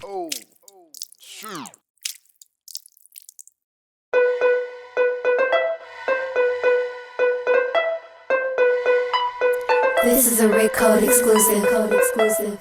Oh, shoot. This is a Rick Code exclusive.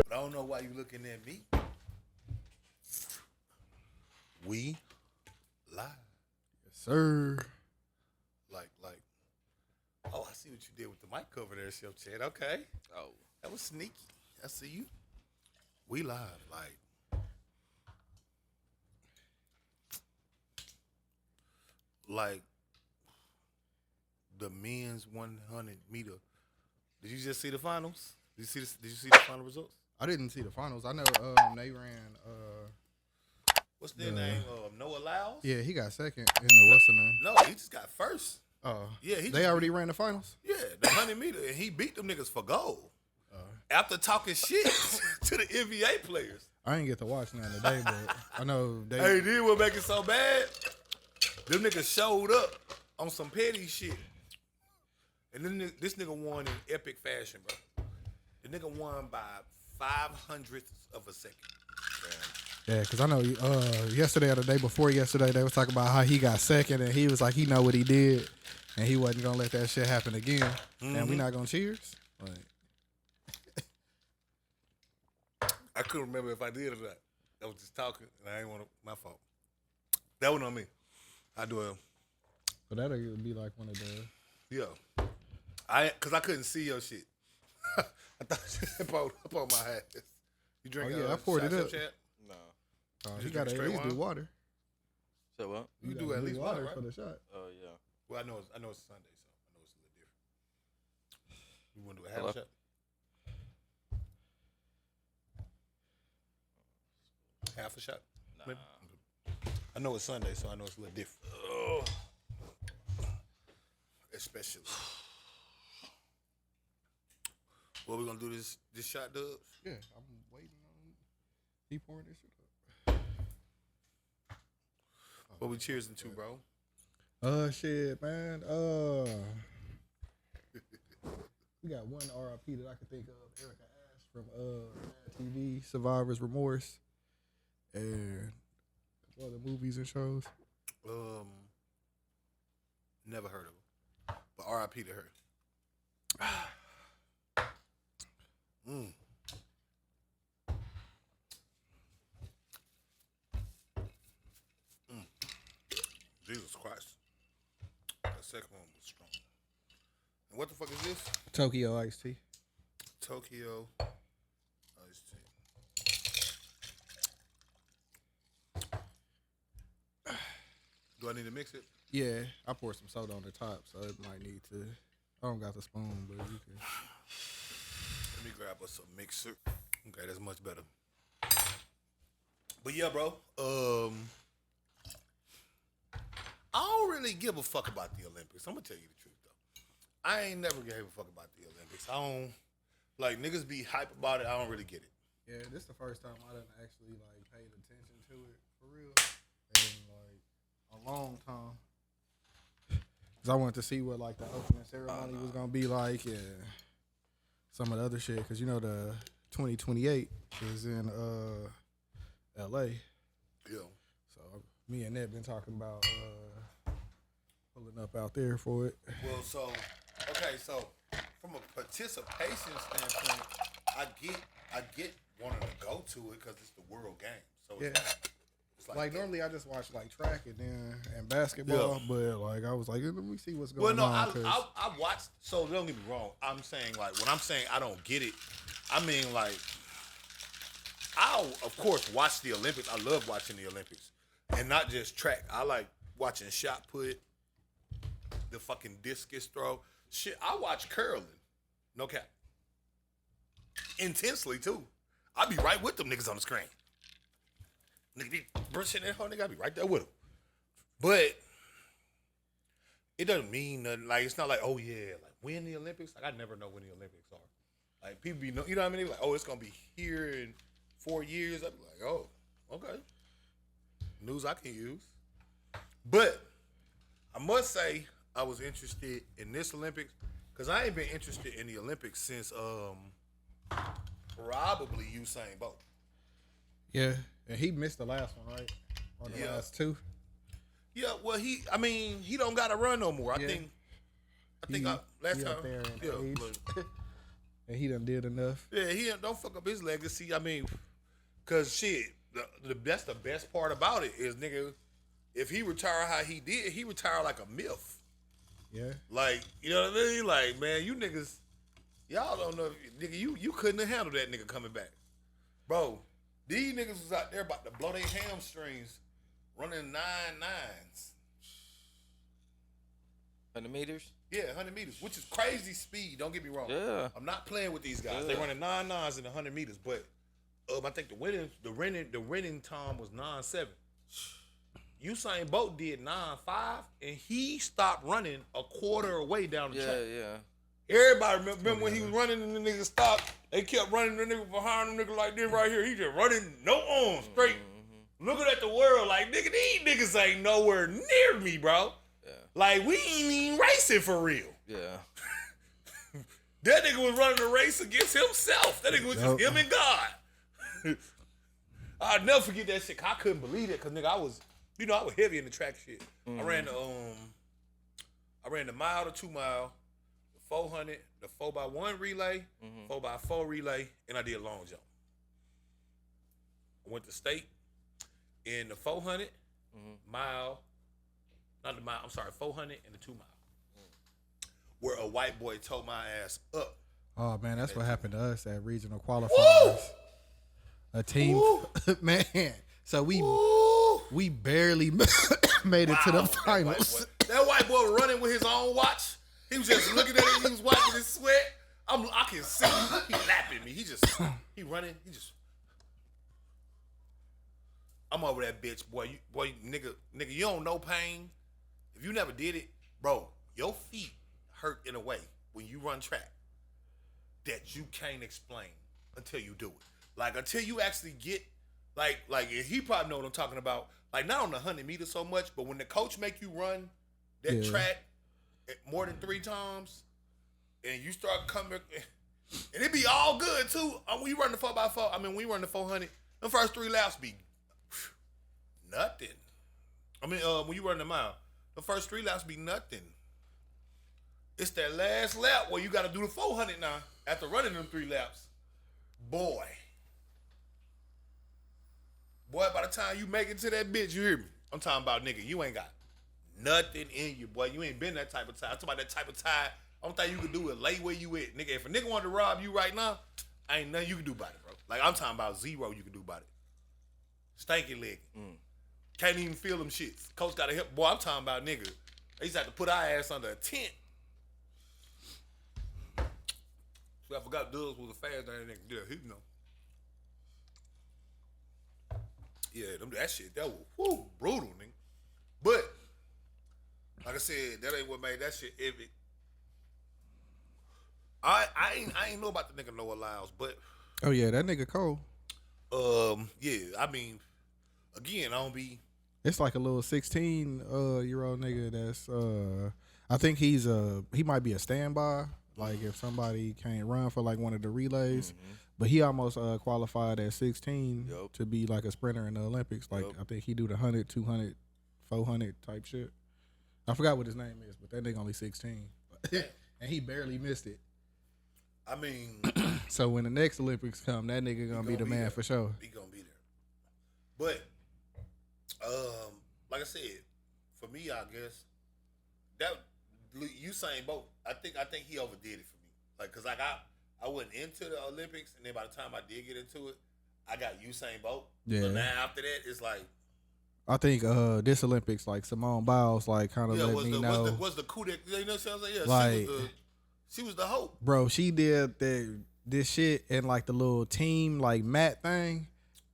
But I don't know why you looking at me. We live. Yes, sir. Like. Oh, I see what you did with the mic cover there, Chef Chad. Okay. Oh, That was sneaky. I see you. We live. Like the men's 100 meter. Did you just see the finals? Did you see the final results? I didn't see the finals. I know they ran. What's their name? Noah Lyles? Yeah, he got second in the what's the name? No, he just got first. Yeah, they already ran the finals. Yeah, the 100 meter, and he beat them niggas for gold. After talking shit to the NBA players. I didn't get to watch none today, but I know they. Hey, then what make it so bad? Them niggas showed up on some petty shit. And then this nigga won in epic fashion, bro. The nigga won by 500ths of a second. Yeah, because I know yesterday or the day before yesterday, they was talking about how he got second, and he was like, he know what he did, and he wasn't going to let that shit happen again. And we not going to cheers? Like, I couldn't remember if I did or not. I was just talking, and I ain't want to, my fault. That was on me. I do it. but that'll be like one of the. Yeah. Cause I couldn't see your shit. I thought you put my hat. You drink? Oh, yeah, I poured it up. Chat? no. You just got to drink at straight least do wine? water. So what? You gotta do at least water, right? for the shot. Oh, yeah. Well, I know it's Sunday, so I know it's a little different. You want to do a half Hello? shot? Half a shot? Nah. Maybe? I know it's Sunday, so I know it's a little different. Especially. What we gonna do this shot, Dubz? Yeah, I'm waiting on. He pouring this shit up. What we cheersing to, bro? Shit, man. We got one RIP that I can think of. Erica Ash from Mad TV, Survivor's Remorse, and a couple other movies and shows. Never heard of her, but R.I.P. to her. Jesus Christ. That second one was strong. And what the fuck is this? Tokyo Iced Tea. Tokyo iced tea. Do I need to mix it? Yeah, I poured some soda on the top, so it might need to. I don't got the spoon, but you can. Let me grab us a mixer. Okay, that's much better. But yeah, bro. I don't really give a fuck about the Olympics. I'm gonna tell you the truth though. I ain't never gave a fuck about the Olympics. I don't like niggas be hype about it. I don't really get it. Yeah, this is the first time I done actually like paid attention to it for real in like a long time. Cause I wanted to see what like the opening ceremony was gonna be like and some of the other shit. Cause you know the 2028 is in LA. Yeah. So me and Ned been talking about pulling up out there for it. Well, so from a participation standpoint, I get wanting to go to it because it's the World Game. So it's Like normally I just watch like track and basketball, but like I was like, let me see what's going Well, no, on. I watched. So don't get me wrong. I'm saying like when I'm saying I don't get it, I mean like I'll of course watch the Olympics. I love watching the Olympics, and not just track. I like watching shot put, the fucking discus throw. Shit, I watch curling. No cap. Intensely too. I be right with them niggas on the screen. Nigga be brushing that whole nigga. I be right there with them. But it doesn't mean nothing. Like it's not like, oh yeah, like win the Olympics. Like I never know when the Olympics are. Like people be, you know what I mean? They be like, oh, it's gonna be here in 4 years. I'd be like, oh, okay, news I can use. But I must say, I was interested in this Olympics because I ain't been interested in the Olympics since probably Usain Bolt. Yeah, and he missed the last one, right? Or the last two. Yeah, well, he don't got to run no more. I think last time, up there in yeah, age. And he done did enough. Yeah, he don't fuck up his legacy. I mean, cause shit, that's the best part about it is, nigga, if he retire how he did, he retired like a myth. Yeah. Like, you know what I mean? Like, man, you niggas, y'all don't know, nigga, you couldn't have handled that nigga coming back. Bro, these niggas was out there about to blow their hamstrings running 9.9s. 100 meters? Yeah, 100 meters, which is crazy speed. Don't get me wrong. Yeah. I'm not playing with these guys. Yeah. They running 9.9s in the 100 meters, but I think the winning time was 9.7. Usain Bolt did 9.5, and he stopped running a quarter away down the track. Yeah. Everybody remember when he was running and the nigga stopped. They kept running the nigga behind the nigga like this right here. He just running no arms straight, looking at the world like, nigga, these niggas ain't nowhere near me, bro. Yeah. Like we ain't even racing for real. Yeah. That nigga was running a race against himself. That nigga was just him and God. I'll never forget that shit. I couldn't believe it because nigga, I was heavy in the track shit. I ran the mile to 2 mile, the 400, the 4x1 relay, 4x4 relay, and I did long jump. I went to state in the 400 mile, not the mile, I'm sorry, 400 and the 2 mile. Where a white boy tore my ass up. Oh man, that's what happened to us at regional qualifiers. A team, man. So we barely made it to the finals. That white boy running with his own watch. He was just looking at it. He was wiping his sweat. I can see he lapping me. He running. I'm over that bitch, boy. Nigga, you don't know pain. If you never did it, bro, your feet hurt in a way when you run track that you can't explain until you do it. Like until you actually get like he probably know what I'm talking about. Like not on the 100 meters so much, but when the coach make you run that track more than 3 times, and you start coming, and it be all good too. When you run the 4x4, when you run the 400, the first 3 laps be nothing. When you run the mile, the first 3 laps be nothing. It's that last lap where you got to do the 400 now after running them 3 laps. Boy, by the time you make it to that bitch, you hear me? I'm talking about, nigga, you ain't got nothing in you, boy. You ain't been that type of time. I'm talking about that type of time. Only thing you can do is lay where you at. Nigga, if a nigga wanted to rob you right now, ain't nothing you can do about it, bro. Like, I'm talking about 0 you can do about it. Stanky leg. Can't even feel them shits. Coach got to help. Boy, I'm talking about, nigga, they used to have to put our ass under a tent. So I forgot Dubz was a fast nigga. Yeah, he know. Yeah, that shit, that was brutal, nigga. But, like I said, that ain't what made that shit epic. I ain't know about the nigga Noah Lyles, but oh yeah, that nigga cold. Yeah, again, I don't be. It's like a little 16-year-old nigga that's I think he might be a standby. Like if somebody can't run for like one of the relays, but he almost qualified at 16 to be like a sprinter in the Olympics. Like I think he do the 100, 200, 400 type shit. I forgot what his name is, but that nigga only 16, and he barely missed it. So when the next Olympics come, that nigga gonna be the man for sure. He gonna be there. But like I said, for me, I guess that Usain Bolt, I think he overdid it for me. Like, cause like I wasn't into the Olympics, and then by the time I did get into it, I got Usain Bolt. Yeah. But now after that, it's like I think this Olympics, like Simone Biles, like kind of let me know. Was the coup that, you know what I'm saying? Yeah, like, she was the hope. Bro, she did this shit in like the little team like mat thing.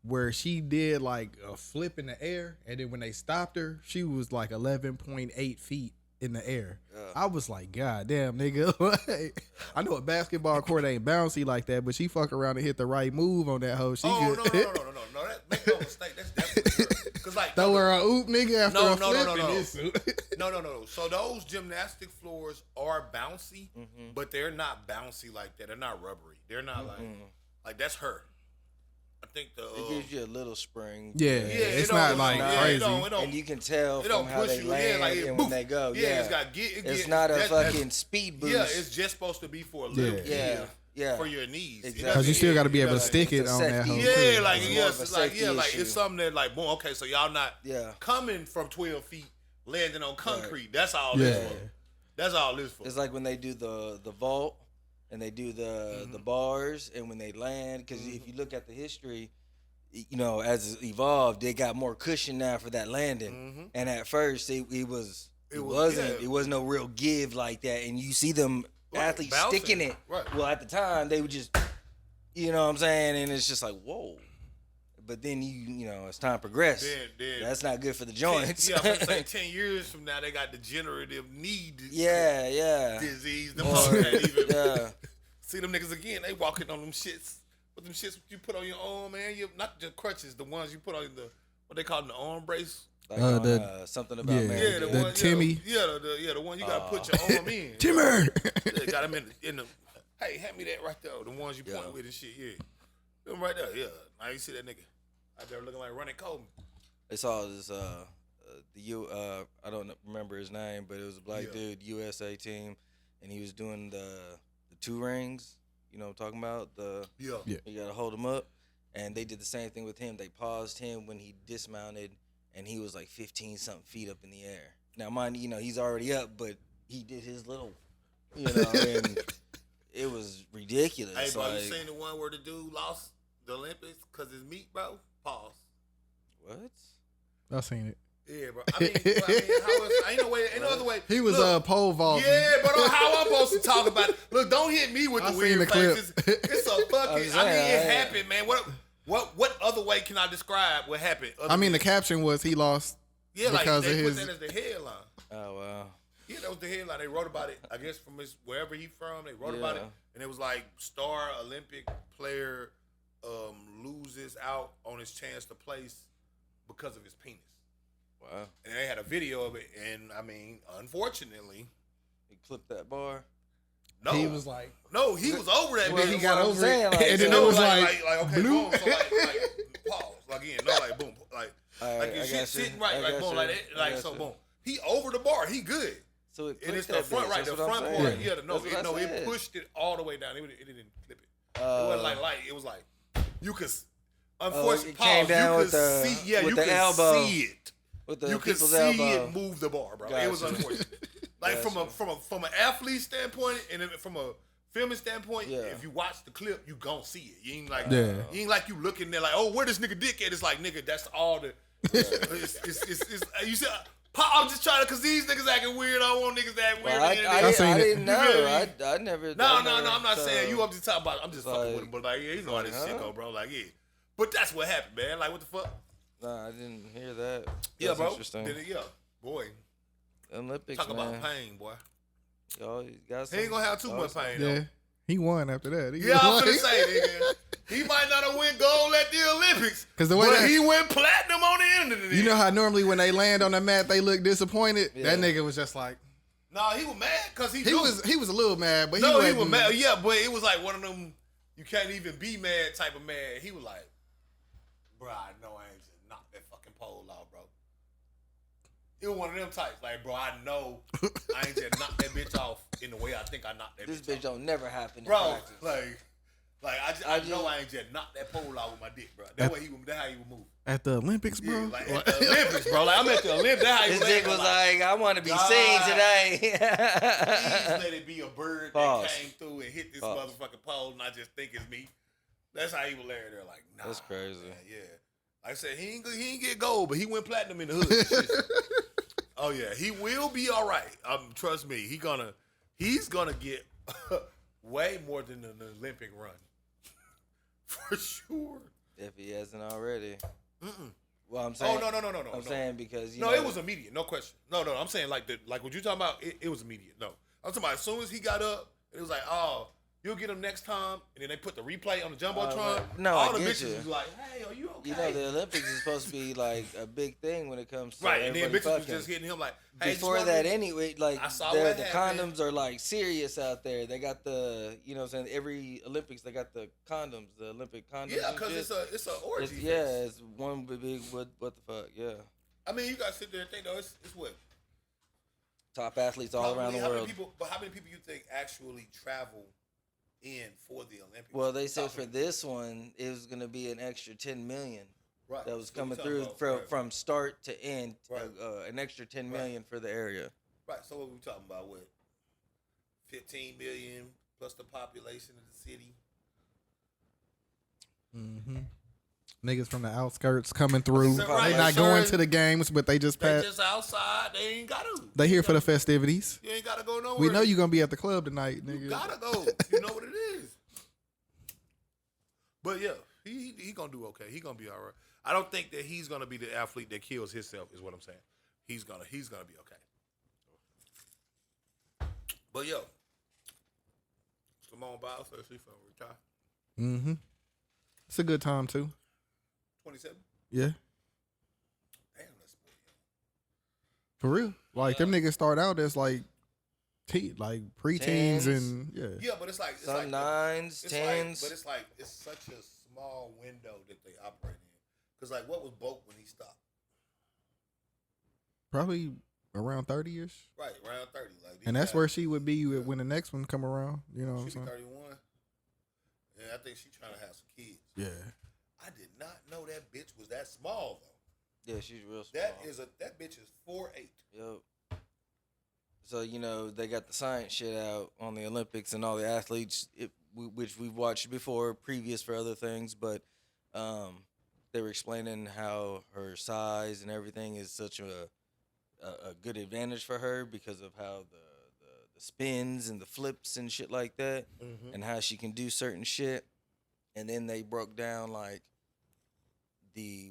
where she did like a flip in the air, and then when they stopped her, she was like 11.8 feet in the air. I was like, God damn, nigga. Like, I know a basketball court ain't bouncy like that, but she fuck around and hit the right move on that hoe. She No. could That, make no mistake. That's definitely her. Cause like throw her a oop, nigga, after a flip. No. So those gymnastic floors are bouncy, but they're not bouncy like that. They're not rubbery. They're not like that's her. I think it gives you a little spring. Yeah, it's not like crazy. And you can tell from how they land and when they go. Yeah, it's not a fucking speed boost. Yeah, it's just supposed to be for a little yeah, for your knees. Exactly. Because you still got to be able to stick it on that hoe. Yeah, like issue. it's something that like boom. Okay, so y'all not coming from 12 feet landing on concrete. That's all. This for. That's all this for. It's like when they do the vault. And they do the bars, and when they land, because if you look at the history, you know, as it evolved, they got more cushion now for that landing. And at first, it wasn't no real give like that. And you see them athletes bouncing. sticking it. Right. Well, at the time, they would just, you know what I'm saying, and it's just like whoa. But then you know, as time progressed, that's not good for the joints. I'm gonna say 10 years from now, they got degenerative knee disease. Them see them niggas again. They walking on them shits. What them shits you put on your arm, man? Not just crutches, the ones you put on what they call them, the arm brace. Like something about the Timmy. The one you gotta put your arm in. Timmer. They got them in the. Hey, hand me that right there. The ones you point with and shit. Yeah, them right there. Yeah, now you see that nigga out there looking like running Colton. They saw this I don't remember his name, but it was a black dude, USA team, and he was doing the 2 rings. You know what I'm talking about? You gotta hold him up, and they did the same thing with him. They paused him when he dismounted, and he was like 15 something feet up in the air. Now, mind you know he's already up, but he did his little, you know, and it was ridiculous. Hey, bro, like, you seen the one where the dude lost the Olympics because his meat, bro? Pause. What? I seen it. Yeah, bro. I mean, how ain't no other way. He was pole vaulting. Yeah, but how I'm supposed to talk about it? Look, don't hit me with the weird faces. It's a fucking. It happened, man. What other way can I describe what happened? The caption was he lost. Yeah, because like they of put that as the headline. Oh wow. Yeah, that was the headline. They wrote about it. I guess from wherever he from, they wrote about it, and it was like star Olympic player loses out on his chance to place because of his penis. Wow. And they had a video of it, and I mean, unfortunately, he clipped that bar. No, he was like, no, he was over that. Well, he got over it, like, and then it was like okay, blue. boom. So like pause, like again, no, like boom, like your shit sitting right, like boom, like that, like so, boom. He over the bar, he good. So it and it's the front, right? The front part, it pushed it all the way down. It didn't clip it. It wasn't like light. It was like you could. Unfortunately, it came down with the see, yeah, with you the could elbow. see it. You could see elbow. it move the bar, bro. Gotcha. It was unfortunate. Like from an athlete standpoint, and then from a filming standpoint, if you watch the clip, you gon' see it. You ain't like you looking there like, oh, where this nigga dick at? It's like, nigga, that's all the. It's you said. I'm just trying to, cause these niggas acting weird. I don't want niggas that weird. I didn't know. I never. No. I'm not saying you. I'm just talking about. I'm just fucking with him. But like, you know how this shit go, bro. Like, yeah. But that's what happened, man. Like, what the fuck? Nah, I didn't hear that. That's bro. Interesting. Boy. Olympics, talk about pain, boy. Yo, he ain't gonna have too much pain, though. He won after that. I'm finna say, nigga. He might not have went gold at the Olympics, but he went platinum on the end of it. You know how normally when they land on the mat, they look disappointed? Yeah. That nigga was just like... Nah, he was mad because he was a little mad, but he was mad. Yeah, but it was like one of them, you can't even be mad type of mad. He was like, bro, I know I ain't just knocked that fucking pole out, bro. It was one of them types. Like, bro, I know I ain't just knocked that bitch off in the way I think I knocked that bitch off. This bitch don't never happen, bro. Like I know I ain't just knocked that pole out with my dick, bro. That's how he would move. At the Olympics, bro? Yeah, like at the Olympics, bro. Like I'm at the Olympics. That's how he His dick was like, I want to be seen today. Please let it be a bird that came through and hit this motherfucking pole, and I just think it's me. That's how he was laying there, like, nah. That's crazy. Man, yeah. Like I said, he ain't get gold, but he went platinum in the hood. Oh yeah, he will be all right. Trust me, he's gonna get way more than an Olympic run. For sure. If he hasn't already. Mm-mm. Well, I'm saying. Oh no. I'm saying because it was immediate, no question. No, I'm saying like what you talking about. It was immediate. No, I'm talking about as soon as he got up, it was like, oh, you'll get him next time, and then they put the replay on the jumbotron. No, all I the get bitches you. was like, hey, are you okay? You know, the Olympics is supposed to be like a big thing when it comes to right, and then everybody bitches was fucking. just hitting him like, hey, Before that, anyway, like I saw the what happened. condoms are like serious out there. They got the, you know, what I'm saying every Olympics they got the condoms, the Olympic condoms. Yeah, and because shit. it's a orgy. It's one big what the fuck, yeah. I mean, you gotta sit there and think though. It's what Top athletes all around the world. How many people you think actually travel in for the Olympics? Well, they said for this one, it was going to be an extra 10 million right. that was So coming we through talking about, from start to end. Right. An extra 10 million for the area. Right. So what we talking about? What? 15 million plus the population of the city. Mm-hmm. Niggas from the outskirts coming through. Right. They not going to the games, but they just They pass. just outside. They ain't gotta. They here for the festivities. You ain't gotta go nowhere. We know you gonna be at the club tonight, nigga. You gotta go. You know what it is. But yeah, he gonna do okay. He gonna be all right. I don't think that he's gonna be the athlete that kills himself. Is what I'm saying. He's gonna be okay. But yo, Simone Biles says she's gonna retire. Mm-hmm. It's a good time too. 27. Yeah, Damn, that's boy. for real. Like them niggas start out as like preteens Teens. and yeah. Yeah, but it's like Some nines, it's tens. But it's like it's such a small window that they operate in. Cause like, what was Bolt when he stopped? Probably around 30ish. Right, around 30. Like, And that's where she would be when the next one come around. You know what I'm she be saying? 31. Yeah, I think she's trying to have some kids. Yeah. I did not know that bitch was that small though. Yeah, she's real small. That bitch is 4'8". Yep. So, you know, they got the science shit out on the Olympics and all the athletes, which we've watched before, previous for other things, but they were explaining how her size and everything is such a good advantage for her because of how the spins and the flips and shit like that, and how she can do certain shit. And then they broke down like the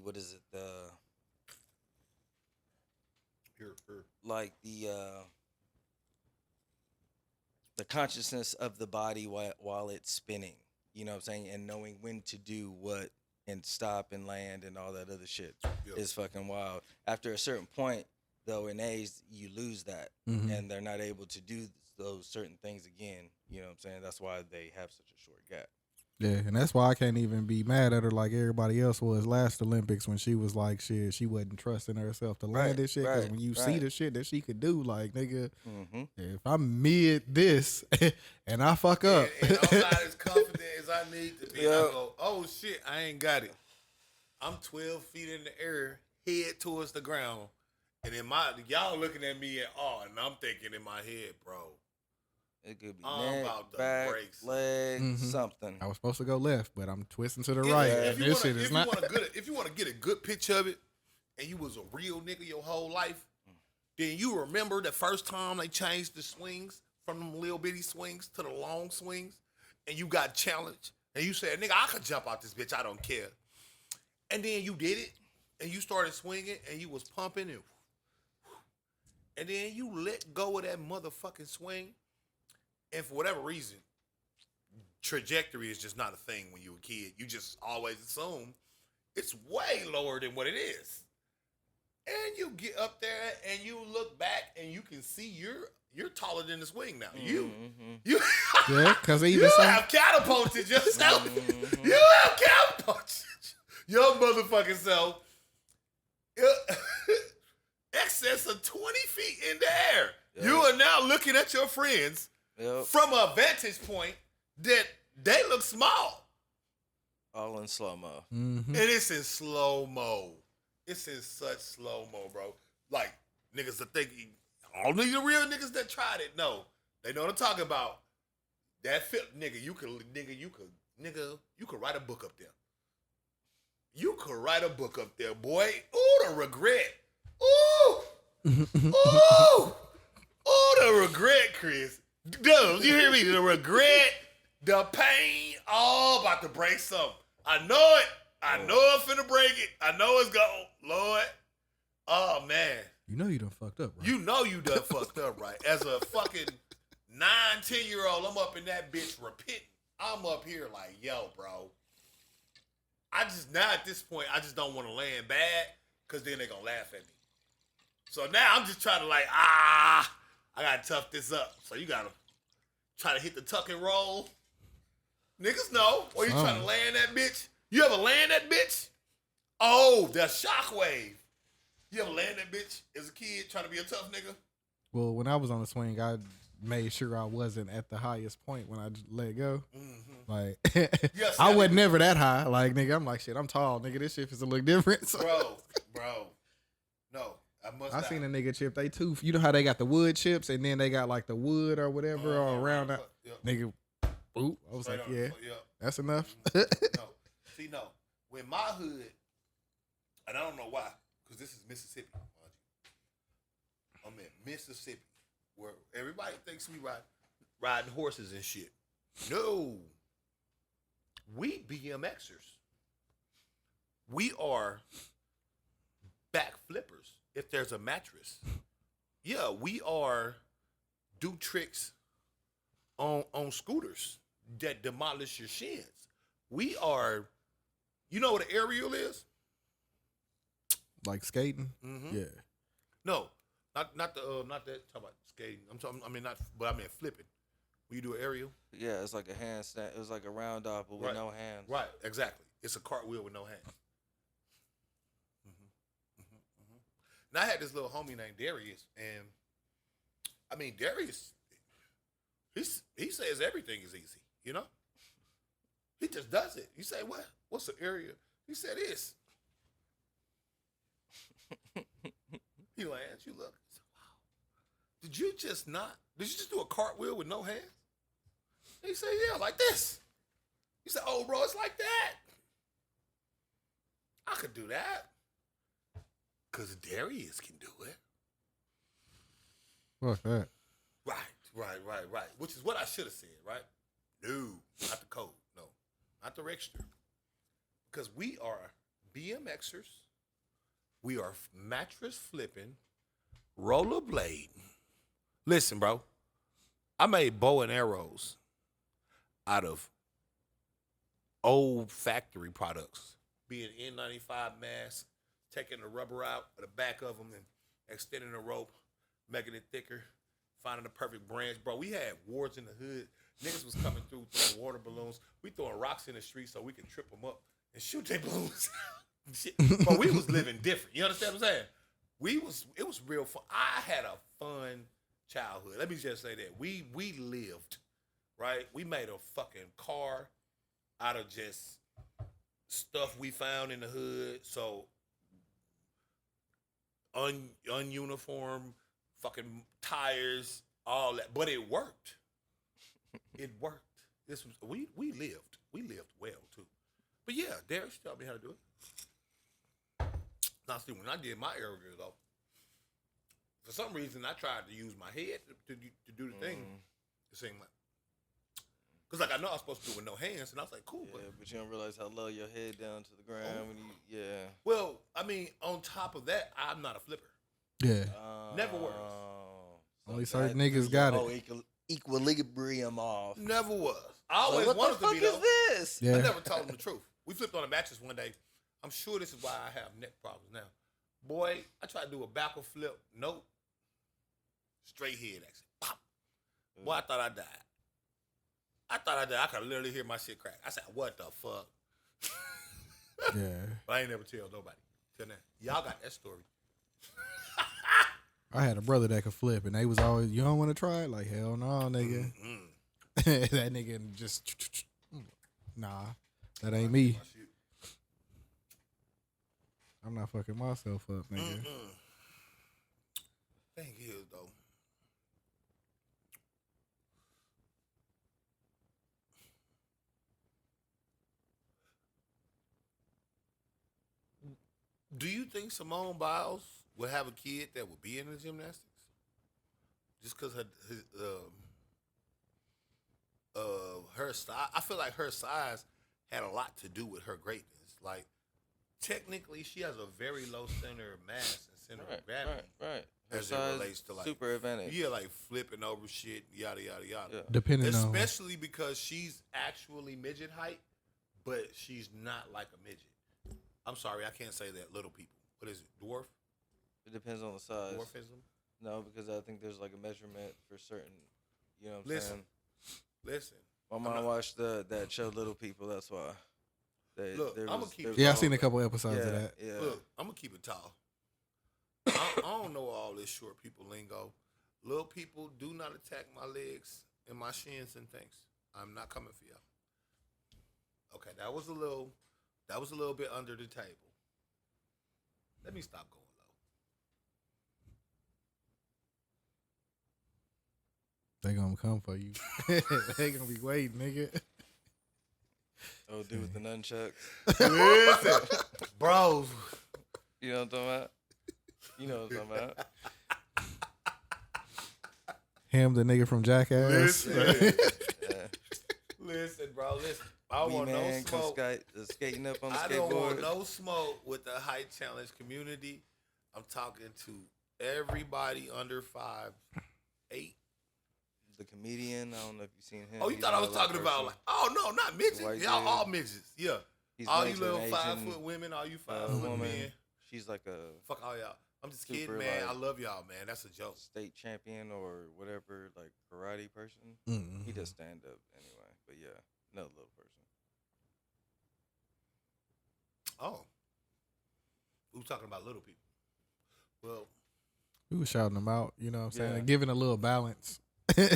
consciousness of the body while it's spinning, you know what I'm saying, and knowing when to do what and stop and land and all that other shit is fucking wild. After a certain point, though, in age, you lose that, and they're not able to do those certain things again. You know what I'm saying? That's why they have such a short gap. Yeah, and that's why I can't even be mad at her like everybody else was last Olympics when she was like, shit, she wasn't trusting herself to land this shit. Because when you see the shit that she could do, like, nigga, if I'm mid this and I fuck up. And I'm not as confident as I need to be. I go, oh shit, I ain't got it. I'm 12 feet in the air, head towards the ground. And in y'all looking at me in awe, and I'm thinking in my head, bro, it could be I'm neck, about to back, break leg, something. I was supposed to go left, but I'm twisting to the right. If This shit is not. If you want to get a good picture of it, and you was a real nigga your whole life, then you remember the first time they changed the swings from them little bitty swings to the long swings, and you got challenged, and you said, nigga, I could jump out this bitch, I don't care. And then you did it, and you started swinging, and you was pumping, and then you let go of that motherfucking swing, and for whatever reason, trajectory is just not a thing when you're a kid. You just always assume it's way lower than what it is. And you get up there and you look back and you can see you're taller than the swing now. You Yeah, because you have catapulted yourself. You have catapulted your motherfucking self excess of 20 feet in the air. Yep. You are now looking at your friends from a vantage point that they look small. All in slow-mo. And it's in slow-mo. It's in such slow-mo, bro. Like, niggas that think, only the real niggas that tried it, no. They know what I'm talking about. That fit, nigga, you could write a book up there. You could write a book up there, boy. Ooh, the regret. Ooh. Ooh. Ooh, the regret, Chris. Dubz, you hear me? The regret, the pain, all about to break something. I know it. I know I'm finna break it. I know it's gone. Lord. Oh, man. You know you done fucked up, right? You know you done fucked up, right? As a fucking 9, 10-year-old, I'm up in that bitch repenting. I'm up here like, yo, bro. I just, now at this point, I just don't want to land bad because then they're going to laugh at me. So now I'm just trying to like, I got to tough this up. So you got to try to hit the tuck and roll. Niggas know. Or you trying to land that bitch. You ever land that bitch? Oh, the shockwave. You ever land that bitch as a kid trying to be a tough nigga? Well, when I was on the swing, I made sure I wasn't at the highest point when I just let go. Mm-hmm. Like, yes, I wasn't never that high. Like, nigga, I'm like, shit, I'm tall. Nigga, this shit is a little different. So. Bro. No, I seen a nigga chip they tooth. You know how they got the wood chips and then they got like the wood or whatever or around that. Yep. Nigga, boop. I was like, yeah, that's enough. No. When my hood, and I don't know why, because this is Mississippi. I'm in Mississippi, where everybody thinks we riding horses and shit. No. We BMXers. We are back flippers if there's a mattress. Yeah, we are do tricks on scooters that demolish your shins. We are, you know what an aerial is? Like skating? Mm-hmm. Yeah. No, not that. Talk about skating. I mean flipping. When you do an aerial. Yeah, it's like a handstand. It was like a round off, but with no hands. Right, exactly. It's a cartwheel with no hands. And I had this little homie named Darius, and I mean Darius, he says everything is easy, you know? He just does it. You say, what? What's the area? He said this. He lands, you look. He said, wow. Did you just do a cartwheel with no hands? He said, yeah, like this. He said, oh, bro, it's like that. I could do that. Because Darius can do it. What's that? Right. Which is what I should have said, right? No, not the code. No, not the register. Because we are BMXers. We are mattress flipping, rollerblading. Listen, bro. I made bow and arrows out of old factory products. Being N95 masks, taking the rubber out of the back of them and extending the rope, making it thicker, finding the perfect branch. Bro, we had wars in the hood. Niggas was coming through throwing water balloons. We throwing rocks in the street so we could trip them up and shoot their balloons. Shit. But we was living different. You understand what I'm saying? It was real fun. I had a fun childhood. Let me just say that. We lived, right? We made a fucking car out of just stuff we found in the hood. So ununiform, fucking tires, all that. But it worked. It worked. This was we lived. We lived well too. But yeah, Darius taught me how to do it. Now see, when I did my aerial though, for some reason I tried to use my head to do the thing. It seemed like, cause like I know I was supposed to do it with no hands, and I was like, cool. Yeah, but you don't realize how low your head down to the ground when you. Yeah. Well, I mean, on top of that, I'm not a flipper. Yeah. Never was. Only certain niggas got it. Equilibrium off. Never was. I always what wanted the fuck to be is though. this? Yeah. I never told him the truth. We flipped on a mattress one day. I'm sure this is why I have neck problems now. Boy, I tried to do a backward flip. Nope. Straight head action. Pop. Boy, I thought I died. I could literally hear my shit crack. I said, what the fuck? Yeah. But I ain't never tell nobody. Till now. Y'all got that story. I had a brother that could flip, and they was always, you don't want to try it? Like, hell no, nigga. That nigga just, nah, that ain't me. I'm not fucking myself up, nigga. Thing is, though, do you think Simone Biles would have a kid that would be in the gymnastics? Just because her size, I feel like her size had a lot to do with her greatness. Like, technically she has a very low center of mass and center of gravity. Right. Her As it size, relates to like super advantage. Yeah, like flipping over shit, yada yada yada. Yeah. Depending on. Especially because she's actually midget height, but she's not like a midget. I'm sorry, I can't say that. Little people. What is it? Dwarf? It depends on the size. Dwarfism? No, because I think there's like a measurement for certain. You know what I'm saying? Listen. My mom watched that show Little People. That's why. Look, I'ma keep it Yeah, I've seen a couple episodes of that. Yeah. Look, I'm gonna keep it tall. I don't know all this short people lingo. Little people, do not attack my legs and my shins and things. I'm not coming for y'all. Okay, that was a little bit under the table. Let me stop going low. They gonna come for you. They gonna be waiting, nigga. Oh, dude with the nunchucks. Listen, bros. You know what I'm talking about? You know what I'm talking about? Him, the nigga from Jackass. Listen, Yeah. listen, bro. Listen. I don't want no Man come smoke. skating up on the I skateboard. don't want no smoke with the height challenge community. I'm talking to everybody under 5'8". The comedian. I don't know if you've seen him. Oh, you He's thought I an was older talking about person. like, oh no, not midgets. White Y'all dude. all midgets. Yeah. He's All you married to little an 5 Asian, foot women, all you 5 foot woman. men. She's like a Fuck all y'all. I'm just Super, kidding, man. like, I love y'all, man. That's a joke. state champion or whatever, like karate person. Mm-hmm. He does stand up anyway. But yeah, another little person. Oh. We were talking about little people. Well, We was shouting them out, you know what I'm saying? Yeah. Giving a little balance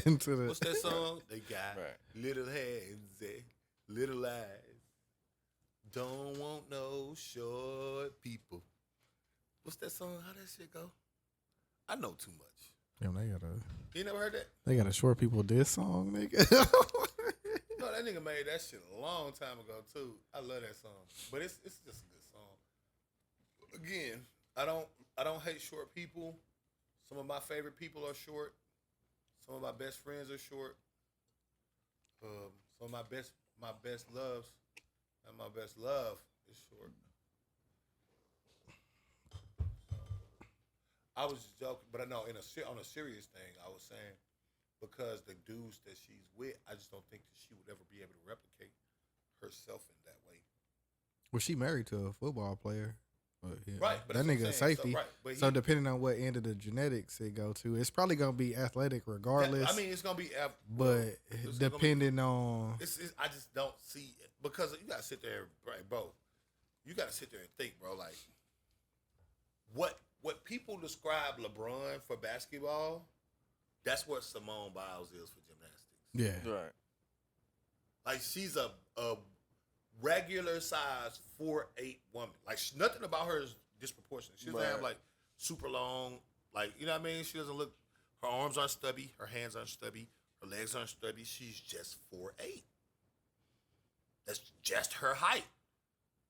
into the. what's that song? They got Right. little hands, little eyes. Don't want no short people. What's that song? How that shit go? I know too much. Damn, You never heard that? they got a short people diss song, nigga. No, that nigga made that shit a long time ago too. I love that song, but it's just a good song. Again, I don't hate short people. Some of my favorite people are short. Some of my best friends are short. Some of my best loves, and my best love is short. I was just joking, but I know on a serious thing, I was saying because the dudes that she's with, I just don't think that she would ever be able to replicate herself in that way. Well, she married to a football player. But yeah, Right, but that that's what I'm nigga saying. safety. So, right, but So depending on what end of the genetics it go to, it's probably gonna be athletic regardless. I mean, it's gonna be, but it's depending on it's I just don't see it because you gotta sit there, right, bro. You gotta sit there and think, bro. Like, what people describe LeBron for basketball, that's what Simone Biles is for gymnastics. yeah, Right. Like she's a regular size 4'8" woman. Like nothing about her is disproportionate. She doesn't have like super long, like you know what I mean. She doesn't look. Her arms aren't stubby. Her hands aren't stubby. Her legs aren't stubby. She's just 4'8". That's just her height.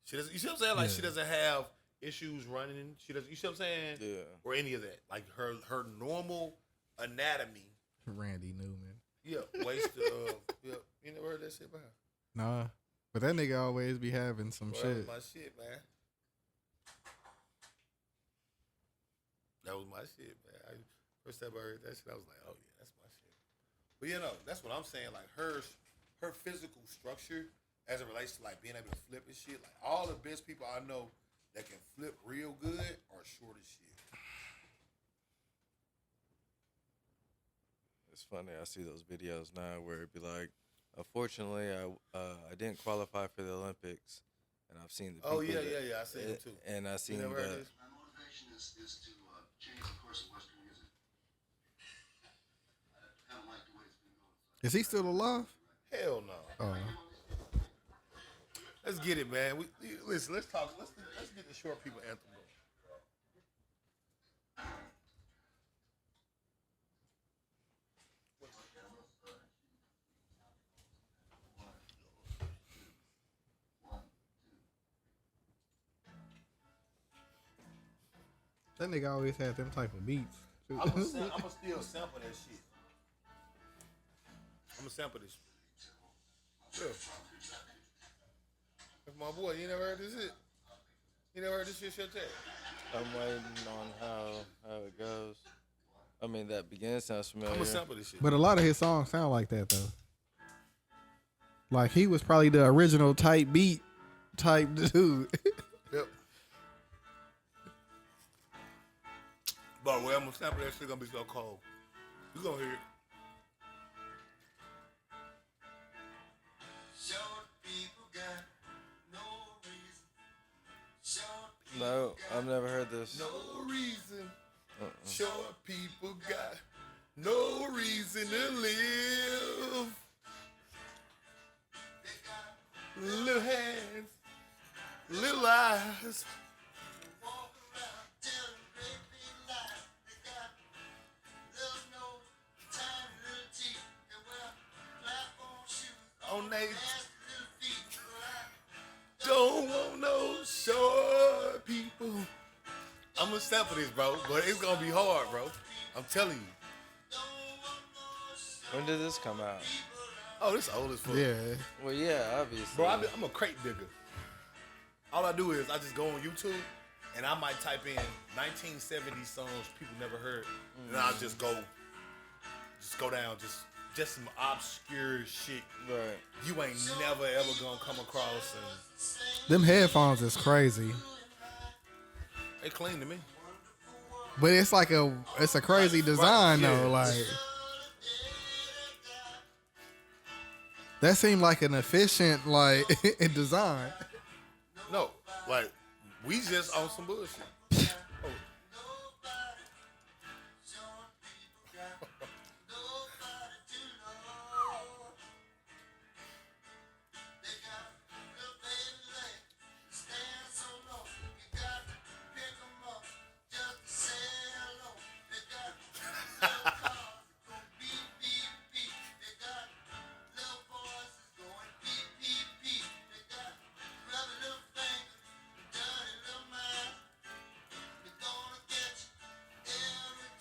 She doesn't. You see what I'm saying? Like she doesn't have issues running. She doesn't. You see what I'm saying? Yeah. Or any of that. Like her normal anatomy. Randy Newman. Yeah. Waist. Yeah. You never heard that shit about her? Nah, but that nigga always be having some Well, shit. that was my shit, man. That was my shit, man. First time I heard that shit, I was like, oh yeah, that's my shit. But you know, that's what I'm saying. Like her physical structure as it relates to like being able to flip and shit. Like all the best people I know that can flip real good are short as shit. It's funny. I see those videos now where it'd be like, unfortunately, I didn't qualify for the Olympics, and I've seen the people. Oh yeah, yeah. I seen it too. And I seen never heard the. this? My motivation is to change the course of Western music. I don't like the way it's been going. Is he still alive? Hell no. Let's get it, man. Listen. Let's talk. Let's get the short people anthem going. That nigga always had them type of beats. I'm gonna still sample that shit. I'm gonna sample this. Yeah. That's my boy. You never heard this shit? You never heard this shit, Chef? I'm waiting on how it goes. I mean, that beginning sounds familiar. I'm gonna sample this shit. But a lot of his songs sound like that though. Like he was probably the original type beat type dude. Yep. But when I'm gonna sample that shit, gonna be so cold. You gonna hear it. No, I've never heard this. No reason. Short people got no reason to live. Little hands, little eyes. On they don't want no short people. I'm gonna sample this, bro, but it's gonna be hard, bro. I'm telling you. When did this come out? Oh, this old as fuck. Yeah. Well, yeah, obviously. Bro, I'm a crate digger. All I do is I just go on YouTube and I might type in 1970s songs people never heard, and I'll just go down, just some obscure shit Right. you ain't never ever gonna come across, and Them headphones is crazy. they clean to me. But it's like it's a crazy design yeah. though. Like that seemed like an efficient like design. No, like we just on some bullshit. Oh.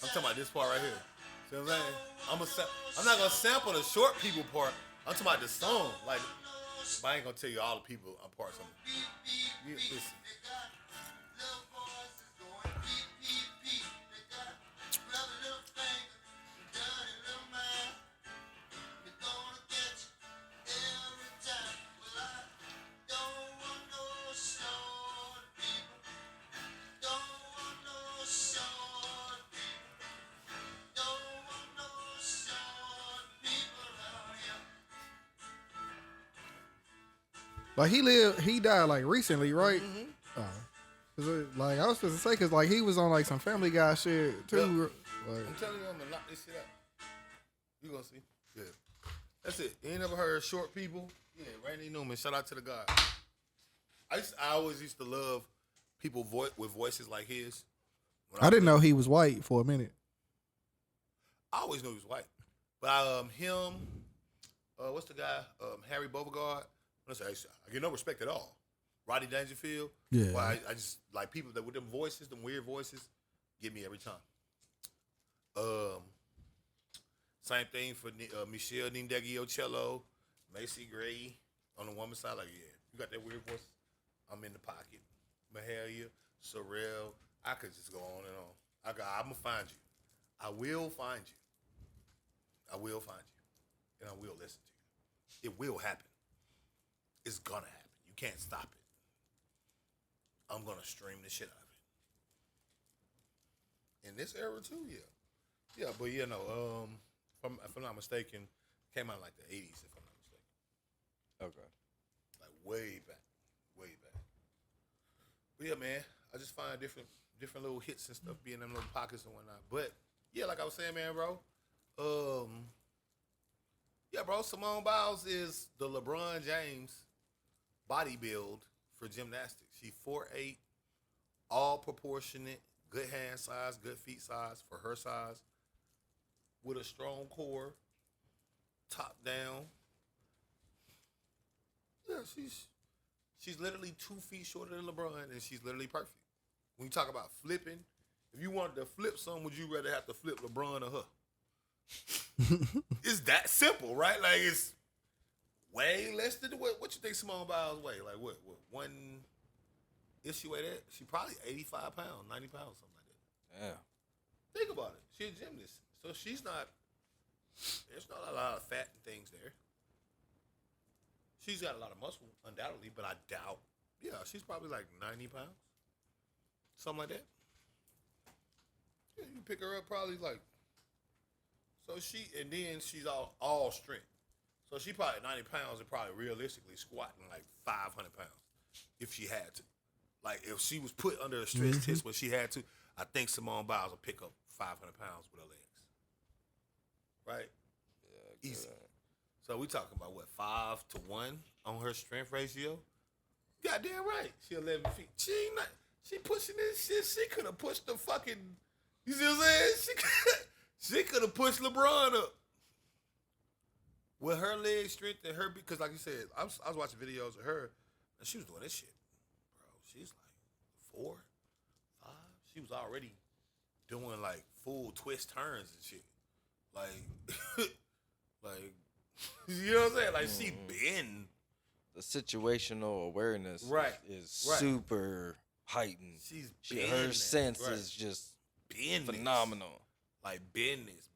I'm talking about this part right here. See what I'm saying? I'm not gonna sample the short people part. I'm talking about the song. Like, but I ain't gonna tell you all the people parts of it. Listen. Like he died like recently, right? Oh. 'Cause like I was supposed to say, cause like he was on like some Family Guy shit too. Like, I'm telling you, I'm gonna knock this shit out. You gonna see? Yeah. That's it. You ain't never heard short people? Yeah, Randy Newman. Shout out to the guy. I always used to love people with voices like his. I didn't know he was white for a minute. I always knew he was white, but him, what's the guy? Harry Beauregard. I get no respect at all. Rodney Dangerfield. Yeah. Well, I just like people that with them voices, them weird voices, get me every time. Same thing for Michelle Nindeggio-Cello, Macy Gray on the woman's side. Like, yeah, you got that weird voice. I'm in the pocket. Mahalia, Sorrell. I could just go on and on. I'm gonna find you. I will find you. I will find you, and I will listen to you. It will happen. It's gonna happen. You can't stop it. I'm gonna stream the shit out of it. In this era too, yeah. Yeah, but you know, if I'm not mistaken, came out in like the 80s, if I'm not mistaken. Okay. Like way back. But yeah, man, I just find different little hits and stuff being in them little pockets and whatnot. But yeah, like I was saying, man, bro. Yeah, bro, Simone Biles is the LeBron James body build for gymnastics. She's 4'8", all proportionate, good hand size, good feet size for her size, with a strong core, top down. Yeah, she's literally 2 feet shorter than LeBron, and she's literally perfect. When you talk about flipping, if you wanted to flip something, would you rather have to flip LeBron or her? It's that simple, right? Like, it's way less than what you think Simone Biles weigh? Like what If she weigh that, she probably 85 pounds, 90 pounds, something like that. Yeah. Think about it. She's a gymnast, so she's not. There's not a lot of fat and things there. She's got a lot of muscle, undoubtedly, but I doubt. Yeah, she's probably like 90 pounds, something like that. Yeah, you pick her up probably like. So and then she's all strength. So she probably 90 pounds and probably realistically squatting like 500 pounds if she had to. Like if she was put under a stress test when she had to, I think Simone Biles will pick up 500 pounds with her legs. Right? Yeah, easy. So we talking about what, 5-1 on her strength ratio? Goddamn right. She 11 feet. She pushing this shit. She could have pushed the fucking, you see what I'm saying? She could have pushed LeBron up. With her leg strength and her, because like you said, I was watching videos of her, and she was doing this shit, bro. She's like 4, 5. She was already doing like full twist turns and shit. Like, like, you know what I'm saying? Like she been. The situational awareness is super heightened. Her sense is just phenomenal. Like business.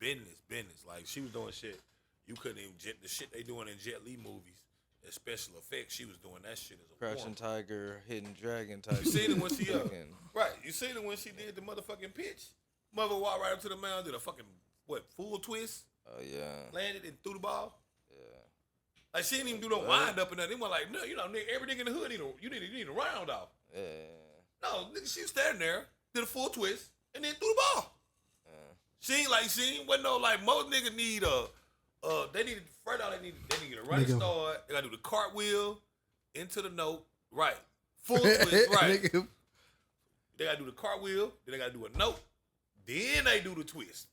Like she was doing shit. You couldn't even the shit they doing in Jet Li movies, the special effects. She was doing that shit as a Crouching Tiger, Hidden Dragon type. You seen it when she right? You seen it when she did the motherfucking pitch. Mother walked right up to the mound, did a fucking full twist. Oh yeah. Landed and threw the ball. Yeah. Like she didn't even do no wind up and nothing. They were like, no, you know, nigga, everything in the hood need a round off. Yeah. No, nigga, she was standing there, did a full twist, and then threw the ball. She wasn't no like most niggas need they needed first out they need a running start. They gotta do the cartwheel into the note, right? Full twist, right? They gotta do the cartwheel, then they gotta do a note, then they do the twist.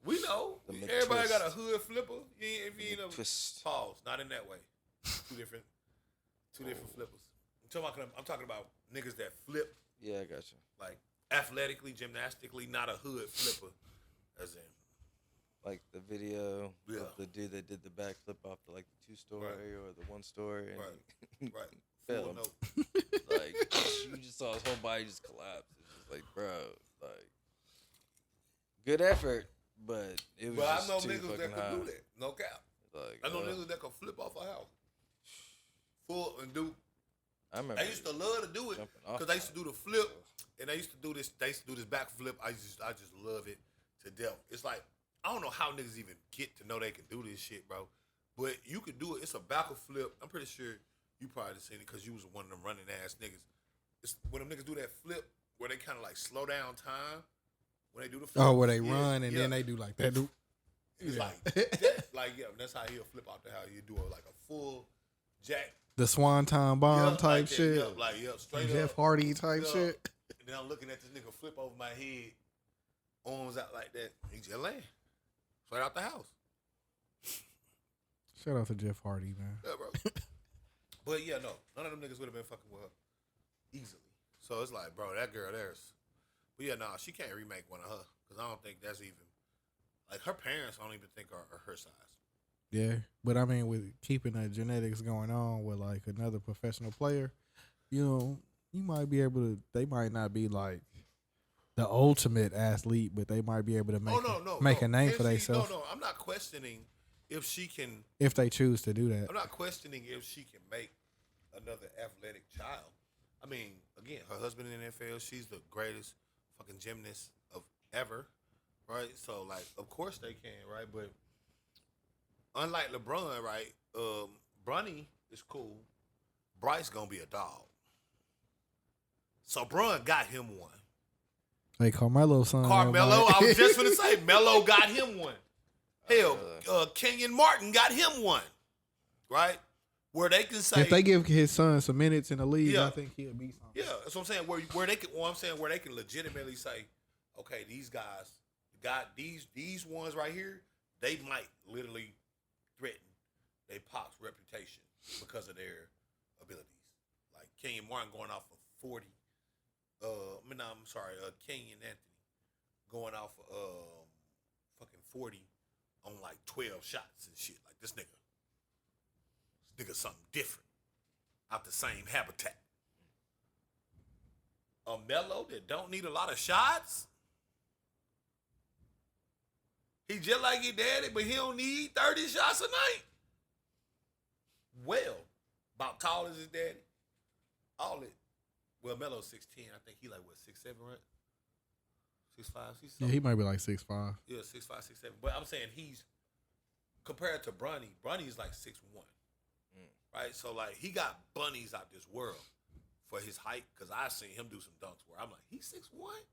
We know everybody got a hood flipper. If you ain't a pause, not in that way. Two different flippers. I'm talking about niggas that flip. Yeah, I got you. Like athletically, gymnastically, not a hood flipper, as in. Like the video of the dude that did the backflip off the 2-story or the 1-story. And Right. Fell. Like you just saw his whole body just collapse. It's just like, bro, like good effort, but it was just I know too niggas that high. could do that. No cap. Like, I know niggas that could flip off a house. Full and do. I remember. I used to love to do it because I used to do the flip, and I used to do this. They used to do this back flip. I just love it to death. It's like I don't know how niggas even get to know they can do this shit, bro. But you could do it. It's a back flip. I'm pretty sure you probably seen it because you was one of them running ass niggas. It's when them niggas do that flip where they kind of like slow down time when they do the flip. Oh, where they run and then they do like that. It's like that, that's how he'll flip out the house. You do like a full jack. The Swanton bomb type shit. Straight Jeff Hardy type shit. And then I'm looking at this nigga flip over my head, arms out like that. He just laying. Straight out the house. Shout out to Jeff Hardy, man. Yeah, bro. But yeah, no. None of them niggas would have been fucking with her easily. So it's like, bro, that girl there's. But yeah, nah, she can't remake one of her. Because I don't think that's even. Like, her parents I don't even think are her size. Yeah, but I mean, with keeping the genetics going on with like another professional player, you know, you might be able to. They might not be like the ultimate athlete, but they might be able to make a name for themselves. No, I'm not questioning if she can. If they choose to do that, I'm not questioning if she can make another athletic child. I mean, again, her husband in the NFL, she's the greatest fucking gymnast of ever, right? So like, of course they can, right? But unlike LeBron, right? Bronny is cool. Bryce gonna be a dog. So Bron got him one. Hey, Carmelo's son. Carmelo, I was just gonna say, Melo got him one. Hell, Kenyon Martin got him one. Right? Where they can say, if they give his son some minutes in the league, I think he'll be something. Yeah, that's what I'm saying. Where they can, where they can legitimately say, okay, these guys, these ones right here, they might literally threaten their pop's reputation because of their abilities. Like Kenyon Martin going off of 40. Kenyon Anthony going off of fucking 40 on like 12 shots and shit. Like this nigga something different out the same habitat. a Melo that don't need a lot of shots. He just like your daddy, but he don't need 30 shots a night. Well, about tall as his daddy. All it. Well, Melo's 6'10". I think he like what 6'7", right? 6'5". Yeah, he might be like 6'5". Yeah, 6'5", 6'7". But I'm saying he's compared to Bronny. Bronny's like 6'1", right? So like he got bunnies out this world for his height. Cause I seen him do some dunks where I'm like, he's 6'1".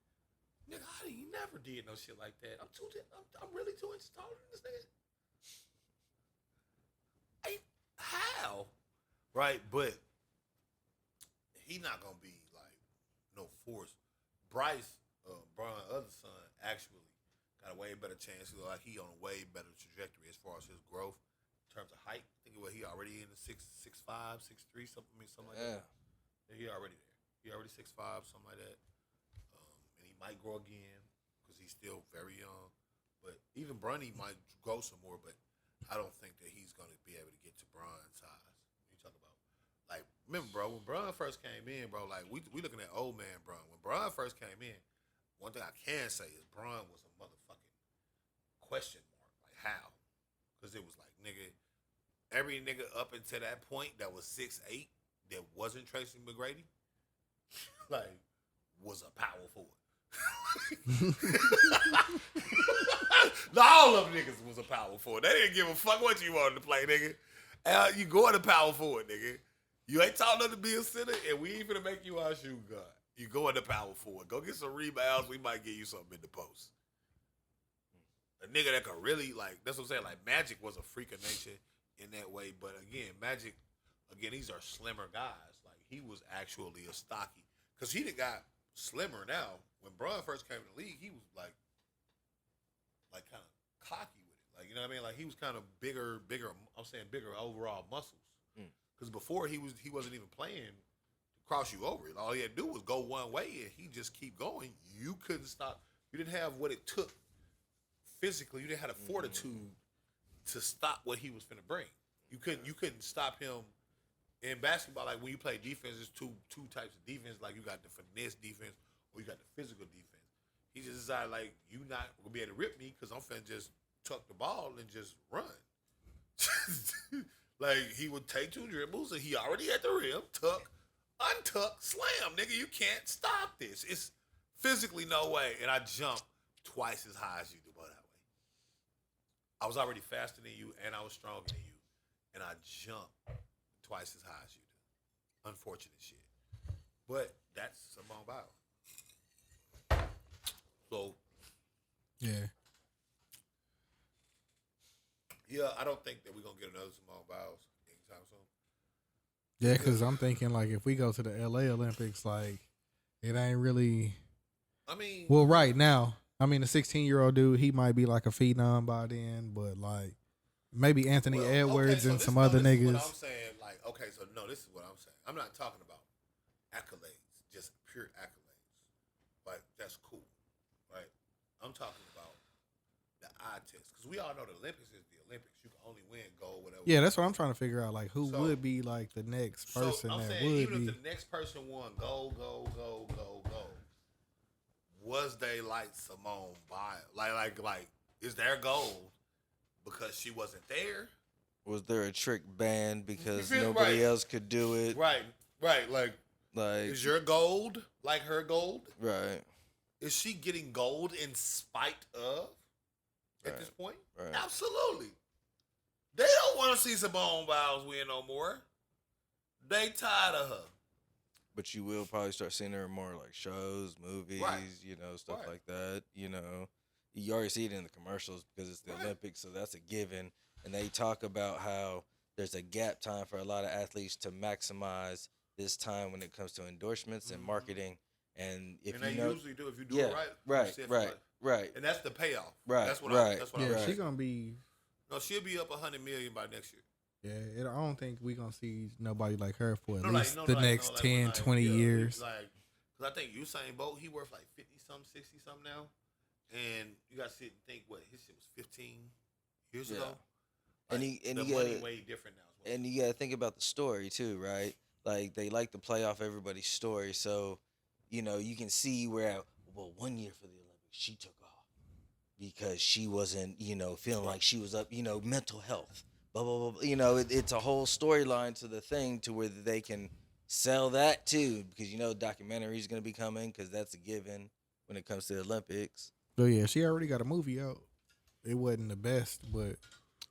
Nigga, he never did no shit like that. I'm really 2 inches taller than this nigga. How? Right, but he not gonna be like no force. Bryce, Brian's other son, actually got a way better chance. He look like he on a way better trajectory as far as his growth in terms of height. I think he already in the 6'5", 6'3", something like that. Yeah, he already there. He already 6'5", something like that. And he might grow again because he's still very young. But even Bronny might grow some more, but I don't think that he's going to be able to get to Bron's size. You talk about, like, remember, bro, when Bron first came in, bro, like, we looking at old man Bron. When Bron first came in, one thing I can say is Bron was a motherfucking question mark. Like, how? Because it was like, nigga, every nigga up until that point that was 6'8", that wasn't Tracy McGrady, like, was a power forward. All of them niggas was a power forward. They didn't give a fuck what you wanted to play, nigga. You going to power forward, nigga. You ain't tall enough to be a center, and we ain't finna make you our shoe guard. You going to power forward. Go get some rebounds. We might get you something in the post. A nigga that could really, like, that's what I'm saying. Like, Magic was a freak of nature in that way. But again, Magic, these are slimmer guys. Like, he was actually a stocky. Because he done got slimmer now. When Bron first came to the league, he was like kind of cocky with it. Like, you know what I mean? Like, he was kind of bigger, I'm saying bigger overall muscles. Because before he wasn't even playing to cross you over it. All he had to do was go one way and he just keep going. You couldn't stop. You didn't have what it took physically. You didn't have the fortitude to stop what he was finna bring. You couldn't stop him. In basketball, like when you play defense, there's two types of defense. Like you got the finesse defense or you got the physical defense. He just decided like you not gonna be able to rip me because I'm finna just tuck the ball and just run. Like he would take 2 dribbles and he already at the rim, tuck, untuck, slam, nigga. You can't stop this. It's physically no way. And I jumped twice as high as you do, but that way. I was already faster than you and I was stronger than you, and I jumped twice as high as you do. Unfortunate shit. But that's Simone Biles. So Yeah. Yeah, I don't think that we're gonna get another Simone Biles anytime soon. Yeah, because I'm thinking like if we go to the LA Olympics, like it ain't really. I mean, well, right now, I mean, the 16-year-old dude, he might be like a phenom by then, but like maybe Anthony Edwards and some other this niggas. Is what I'm saying, like, okay, so no, this is what I'm saying. I'm not talking about accolades, just pure accolades. Like that's cool, right? I'm talking about the eye test because we all know the Olympics is the Olympics. You can only win gold, whatever. Yeah, that's what I'm trying to figure out. Like, who would be like the next person I'm that saying, would even be? if the next person won gold, was they like Simone Biles? Like, is their gold because she wasn't there? Was there a trick banned because Right. nobody else could do it? Right. Like, is your gold like her gold? Right. Is she getting gold in spite of at this point? Right. Absolutely. They don't want to see Simone Biles win no more. They tired of her. But you will probably start seeing her in more like shows, movies, Right. Stuff Right. like that. You already see it in the commercials because it's the Olympics, so that's a given. And they talk about how there's a gap time for a lot of athletes to maximize this time when it comes to endorsements and marketing. And if they you know, usually do if you do it right. right, you see it right, right. And that's the payoff. Right, That's what right. that's what Yeah, I'm she's saying. gonna be. No, she'll be up 100 million by next year. Yeah, I don't think we gonna see nobody like her for at No, least like, the next 10, 20 years. Like, because I think Usain Bolt, he worth like 50-something, 60-something now. And you got to sit and think, what, his shit was 15 years ago? And Like, the money way different now. As well. And you got to think about the story too, right? Like they like to play off everybody's story. So you know, you can see where, well, 1 year for the Olympics, she took off because she wasn't, you know, feeling like she was up, you know, mental health, blah, blah, blah. You know, it's a whole storyline to the thing to where they can sell that too, because, you know, documentary is going to be coming because that's a given when it comes to the Olympics. Oh yeah, she already got a movie out. It wasn't the best, but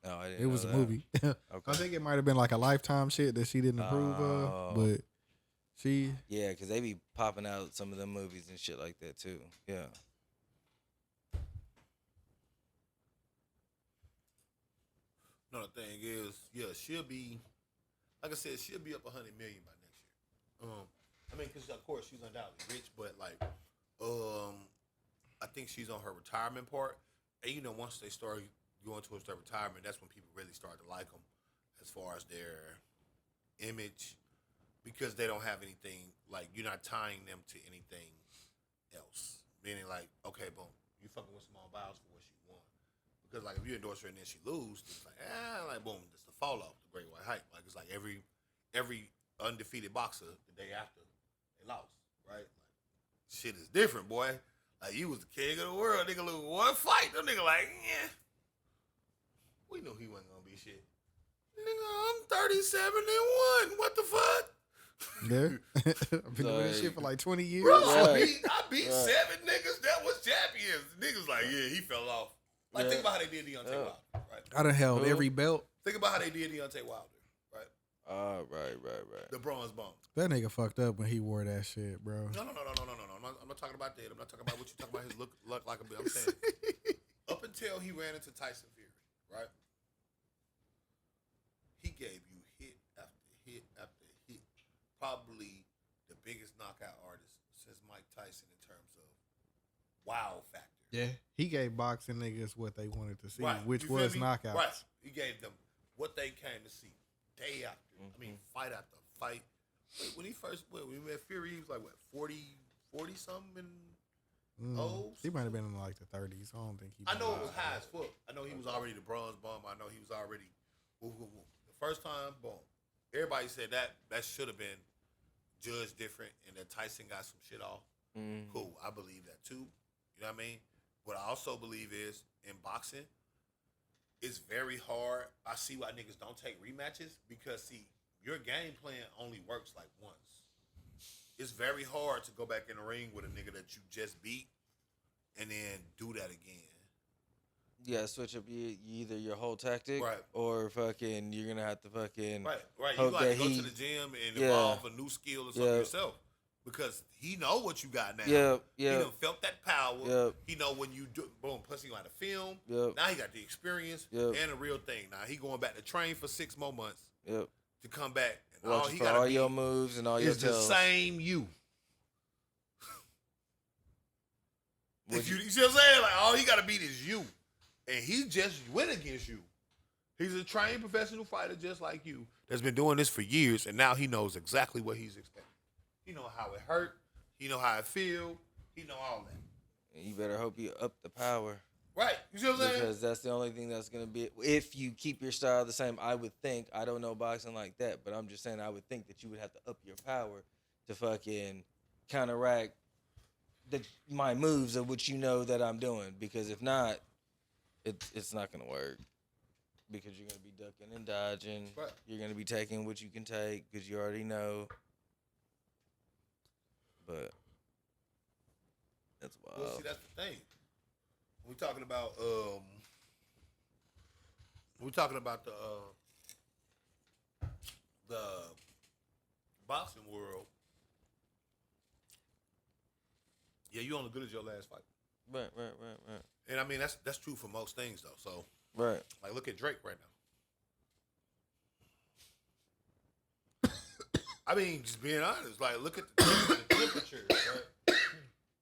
Oh, I didn't it was know a that. movie. I Okay. think it might have been like a Lifetime shit that she didn't approve of, but she. Yeah, because they be popping out some of them movies and shit like that too. Yeah. No, the thing is, yeah, she'll be, like I said, she'll be up 100 million by next year. I mean, because of course she's undoubtedly rich, but like, I think she's on her retirement part, and you know, once they start going towards their retirement, that's when people really start to like them, as far as their image, because they don't have anything, like, you're not tying them to anything else. Meaning, like, okay, boom, you fucking with Simone Biles for what she won. Because, like, if you endorse her and then she lose, it's like, boom, it's the fall off, the great white hype. Like, it's like every undefeated boxer the day after they lost, right? Like, shit is different, boy. Like, you was the king of the world, nigga, lose one fight. That nigga like, yeah. We knew he wasn't gonna be shit. Nigga, I'm 37-1. What the fuck? There. I've been doing this shit for like 20 years. Bro, Right. I beat 7 niggas that was champions. Niggas like, yeah, he fell off. Like, think about how they did Deontay Wilder, right? I done held Who? every belt. Think about how they did Deontay Wilder, right? Right. The bronze bump. That nigga fucked up when he wore that shit, bro. No. I'm not talking about that. I'm not talking about what you talking about. His look like a bit. I'm saying up until he ran into Tyson Fury, right? He gave you hit after hit after hit. Probably the biggest knockout artist since Mike Tyson in terms of wow factor. Yeah. He gave boxing niggas what they wanted to see, Right. which You feel was me? knockouts. Right. He gave them what they came to see day after. I mean, fight after fight. Wait, when we met Fury, he was like, what, 40 something? He might have been in like the 30s. I don't think he. I know it was high as fuck. I know he was already the bronze bum. I know he was already woo. The first time, boom. Everybody said that should have been judged different and that Tyson got some shit off. Cool. I believe that too. You know what I mean? What I also believe is in boxing, it's very hard. I see why niggas don't take rematches because, see, your game plan only works like once. It's very hard to go back in the ring with a nigga that you just beat and then do that again. Yeah, switch up either your whole tactic, Right. or fucking you're gonna have to fucking Right. You hope got to that go he- to the gym and Yeah. evolve a new skill or something Yeah. yourself. Because he know what you got now. Yep. He done felt that power. Yep. He know when you do, boom, plus he got a film. Yep. Now he got the experience Yep. and the real thing. Now he going back to train for 6 more months Yep. to come back. And all Watch he for got all to be your moves and all your is the tells. same you. Would If you see what I'm saying? Like, all he got to beat is you. And he just went against you. He's a trained professional fighter just like you that's been doing this for years, and now he knows exactly what he's expecting. He know how it hurt. He know how it feel. He know all that. You better hope you up the power. Right. You see what I'm saying? Because that's the only thing that's going to be, if you keep your style the same, I would think, I don't know boxing like that, but I'm just saying I would think that you would have to up your power to fucking counteract my moves of what you know that I'm doing. Because if not, it's not going to work. Because you're going to be ducking and dodging. Right. You're going to be taking what you can take because you already know. But that's wild. Well, see, that's the thing. We're talking about the boxing world. Yeah, you only good as your last fight. Right. And I mean that's true for most things though. So Right. like look at Drake right now. I mean, just being honest, like look at the temperatures, right?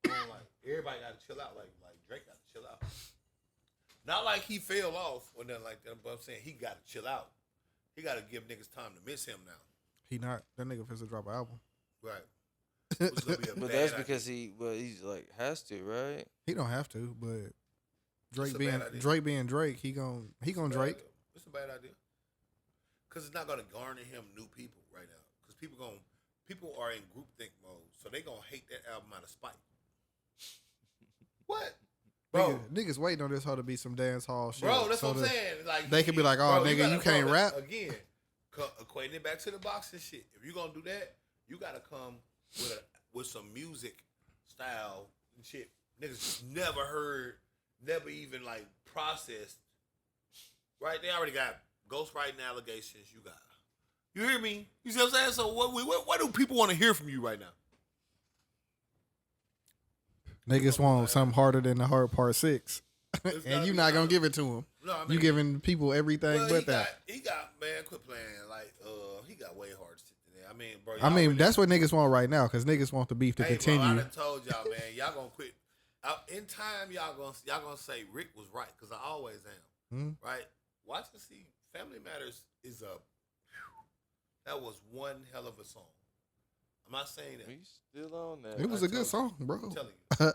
Like everybody got to chill out. Like Drake got to chill out. Not like he fell off or nothing like that, but I'm saying he got to chill out. He got to give niggas time to miss him now. He not. That nigga finna drop an album. Right. Which is gonna be a But bad that's idea. because he's like has to, right? He don't have to, but It's a bad idea. Drake being Drake, he gon' It's a bad Drake. idea. It's a bad idea. Cause it's not gonna garner him new people right now. Cause people people are in groupthink mode, so they gonna hate that album out of spite. What? Bro, Niggas waiting on this hoe to be some dance hall shit. bro, that's so what I'm that saying. Like they can be like, oh, bro, nigga, gotta- you can't bro, rap. Again, equating it back to the boxing shit. If you gonna do that, you gotta come with some music style and shit. Niggas just never heard, never even like processed. Right? They already got ghostwriting allegations. You hear me? You see what I'm saying? So what do people want to hear from you right now? Niggas want something harder than the hard part 6. It's And gotta you be not gonna hard. give it to him. No, I You mean, giving people everything well, but that. He got man, quit playing. Like he got way hard shit than that. I mean, bro. I mean, that's what niggas want right now, because niggas want the beef to Hey, continue. bro, I done told y'all, man. Y'all gonna quit. In time, y'all gonna say Rick was right, because I always am. Right? Watch and see. Family Matters is that was one hell of a song. I'm not saying that. We still on that. It was a good song, bro. I'm telling you.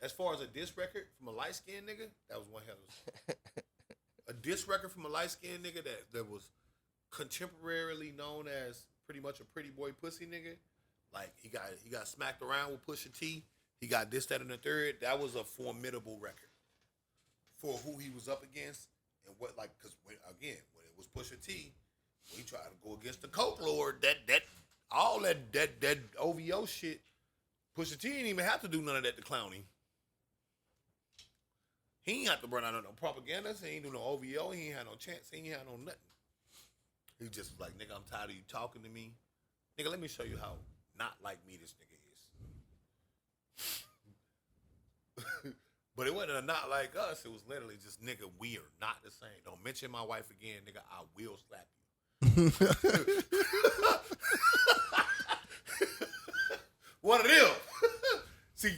As far as a diss record from a light skinned nigga, that was one hell of a song. A diss record from a light skinned nigga that was contemporarily known as pretty much a pretty boy pussy nigga. Like he got smacked around with Pusha T. He got this, that, and the third. That was a formidable record for who he was up against and what, like, because when it was Pusha T, when he tried to go against the Coke Lord, that OVO shit, Pusha T didn't even have to do none of that to clown him. He ain't have to run out of no propaganda. He ain't do no OVO. He ain't had no chance. He ain't had no nothing. He just was like, nigga, I'm tired of you talking to me. Nigga, let me show you how not like me this nigga is. But it wasn't a not like us. It was literally just, nigga, we are not the same. Don't mention my wife again, nigga. I will slap you. One of them. See,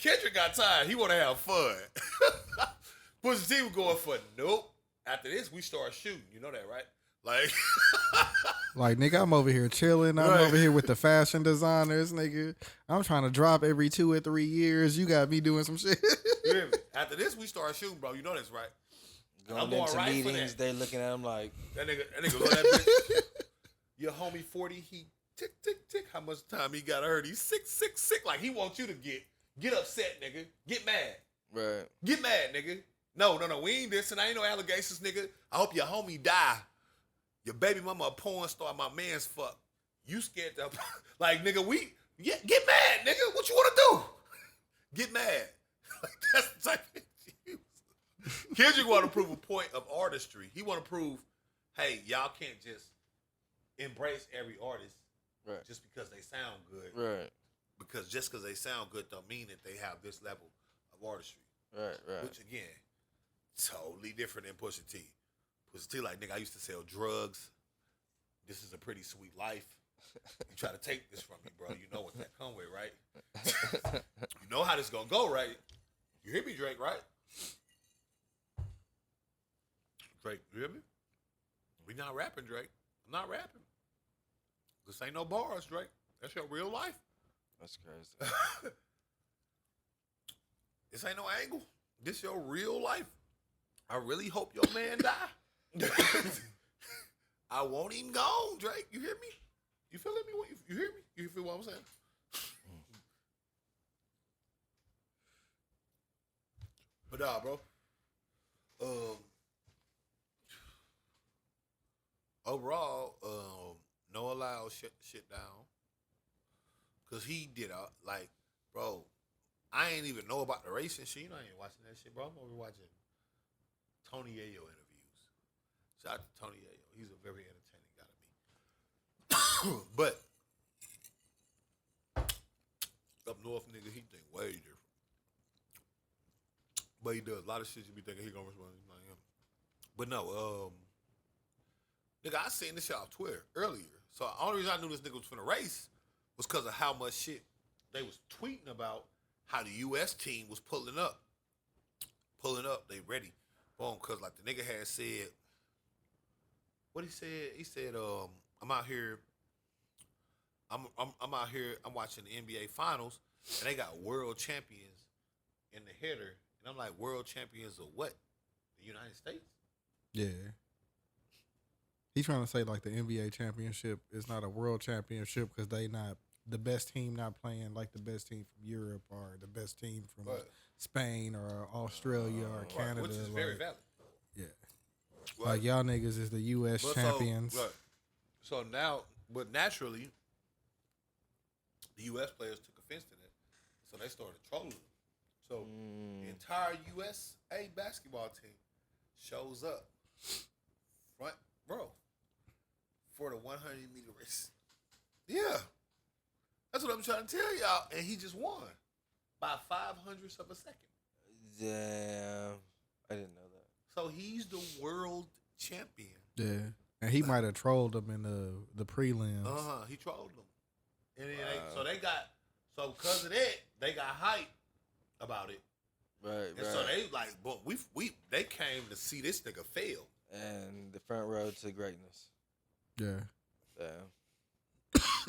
Kendrick got tired. He want to have fun. Pusha T was going for nope. After this, we start shooting. You know that, right? Like, Like, nigga, I'm over here chilling. I'm Right. over here with the fashion designers, nigga. I'm trying to drop every 2 or 3 years. You got me doing some shit. you hear me? After this, we start shooting, bro. You know that's right. Going I'm going into right for meetings, that. they looking at him like, That nigga love that bitch. Your homie 40, he tick, tick, tick. How much time he got hurt? He's sick, sick, sick. Like, he wants you to get upset, nigga. Get mad. right. Get mad, nigga. No. We ain't this, and I ain't no allegations, nigga. I hope your homie die. Your baby mama a porn star, my man's fuck. You scared to, like, nigga, get mad, nigga. What you want to do? Get mad. Like, that's the type of shit. Kendrick want to prove a point of artistry. He want to prove, hey, y'all can't just embrace every artist Right. just because they sound good. Right. Because just because they sound good don't mean that they have this level of artistry. Right. Right. Which, again, totally different than Pusha T. Pusha T, like, nigga, I used to sell drugs. This is a pretty sweet life. You try to take this from me, bro. You know what that come with, right? You know how this gonna go, right? You hear me, Drake, right? Drake, you hear me? We not rapping, Drake. I'm not rapping. This ain't no bars, Drake. That's your real life. That's crazy. This ain't no angle. This your real life. I really hope your man die. I won't even go, Drake. You hear me? You feeling me? You hear me? You feel what I'm saying? But nah, bro. Overall, Noah Lyles shut shit down. Cause he did like, bro, I ain't even know about the racing shit. You know, I ain't watching that shit, bro. I'm over watching Tony Yayo interviews. Shout out to Tony Yayo. He's a very entertaining guy to me. But up north, nigga, he think way different. But he does a lot of shit you be thinking he gonna respond. Like him. But no, nigga, I seen this shit off Twitter earlier. So the only reason I knew this nigga was finna race was because of how much shit they was tweeting about how the U.S. team was pulling up. They ready. Boom, because like the nigga had said, what he said? He said, I'm out here, I'm out here, I'm watching the NBA Finals, and they got world champions in the header. And I'm like, world champions of what? The United States? Yeah. He's trying to say like the NBA championship is not a world championship because they not the best team not playing like the best team from Europe or the best team from Spain or Australia or Canada. Which is very valid. Yeah. Right. Like y'all niggas is the U.S. champions. So now, but naturally, the U.S. players took offense to that, so they started trolling them. So the entire USA basketball team shows up front row for the 100-meter race. Yeah, that's what I'm trying to tell y'all, and he just won by 0.05 of a second. Damn, I didn't know that. So he's the world champion. Yeah, and he might have trolled them in the prelims. He trolled them, and then so because of that, they got hype about it. Right, and so they like, but they came to see this nigga fail. And the front road to greatness. Yeah. Damn.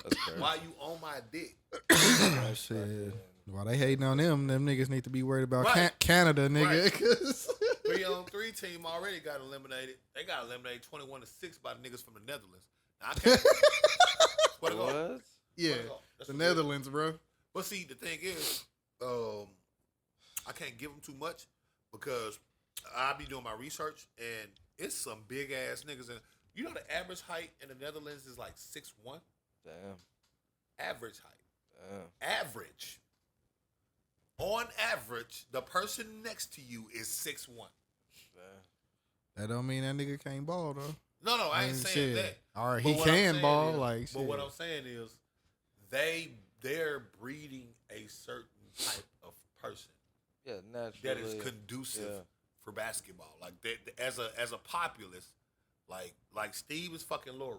That's crazy. Why you on my dick? Oh, shit. Why they hating on them? Them niggas need to be worried about Canada, nigga. Right. 3-on-3 team already got eliminated. They got eliminated 21-6 by the niggas from the Netherlands. Now, I can't. What? Yeah, the Netherlands, bro. But see, the thing is, I can't give them too much because I be doing my research and it's some big ass niggas. And you know the average height in the Netherlands is like 6'1". Damn. Average height. Damn. Average. On average, the person next to you is 6'1". That don't mean that nigga can't ball though. No, I ain't saying that. All right, he can ball. But what I'm saying is, they're breeding a certain type of person. Yeah, naturally. That is conducive for basketball. Like as a populace, like Steve is fucking Laura,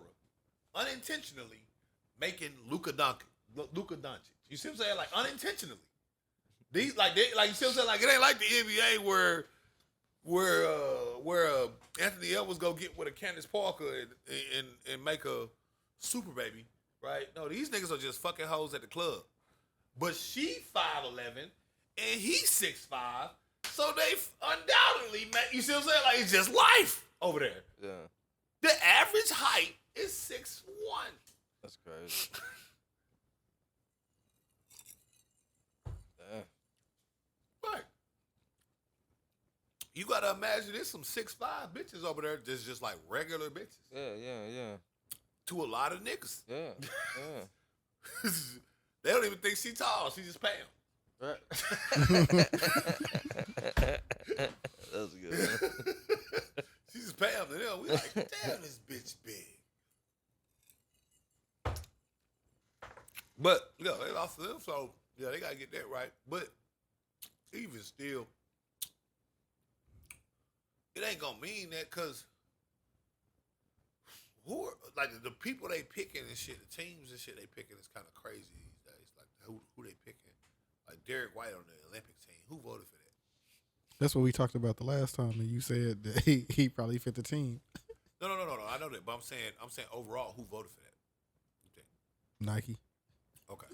unintentionally making Luka Doncic. You see what I'm saying? Like unintentionally. These like you see what I'm saying? Like it ain't like the NBA where Anthony Edwards go get with a Candace Parker and make a super baby, right? No, these niggas are just fucking hoes at the club. But she 5'11" and he's 6'5", so they undoubtedly make, you see what I'm saying? Like it's just life over there. Yeah. The average height is 6'1". That's crazy. Damn. Right. You gotta imagine there's some 6'5" bitches over there that's just like regular bitches. Yeah. To a lot of niggas. Yeah. They don't even think she tall. She just Pam. Right. That was good. She just Pam to them. We like, damn, this bitch big. But yeah, they lost to them, so yeah, they gotta get that right. But even still, it ain't gonna mean that because who are, like the people they picking and shit, the teams and shit they picking is kind of crazy these days. Like who they picking? Like Derek White on the Olympic team. Who voted for that? That's what we talked about the last time, and you said that he probably fit the team. No. I know that, but I'm saying overall, who voted for that? You think? Nike. Okay.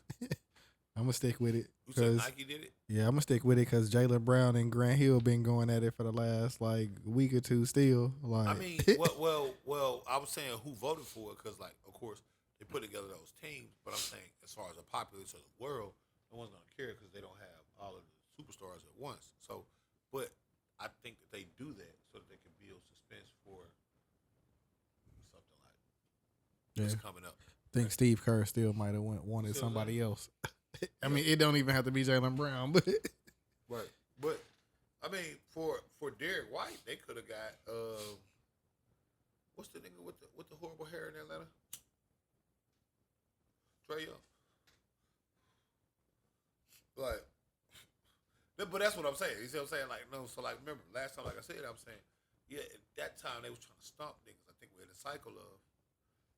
I'm gonna stick with it. You said Nike did it? Yeah, I'm gonna stick with it because Jaylen Brown and Grant Hill been going at it for the last like week or two. Still, like I mean, well, I was saying who voted for it because, like, of course, they put together those teams. But I'm saying, as far as the populace of the world, no one's gonna care because they don't have all of the superstars at once. So, but I think that they do that so that they can build suspense for something like what's coming up. I think Steve Kerr still might have wanted somebody else. I mean, it don't even have to be Jaylen Brown, but right. But I mean, for Derek White, they could have got what's the nigga with the horrible hair in Atlanta? Trae Young. Like, but that's what I'm saying. You see what I'm saying? Like, no. So like, remember last time, like I said, I'm saying, yeah, at that time they was trying to stomp niggas. I think we're in a cycle of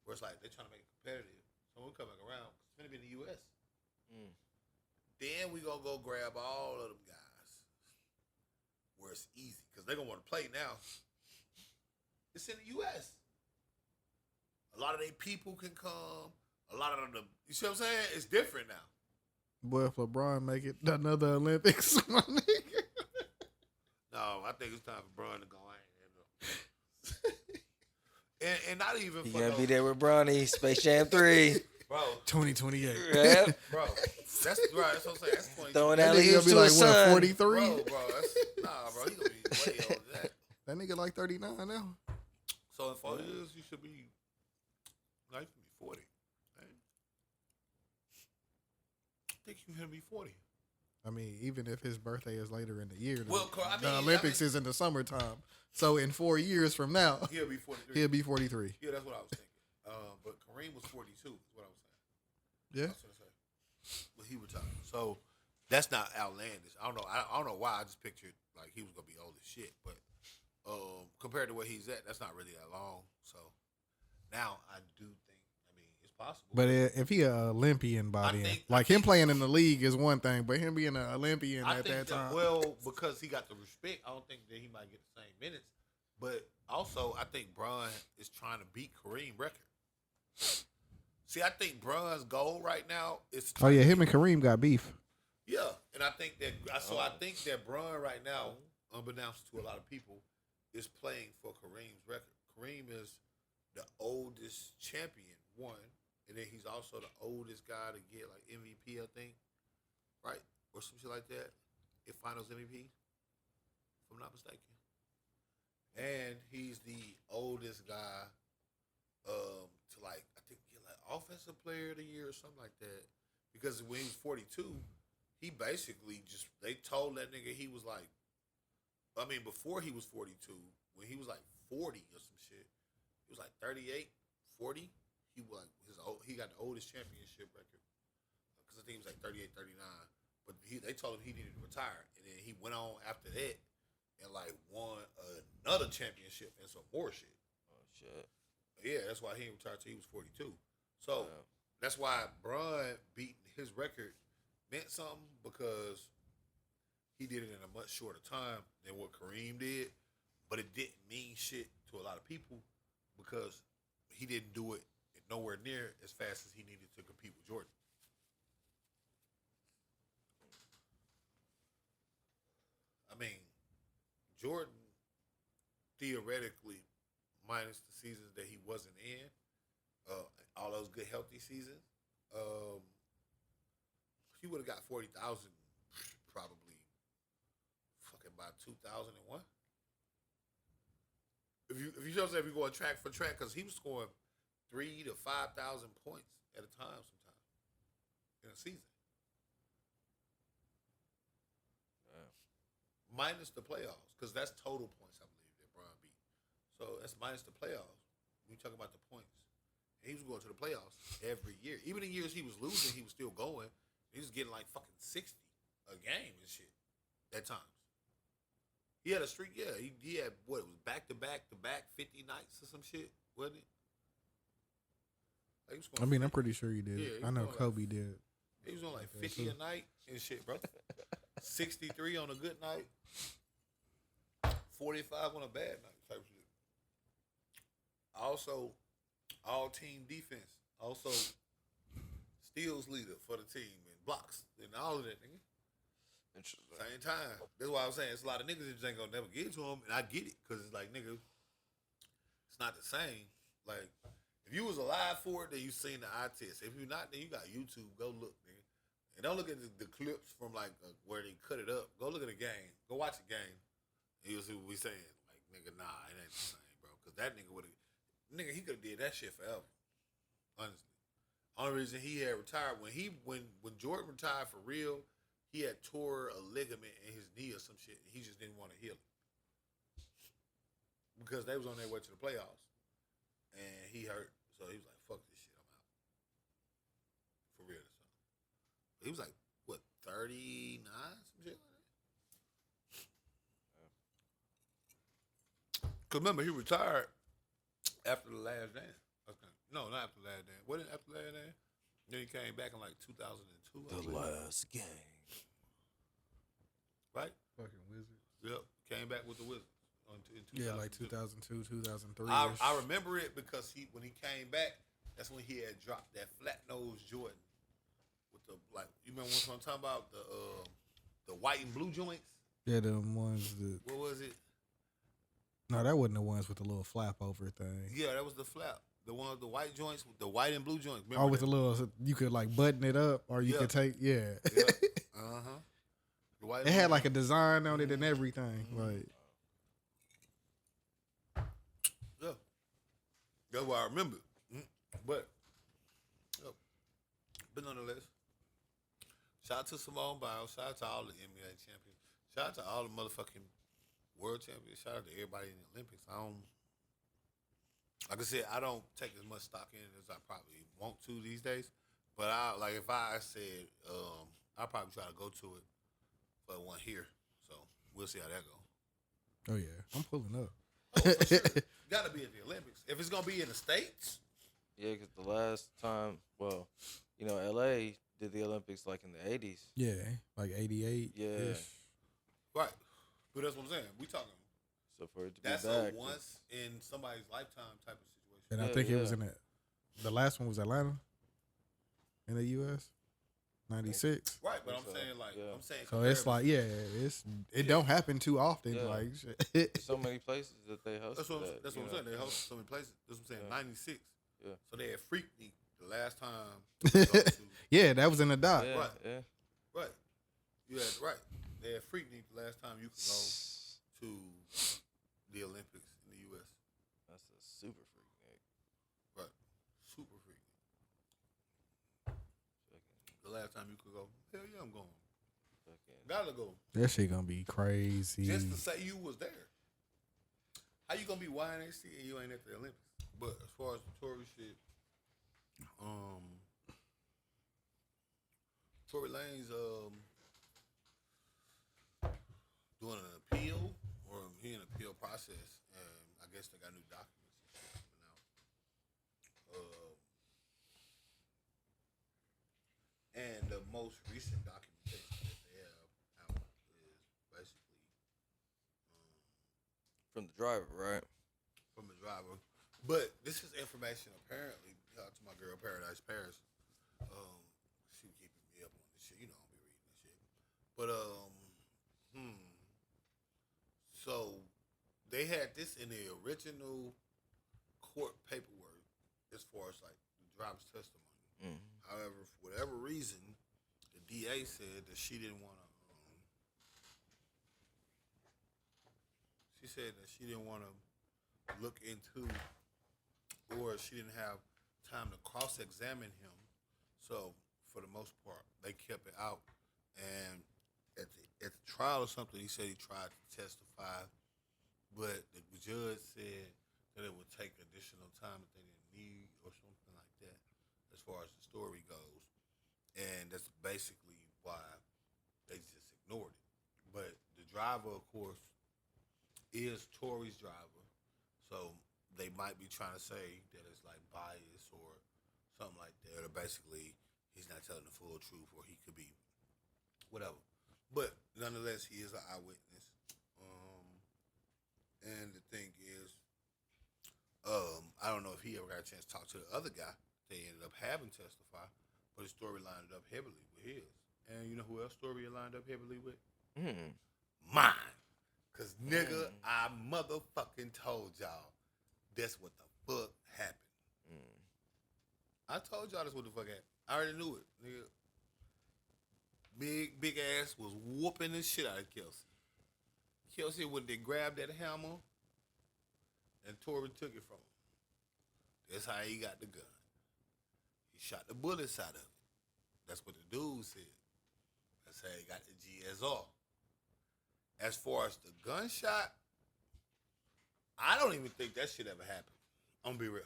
where it's like they're trying to make it competitive. So we're coming around. It's gonna be in the U.S. Then we gonna go grab all of them guys where it's easy because they're gonna want to play now. It's in the U.S. A lot of their people can come. A lot of them, you see what I'm saying? It's different now. boy, if LeBron make it another Olympics, my nigga. No, I think it's time for Bron to go. and not even He for gonna no, be there with Bronny, Space Jam 3. bro. 2028. Yep. Bro, that's right. That's what I'm saying. That's 20. Throwing That alley nigga gonna oops be to like his what, son. 43? Bro, that's nah, bro. He gonna be way older than that. That nigga like 39 now. So in 4 years, you should be. No, you can be 40. Right? I think you can be 40. I mean, even if his birthday is later in the year, The Olympics is in the summertime. So in 4 years from now, He'll be 43. he'll be 43. Yeah, that's what I was thinking. But Kareem was 42. Is what I was saying. Yeah. That's what I said. But he retired. So that's not outlandish. I don't know. I don't know why. I just pictured like he was gonna be old as shit. But compared to where he's at, that's not really that long. So now I do think. I mean, it's possible. But if he an Olympian by then, I him think- playing in the league is one thing, but him being an Olympian I at think that time. well, because he got the respect, I don't think that he might get the same minutes. But also, I think Bron is trying to beat Kareem record. See, I think Bron's goal right now is. Oh yeah, him and Kareem got beef. Yeah, and I think that I think that Bron right now, unbeknownst to a lot of people, is playing for Kareem's record. Kareem is the oldest champion, one, and then he's also the oldest guy to get like MVP, I think, right, or some shit like that. If Finals MVP, if I'm not mistaken, and he's the oldest guy to like I think get like offensive player of the year or something like that. Because when he was 42, he basically just they told that nigga he was like, I mean before he was 42, when he was like 40 or some shit, he was like 38, 40. He was like he got the oldest championship record because I think he was like 38, 39. But they told him he needed to retire, and then he went on after that and like won another championship and some more shit. Oh shit. Yeah, that's why he didn't retire till he was 42. So that's why Bron beating his record meant something because he did it in a much shorter time than what Kareem did. But it didn't mean shit to a lot of people because he didn't do it nowhere near as fast as he needed to compete with Jordan. I mean, Jordan theoretically, minus the seasons that he wasn't in, all those good healthy seasons, he would have got 40,000 probably fucking by 2001. If you if you go track for track, because he was scoring 3,000 to 5,000 points at a time sometimes in a season. Minus the playoffs, because that's total points, I believe, that Bron beat. So that's minus the playoffs. When you talk about the points, and he was going to the playoffs every year. Even in years he was losing, he was still going. He was getting like fucking 60 a game and shit at times. He had a streak, yeah. He had what? It was back to back 50 nights or some shit, wasn't it? Like, he was I going mean, I'm pretty sure he did. Yeah, he I know was Kobe did. He was on like 50 a night and shit, bro. 63 on a good night. 45 on a bad night type shit. Also, all team defense. Also, steals leader for the team and blocks and all of that, nigga. Interesting. Same time. That's why I'm saying it's a lot of niggas that just ain't gonna never get to him, and I get it because it's like, nigga, it's not the same. Like, if you was alive for it, then you seen the eye test. If you're not, then you got YouTube. Go look, nigga. And don't look at the clips from like where they cut it up. Go look at the game. Go watch the game. And you'll see what we saying. Like, nigga, nah, it ain't the same, bro. Because that nigga nigga, he could have did that shit forever. Honestly. Only reason he had retired when Jordan retired for real, he had tore a ligament in his knee or some shit, and he just didn't want to heal it because they was on their way to the playoffs, and he hurt, so he was like, "Fuck this shit, I'm out." For real, so he was like, what, 39, some shit like that. Cause remember, he retired after the last dance. Okay. No, not after the last dance. What after the last dance? Then he came back in like 2002. The last game. Right? Fucking Wizards. Yep. Came back with the Wizards. In Yeah, like 2002, 2003. I remember it because when he came back, that's when he had dropped that flat nose Jordan with the like. You remember what I'm talking about? The white and blue joints. Yeah, them ones that. What was it? No, that wasn't the ones with the little flap over thing. Yeah, that was the flap. The one with the white joints, with the white and blue joints. Or with the little, you could like button it up, or you could take, Yeah. The white. It had like a design on it and everything. Like, yeah. That's what I remember. But nonetheless, shout out to Simone Biles. Shout out to all the NBA champions. Shout out to all the motherfucking world champions. Shout out to everybody in the Olympics. Like I said, I don't take as much stock in it as I probably want to these days. But if I said, I'll probably try to go to it for one here. So we'll see how that goes. oh yeah, I'm pulling up. Oh, for sure. Got to be at the Olympics. If it's gonna be in the States. Yeah, because the last time, LA did the Olympics like in the 80s. Yeah, like 88. Yeah. Right. But that's what I'm saying. We talking. So for it to be That's back. a once in somebody's lifetime type of situation. And I think it was in the last one was Atlanta in the U.S. 96. Right, but So, I'm saying So it's like, it don't happen too often. Yeah. Like, There's so many places that they host. That's what I'm saying. They host so many places. That's what I'm saying. 96. Yeah. So they had Freak League the last time. we go to- yeah, that was in the doc. Yeah, Right. yeah. Right. You had right. They had Freak League the last time you could go to the Olympics in the U.S. That's a super freak, Nick. Right. Super Freak League. The last time you could go, hell yeah, I'm going. Gotta go. That shit gonna be crazy. Just to say you was there. How you gonna be YNHT and you ain't at the Olympics? But as far as the Tory shit, Tory Lanez doing an appeal, or he in appeal process, and I guess they got new documents and shit coming out. And the most recent documentation that they have out is basically From the driver, right? from the driver. But this is information apparently to my girl Paradise Paris. She keeping me up on this shit. You know I'll be reading this shit. But so they had this in the original court paperwork as far as like the driver's testimony. However, for whatever reason, the DA said that she didn't want to. She said that she didn't want to look into, or she didn't have time to cross-examine him. So, for the most part, they kept it out. And at the trial or something, he said he tried to testify, but the judge said that it would take additional time that they didn't need or something like that, as far as the story goes. And that's basically why they just ignored it. But the driver, of course, is Tory's driver. So they might be trying to say that it's like bias or something like that. Or basically, he's not telling the full truth, or he could be whatever. But nonetheless, he is an eyewitness. And the thing is, I don't know if he ever got a chance to talk to the other guy they ended up having testify, but his story lined up heavily with his. And you know who else story lined up heavily with? Mine. Because, nigga, I motherfucking told y'all that's what the fuck happened. I told y'all that's what the fuck happened. I already knew it, nigga. Big ass was whooping the shit out of Kelsey. Kelsey went there, grabbed that hammer, and Tory took it from him. That's how he got the gun. He shot the bullets out of it. That's what the dude said. That's how he got the GSR. As far as the gunshot, I don't even think that shit ever happened. I'm gonna be real.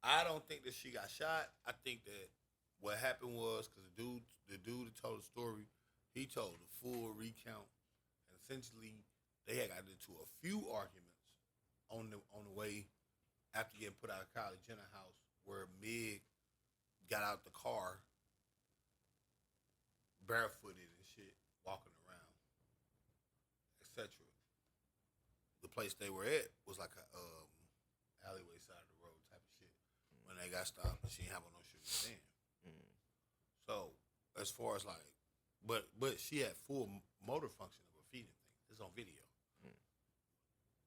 I don't think that she got shot. I think that what happened was because the dude that told the story, he told the full recount, and essentially they had got into a few arguments on the way after getting put out of Kylie Jenner house, where Meg got out the car barefooted and shit, walking around, etc. The place they were at was like a alleyway side of the road type of shit. When they got stopped, and she didn't have on no shoes then. So as far as like But she had full motor function of a feeding thing. It's on video.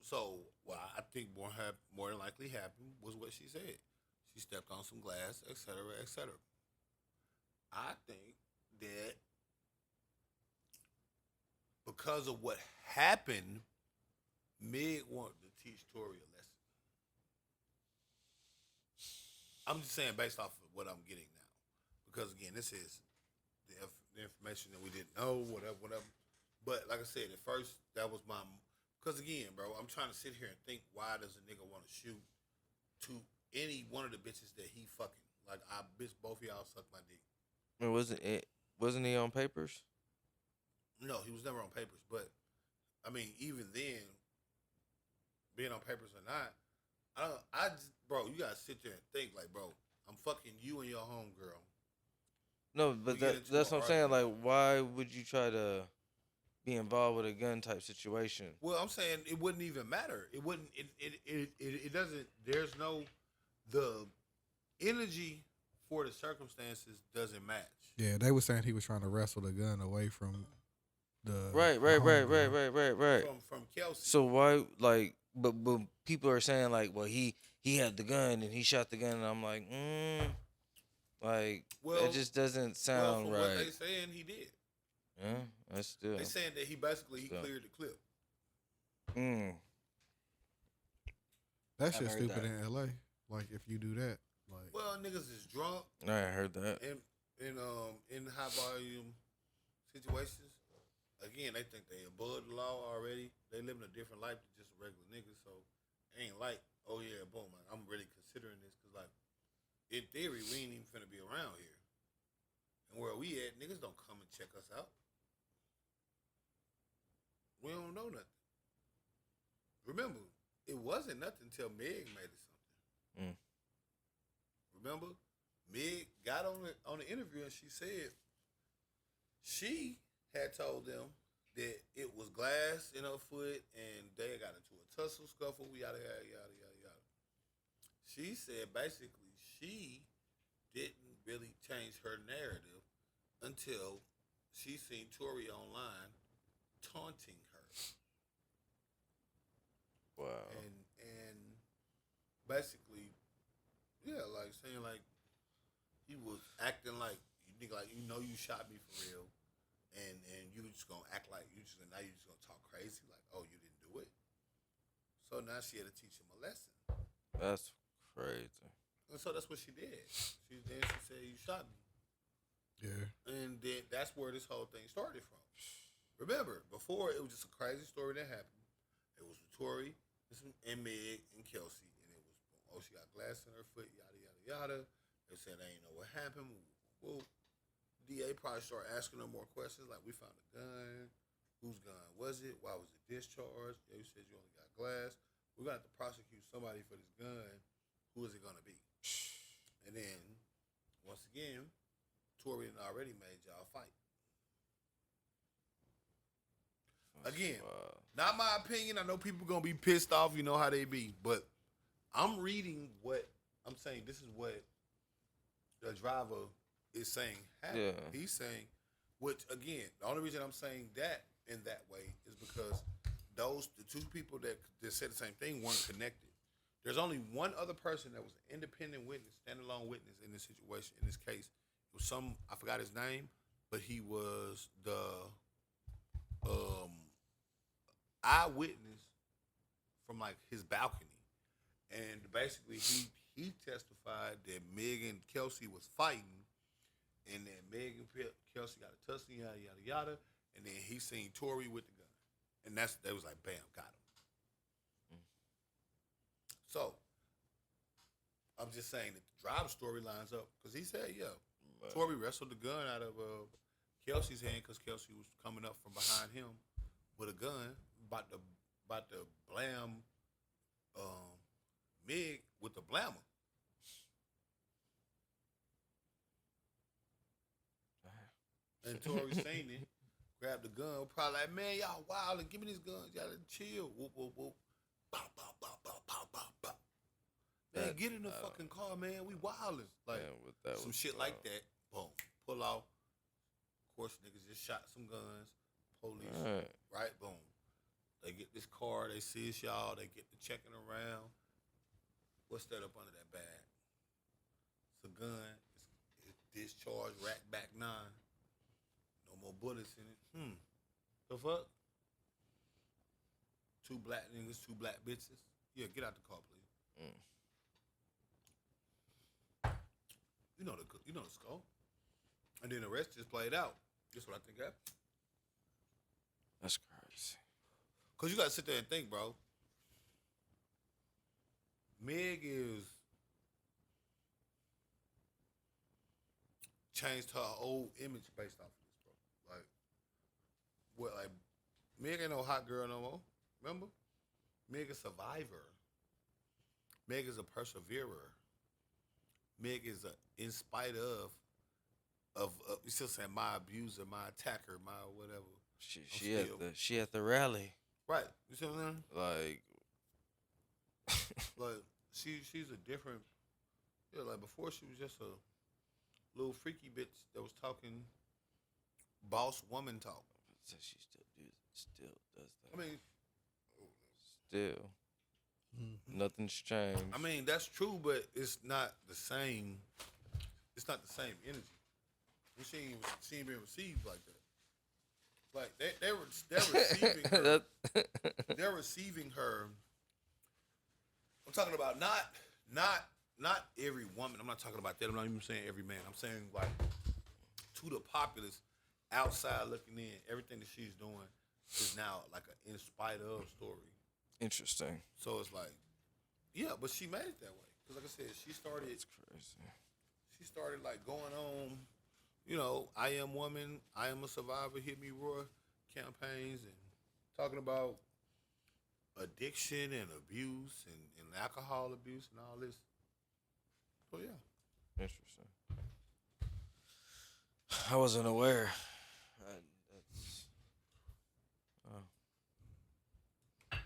So what I think more than likely happened was what she said. She stepped on some glass, et cetera, et cetera. I think that because of what happened, Meg wanted to teach Tori a lesson. I'm just saying based off of what I'm getting now. Because, again, this is the information that we didn't know, whatever. But, like I said, at first, that was my... Because, again, bro, I'm trying to sit here and think, why does a nigga want to shoot to any one of the bitches that he fucking? Like, bitch, both of y'all suck my dick. I mean, wasn't he on papers? No, he was never on papers. But, I mean, even then, being on papers or not, bro, you gotta sit there and think, like, bro, I'm fucking you and your homegirl. No, but that's what I'm saying. Like, why would you try to be involved with a gun type situation? Well, I'm saying it wouldn't even matter. It wouldn't. It doesn't. There's no. The energy for the circumstances doesn't match. Yeah, they were saying he was trying to wrestle the gun away from the Right. From Kelsey. So why, like, but people are saying like, well, he had the gun and he shot the gun, and I'm like, like, well, it just doesn't sound from right. What they saying he did. Yeah, that's still. They saying that he cleared the clip. That shit's stupid in LA. Like, if you do that, like, Well, niggas is drunk I heard that. and in high volume situations. Again, they think they above the law already. They living a different life than just a regular nigga. So it ain't like, oh yeah, boom, I'm really considering this because, like, in theory, we ain't even finna be around here. And where we at, niggas don't come and check us out. We don't know nothing. Remember, it wasn't nothing until Meg made it something. Remember, Meg got on the interview and she said she had told them that it was glass in her foot and they got into a tussle scuffle, yada, yada, yada, yada, yada. She said basically she didn't really change her narrative until she seen Tori online taunting her. Wow. And basically, yeah, like saying like he was acting like you know you shot me for real. And you just gonna act like now you just gonna talk crazy like, oh, you didn't do it. So now she had to teach him a lesson. That's crazy. And so that's what she did. She said you shot me. yeah, And then that's where this whole thing started from. Remember, before it was just a crazy story that happened. It was with Tori and Meg and Kelsey, and it was, oh, she got glass in her foot, yada yada yada. They said they ain't know what happened. Well, DA probably started asking them more questions, like, we found a gun. Whose gun was it? Why was it discharged? Yeah, you said you only got glass. We're going to have to prosecute somebody for this gun. Who is it going to be? And then, once again, Tori already made y'all fight. Again, not my opinion. I know people going to be pissed off. You know how they be. But I'm reading what I'm saying. This is what the driver is saying happened. Yeah. He's saying, which again, the only reason I'm saying that in that way is because the two people that said the same thing weren't connected. There's only one other person that was an independent witness, standalone witness in this situation, in this case. It was I forgot his name, but he was the eyewitness from like his balcony. And basically he testified that Meg and Kelsey was fighting. And then Meg and Kelsey got a tussle, yada, yada, yada. And then he seen Tori with the gun. And they was like, bam, got him. So, I'm just saying that the drive story lines up. Because he said, yeah, Tori wrestled the gun out of Kelsey's hand because Kelsey was coming up from behind him with a gun, about to blam Meg with the blammer. And Tori seen it, grabbed the gun, probably like, man, y'all wildin', give me this gun, y'all chill. Whoop, whoop, whoop. Bow, bow, bow, bow, bow, bow, bow. Man, get in the fucking car, man, we wildin'. Like, some shit like that, boom, pull off. course, niggas just shot some guns. Police, Right. right? Boom. They get this car. They see it's y'all. They get to checking around. What's that up under that bag? It's a gun. It's discharged. Rack back 9. No more bullets in it. The fuck? 2 black niggas, 2 black bitches. Yeah, get out the car, please. You know the score. And then the rest just played out. That's what I think happened. That's crazy. Cause you gotta sit there and think, bro. Meg is changed her old image based off of this, bro. Like, what? Like, Meg ain't no hot girl no more. Remember? Meg is a survivor. Meg is a perseverer. Meg is in spite of you still saying my abuser, my attacker, my whatever. She at the rally. Right. You see what I'm saying? Like, Like she's a different. Yeah, like before she was just a little freaky bitch that was talking boss woman talk. so she still does that. I mean, Still, nothing's changed. I mean that's true, but it's not the same. It's not the same energy. She ain't been received like that. Like they're receiving her. They're receiving her. I'm talking about not every woman. I'm not talking about that. I'm not even saying every man. I'm saying like to the populace outside looking in, everything that she's doing is now like an in spite of story. Interesting. So it's like, yeah, but she made it that way. Because like I said, she started. It's crazy. She started like going on, you know, I am woman, I am a survivor, hit me roar campaigns and talking about addiction and abuse and alcohol abuse and all this. So yeah. Interesting. I wasn't aware.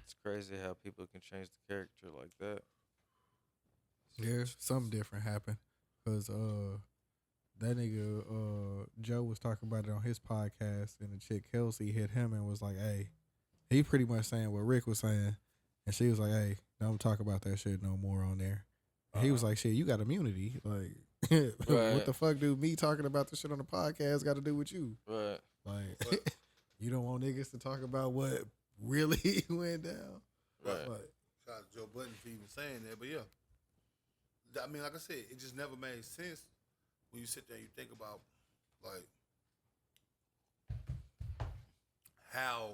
It's crazy how people can change the character like that. Yeah, something different happened. Cause that nigga Joe was talking about it on his podcast, and the chick Kelsey hit him and was like, "Hey," he pretty much saying what Rick was saying, and she was like, "Hey, don't talk about that shit no more on there." And he was like, "Shit, you got immunity. Like, Right. what the fuck do me talking about this shit on the podcast got to do with you? Right. Like, you don't want niggas to talk about what really went down." Right. Like, Shout out to Joe Budden for even saying that, but yeah. I mean, like I said, it just never made sense when you sit there and you think about, like, how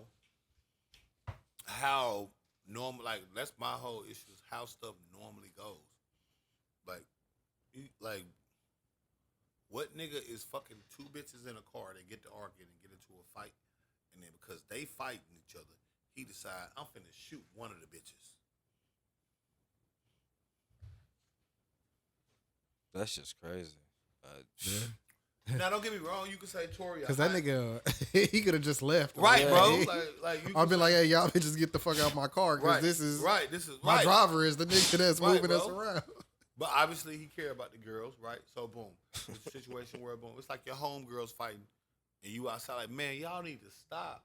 normal, like, that's my whole issue is how stuff normally goes. Like, what nigga is fucking 2 bitches in a car that get to arguing and get into a fight, and then because they fighting each other, he decide, I'm finna shoot one of the bitches. That's just crazy. Now, don't get me wrong. You can say Tory. cause that nigga, he could have just left. right, Yeah. bro. Like you I've can been like, "Hey, y'all bitches get the fuck out my car, cause right, this is right. This is my right. driver is the nigga that's Right, moving us bro. around." But obviously, he care about the girls, right? So boom, it's a situation where boom, it's like your homegirls fighting, and you outside like, man, y'all need to stop.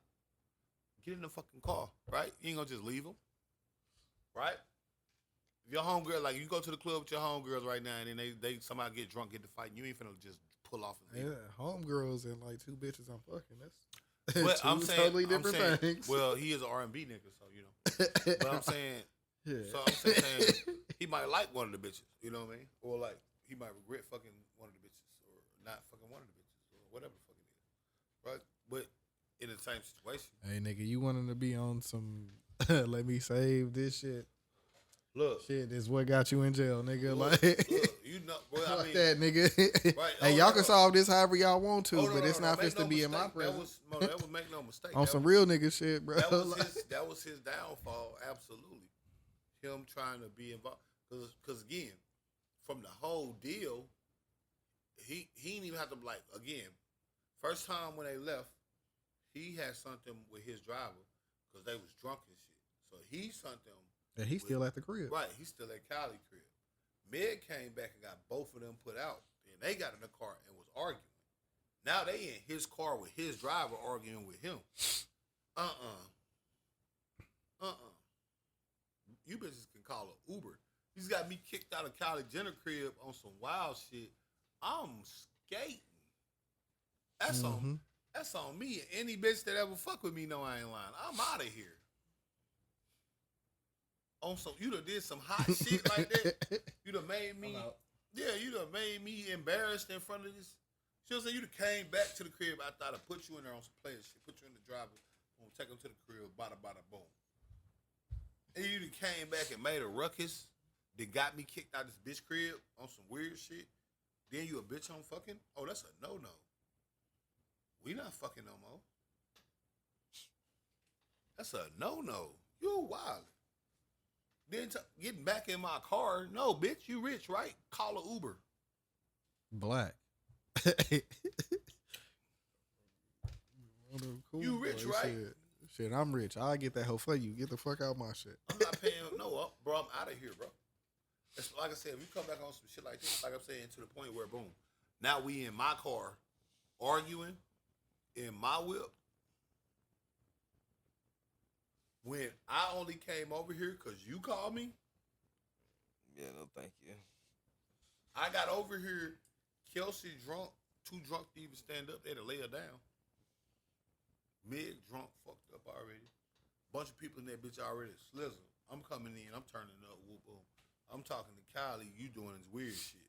Get in the fucking car, right? You ain't gonna just leave them, right? If your homegirl, like you go to the club with your homegirls right now, and then they somehow get drunk, get to fighting, you ain't finna just pull off and leave. Yeah, homegirls and like 2 bitches I'm fucking. That's But 2 I'm saying, totally different things. Well, he is an R&B nigga, so you know. But I'm saying, yeah. so I'm saying he might like one of the bitches, you know what I mean? Or like he might regret fucking one of the bitches, or not fucking one of the bitches, or whatever the fuck it is, right? But in the same situation, Hey nigga, you wanting to be on some? Let me save this shit. look, Shit is what got you in jail, nigga. look, Like, you know, well, I fuck mean, that, nigga. Right, Hey, oh, y'all no, can no. solve this however y'all want to, Oh, no, but no, it's no, not make supposed to no be in my mistake. presence. That was make no mistake. On That some was- real nigga shit, bro. That was Like, that was his downfall, absolutely. Him trying to be involved, because again, from the whole deal, he didn't even have to like again. First time when they left, he had something with his driver because they was drunk and shit. So he sent them. and he's still at the crib. Right, he's still at Cali crib. Meg came back and got both of them put out. And they got in the car and was arguing. Now they in his car with his driver arguing with him. You bitches can call an Uber. He's got me kicked out of Kylie Jenner crib on some wild shit. I'm skating. That's on me. Any bitch that ever fuck with me know I ain't lying. I'm out of here. On some, you done did some hot shit like that. You done made me. Yeah, you done made me embarrassed in front of this. She'll say you done came back to the crib after I done put you in there on some player shit. Put you in the driver. Gonna take him to the crib. Bada bada boom. And you done came back and made a ruckus. Then got me kicked out this bitch crib on some weird shit. Then you a bitch on fucking? Oh, that's a no-no. We not fucking no more. That's a no-no. You wild. Then getting back in my car. No, bitch, you rich, right? Call an Uber. Black. You rich, right? Shit, I'm rich. I'll get that hoe for you. Get the fuck out my shit. I'm not paying no, bro. I'm out of here, bro. It's like I said, if you come back on some shit like this, like I'm saying, to the point where boom, now we in my car arguing in my whip. When I only came over here because you called me. Yeah, no, thank you. I got over here, Kelsey drunk, too drunk to even stand up there to lay her down. Meg drunk, fucked up already. Bunch of people in that bitch already slizzle. I'm coming in, I'm turning up, whoop boom. I'm talking to Kylie, you doing this weird shit.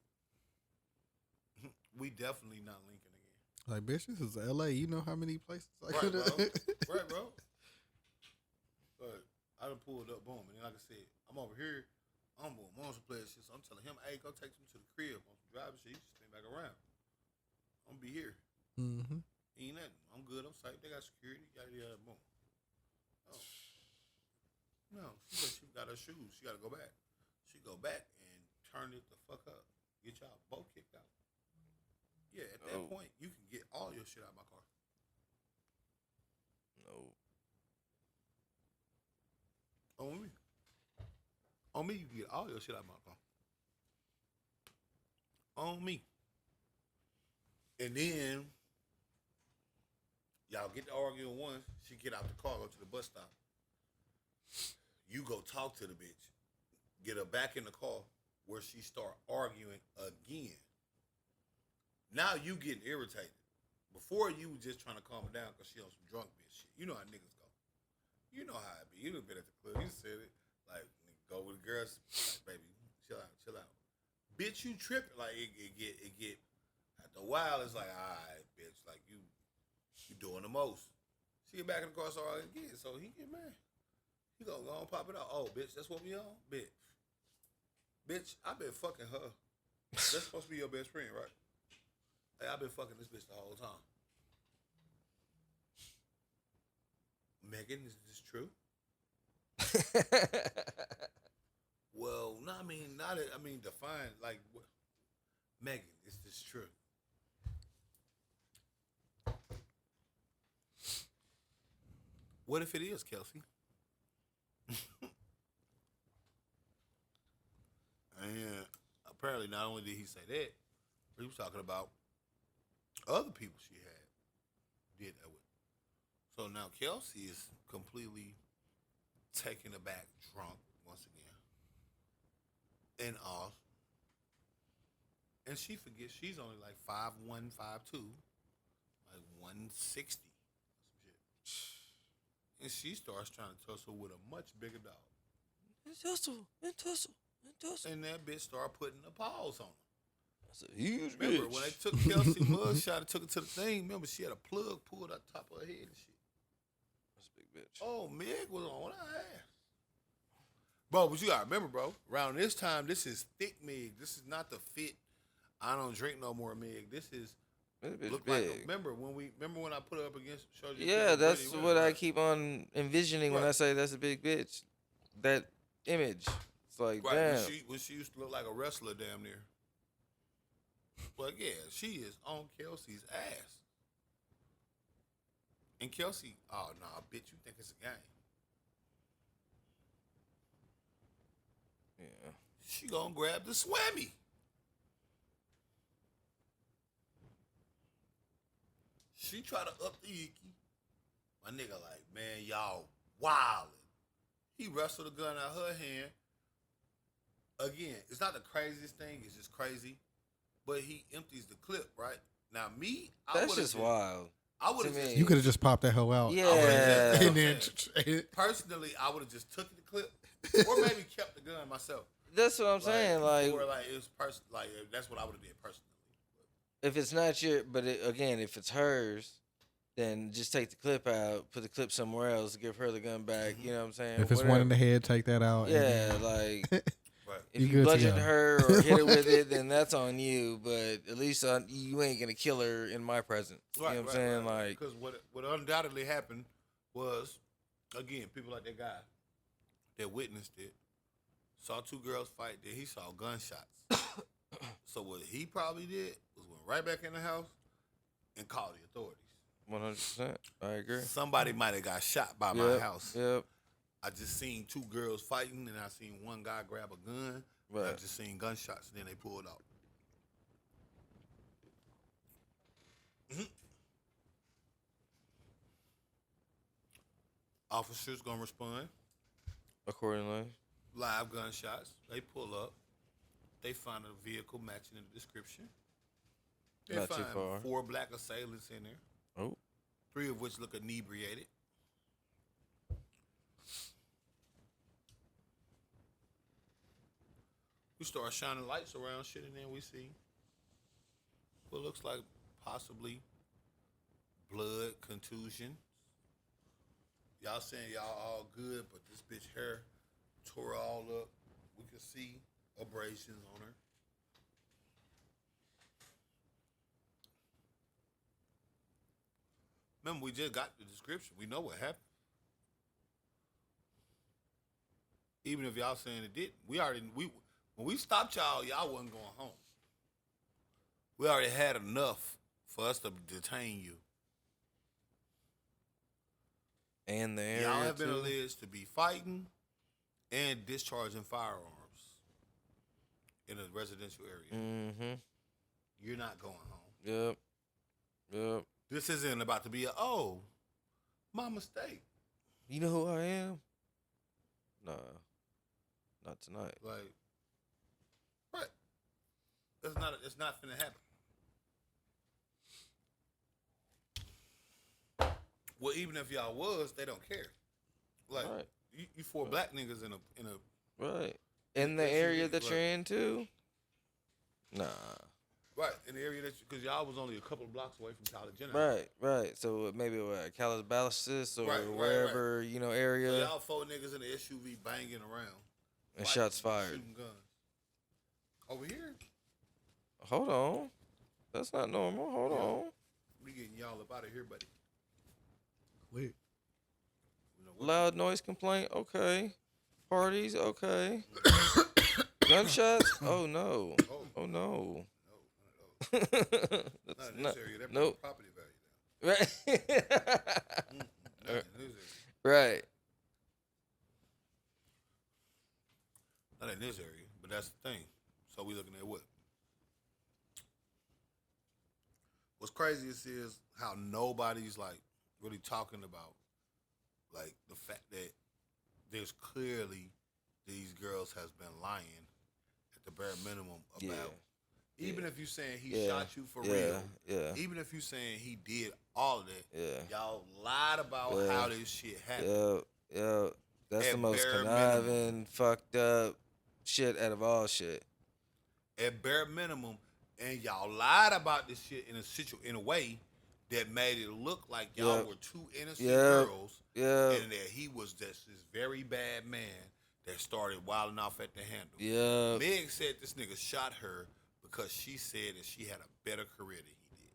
We definitely not linking again. Like, bitch, this is LA. You know how many places I Right, could bro. have. Right, bro. But I done pulled up, boom. And like I said, I'm over here. I'm on some player shit. So I'm telling him, hey, go take some to the crib on some driving shit. You just stay back around. I'm gonna be here. Mm-hmm. Ain't nothing. I'm good. I'm safe. They got security. Yada, boom. Oh. No, she got her shoes. She got to go back. She go back and turn it the fuck up. Get y'all both kicked out. Yeah, at that point, you can get all your shit out of my car. No. On me. On me, you can get all your shit out of my car. On me. And then, y'all get to arguing once. She get out the car, go to the bus stop. You go talk to the bitch. Get her back in the car where she start arguing again. Now you getting irritated. Before you was just trying to calm her down because she on some drunk bitch shit. You know how niggas go. You know how it be. You done been at the club. You said it. Like, go with the girls. Like, baby, chill out. Bitch, you tripping. Like, it get. After a while, it's like, all right, bitch. Like, you doing the most. She get back in the car, so again. So he get mad. He gonna go and pop it out. Oh, bitch, that's what we on? Bitch, I been fucking her. That's supposed to be your best friend, right? Hey, I've been fucking this bitch the whole time. Megan, is this true? Well, no, I mean, define, like, what? Megan, is this true? What if it is, Kelsey? And apparently, not only did he say that, but he was talking about other people she did that with. So now Kelsey is completely taken aback, drunk once again, and off. And she forgets she's only like 5'1", 5'2", like 160. And she starts trying to tussle with a much bigger dog. And tussle. And that bitch started putting a pause on her. That's a huge Remember, bitch. when they took Kelsey mugshot and took her to the thing, remember, she had a plug pulled out top of her head and shit. That's a big bitch. Oh, Meg was on her ass. Bro, but you gotta remember, bro, around this time, this is thick Meg. This is not the fit, I don't drink no more Meg. This is, That bitch look big. like, remember when I put her up against, showed you Yeah, that's really what well, I right? keep on envisioning when Right. I say that's a big bitch. That image. It's like, Right, damn. when she used to look like a wrestler damn near. But yeah, she is on Kelsey's ass. And Kelsey, oh no, bitch, you think it's a game. Yeah. She gonna grab the swammy. she try to up the Iki. My nigga like, man, y'all wildin'. He wrestled a gun out her hand. Again, it's not the craziest thing. It's just crazy. But he empties the clip, right? Now, me, That's just wild. I would have. You could have just popped that hoe out. Yeah. And then, personally, I would have just took the clip, or maybe kept the gun myself. That's what I'm saying. Like, or like it was like that's what I would have did personally. if it's not your, but again, if it's hers, then just take the clip out, put the clip somewhere else, give her the gun back. You know what I'm saying? if it's one in the head, take that out. Yeah, like Right. if You you good to bludgeon go. her or hit her with it, then that's on you. But at least you ain't gonna kill her in my presence. You know what I'm saying? Like, because what undoubtedly happened was, again, people like that guy that witnessed it saw two girls fight. Then he saw gunshots. So what he probably did was went right back in the house and called the authorities. 100%. I agree. Somebody might have got shot by my house. Yep. I just seen two girls fighting, and I seen one guy grab a gun. Right. I just seen gunshots, and then they pulled out. Officers gonna respond. Accordingly. Live gunshots. They pull up. They find a vehicle matching the description. They Not too find far. 4 black assailants in there. Oh. 3 of which look inebriated. We start shining lights around shit, and then we see what looks like possibly blood, contusion. Y'all saying y'all all good, but this bitch hair tore all up. We can see abrasions on her. Remember, we just got the description. We know what happened. Even if y'all saying it didn't, when we stopped y'all wasn't going home. We already had enough for us to detain you. And the area Y'all have been too. alleged to be fighting and discharging firearms in a residential area. Mm-hmm. You're not going home. Yep. This isn't about to be my mistake. You know who I am? Nah. Not tonight. Like, right. It's not finna happen. Well, even if y'all was, they don't care. Like, Right. you 4 black niggas in a Right. In the Yes, area indeed, that right. you're in too? Nah. right in the area because y'all was only a couple of blocks away from College General. Right. So maybe what, Calabasas or Right. wherever, area. So y'all 4 niggas in the SUV banging around. And fighting, shots fired. Shooting guns. Over here, Hold on. That's not normal. Hold on. we getting y'all up out of here, buddy. Quick. You know what? Loud noise complaint. Okay. Parties. Okay. Gunshots. Oh no. Oh no. No, That's not in this area. That nope. property value Right. now. Not in this area. Right. Not in this area, but that's the thing. So we looking at what? What's craziest is how nobody's like really talking about like the fact that there's clearly these girls has been lying at the bare minimum about even if you saying he shot you for real, even if you saying he did all of that, y'all lied about how this shit happened. Yeah. That's At the most bare conniving, fucked up shit out of all shit. At bare minimum, and y'all lied about this shit in a way that made it look like y'all were 2 innocent girls, and that he was just this very bad man that started wilding off at the handle. Yeah. Meg said this nigga shot her because she said that she had a better career than he did.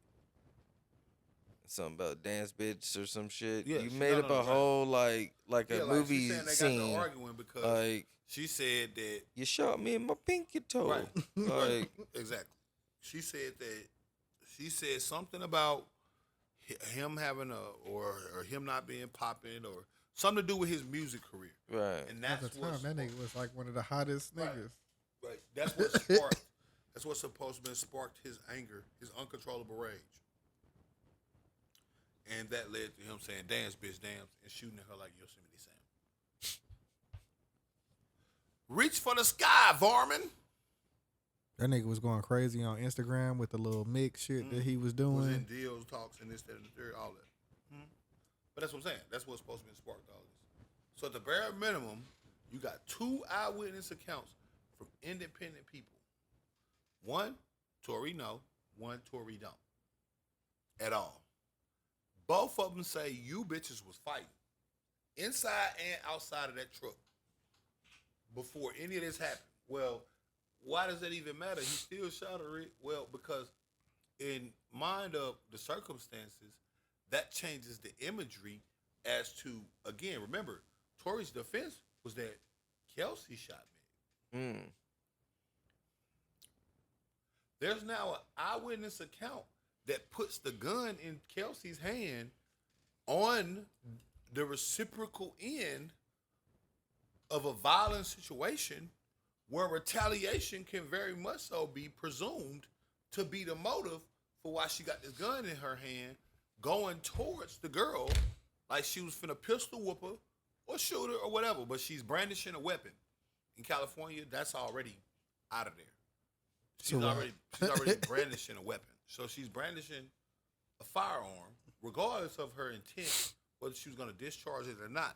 Something about dance bitch or some shit. Yeah, you she- made no, up no, a right. whole like a movie she saying they scene. got to arguing because Like, she said that you shot me in my pinky toe. right, Like, exactly. She said something about him having or him not being popping or something to do with his music career. right. And At that's the time, what that nigga was like one of the hottest niggas. right. That's what sparked. That's what's supposed to have sparked his anger, his uncontrollable rage. And that led to him saying, dance, bitch, dance, and shooting at her like Yosemite Sam. Reach for the sky, Varmin. That nigga was going crazy on Instagram with the little mix shit that he was doing. Was in deals, talks, and this, that, and the third, all that. But that's what I'm saying. That's what's supposed to be sparked all this. So at the bare minimum, you got 2 eyewitness accounts from independent people. One, Tory no. One, Tory don't. At all. Both of them say you bitches was fighting. Inside and outside of that truck. Before any of this happened. Well, why does that even matter? He still shot her it. Well, because in mind of the circumstances, that changes the imagery as to, again, remember, Tory's defense was that Kelsey shot me. There's now an eyewitness account that puts the gun in Kelsey's hand on the reciprocal end of a violent situation where retaliation can very much so be presumed to be the motive for why she got this gun in her hand going towards the girl like she was finna pistol whoop her or shoot her or whatever, but she's brandishing a weapon. In California, that's already out of there. She's already brandishing a weapon. So she's brandishing a firearm, regardless of her intent, whether she was going to discharge it or not.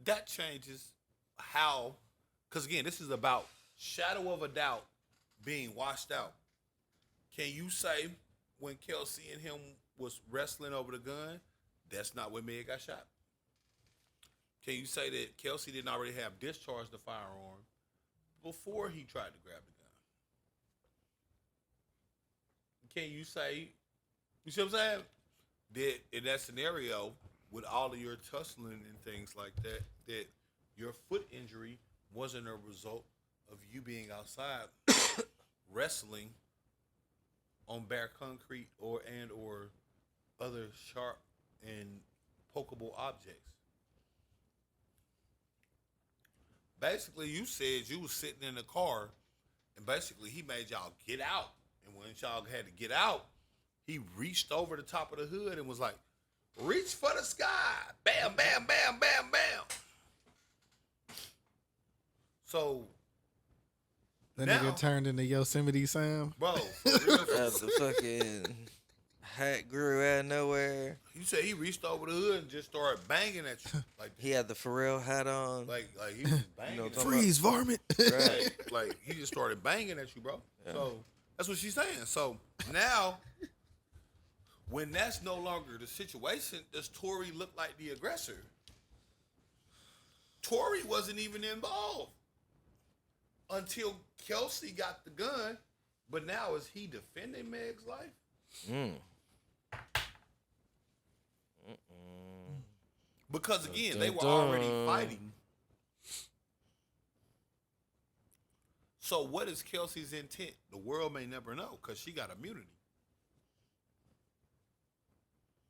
That changes how, because again, this is about shadow of a doubt being washed out. Can you say when Kelsey and him was wrestling over the gun, that's not when Meg got shot? Can you say that Kelsey didn't already have discharged the firearm before he tried to grab the gun? Can you say, you see what I'm saying? That in that scenario, with all of your tussling and things like that, that your foot injury wasn't a result of you being outside wrestling on bare concrete or other sharp and pokeable objects. Basically, you said you was sitting in the car, and basically he made y'all get out. And when y'all had to get out, he reached over the top of the hood and was like, reach for the sky. Bam, bam, bam, bam, bam. So that now, nigga turned into Yosemite Sam. Bro, for real. The fucking hat grew out of nowhere. You say he reached over the hood and just started banging at you. Like He had the Pharrell hat on. like he was banging. At you. Freeze, varmint. Right. Like he just started banging at you, bro. Yeah. So that's what she's saying. So now, when that's no longer the situation, does Tory look like the aggressor? Tory wasn't even involved until Kelsey got the gun. But now is he defending Meg's life? Because again, they were already fighting. So what is Kelsey's intent? The world may never know because she got immunity.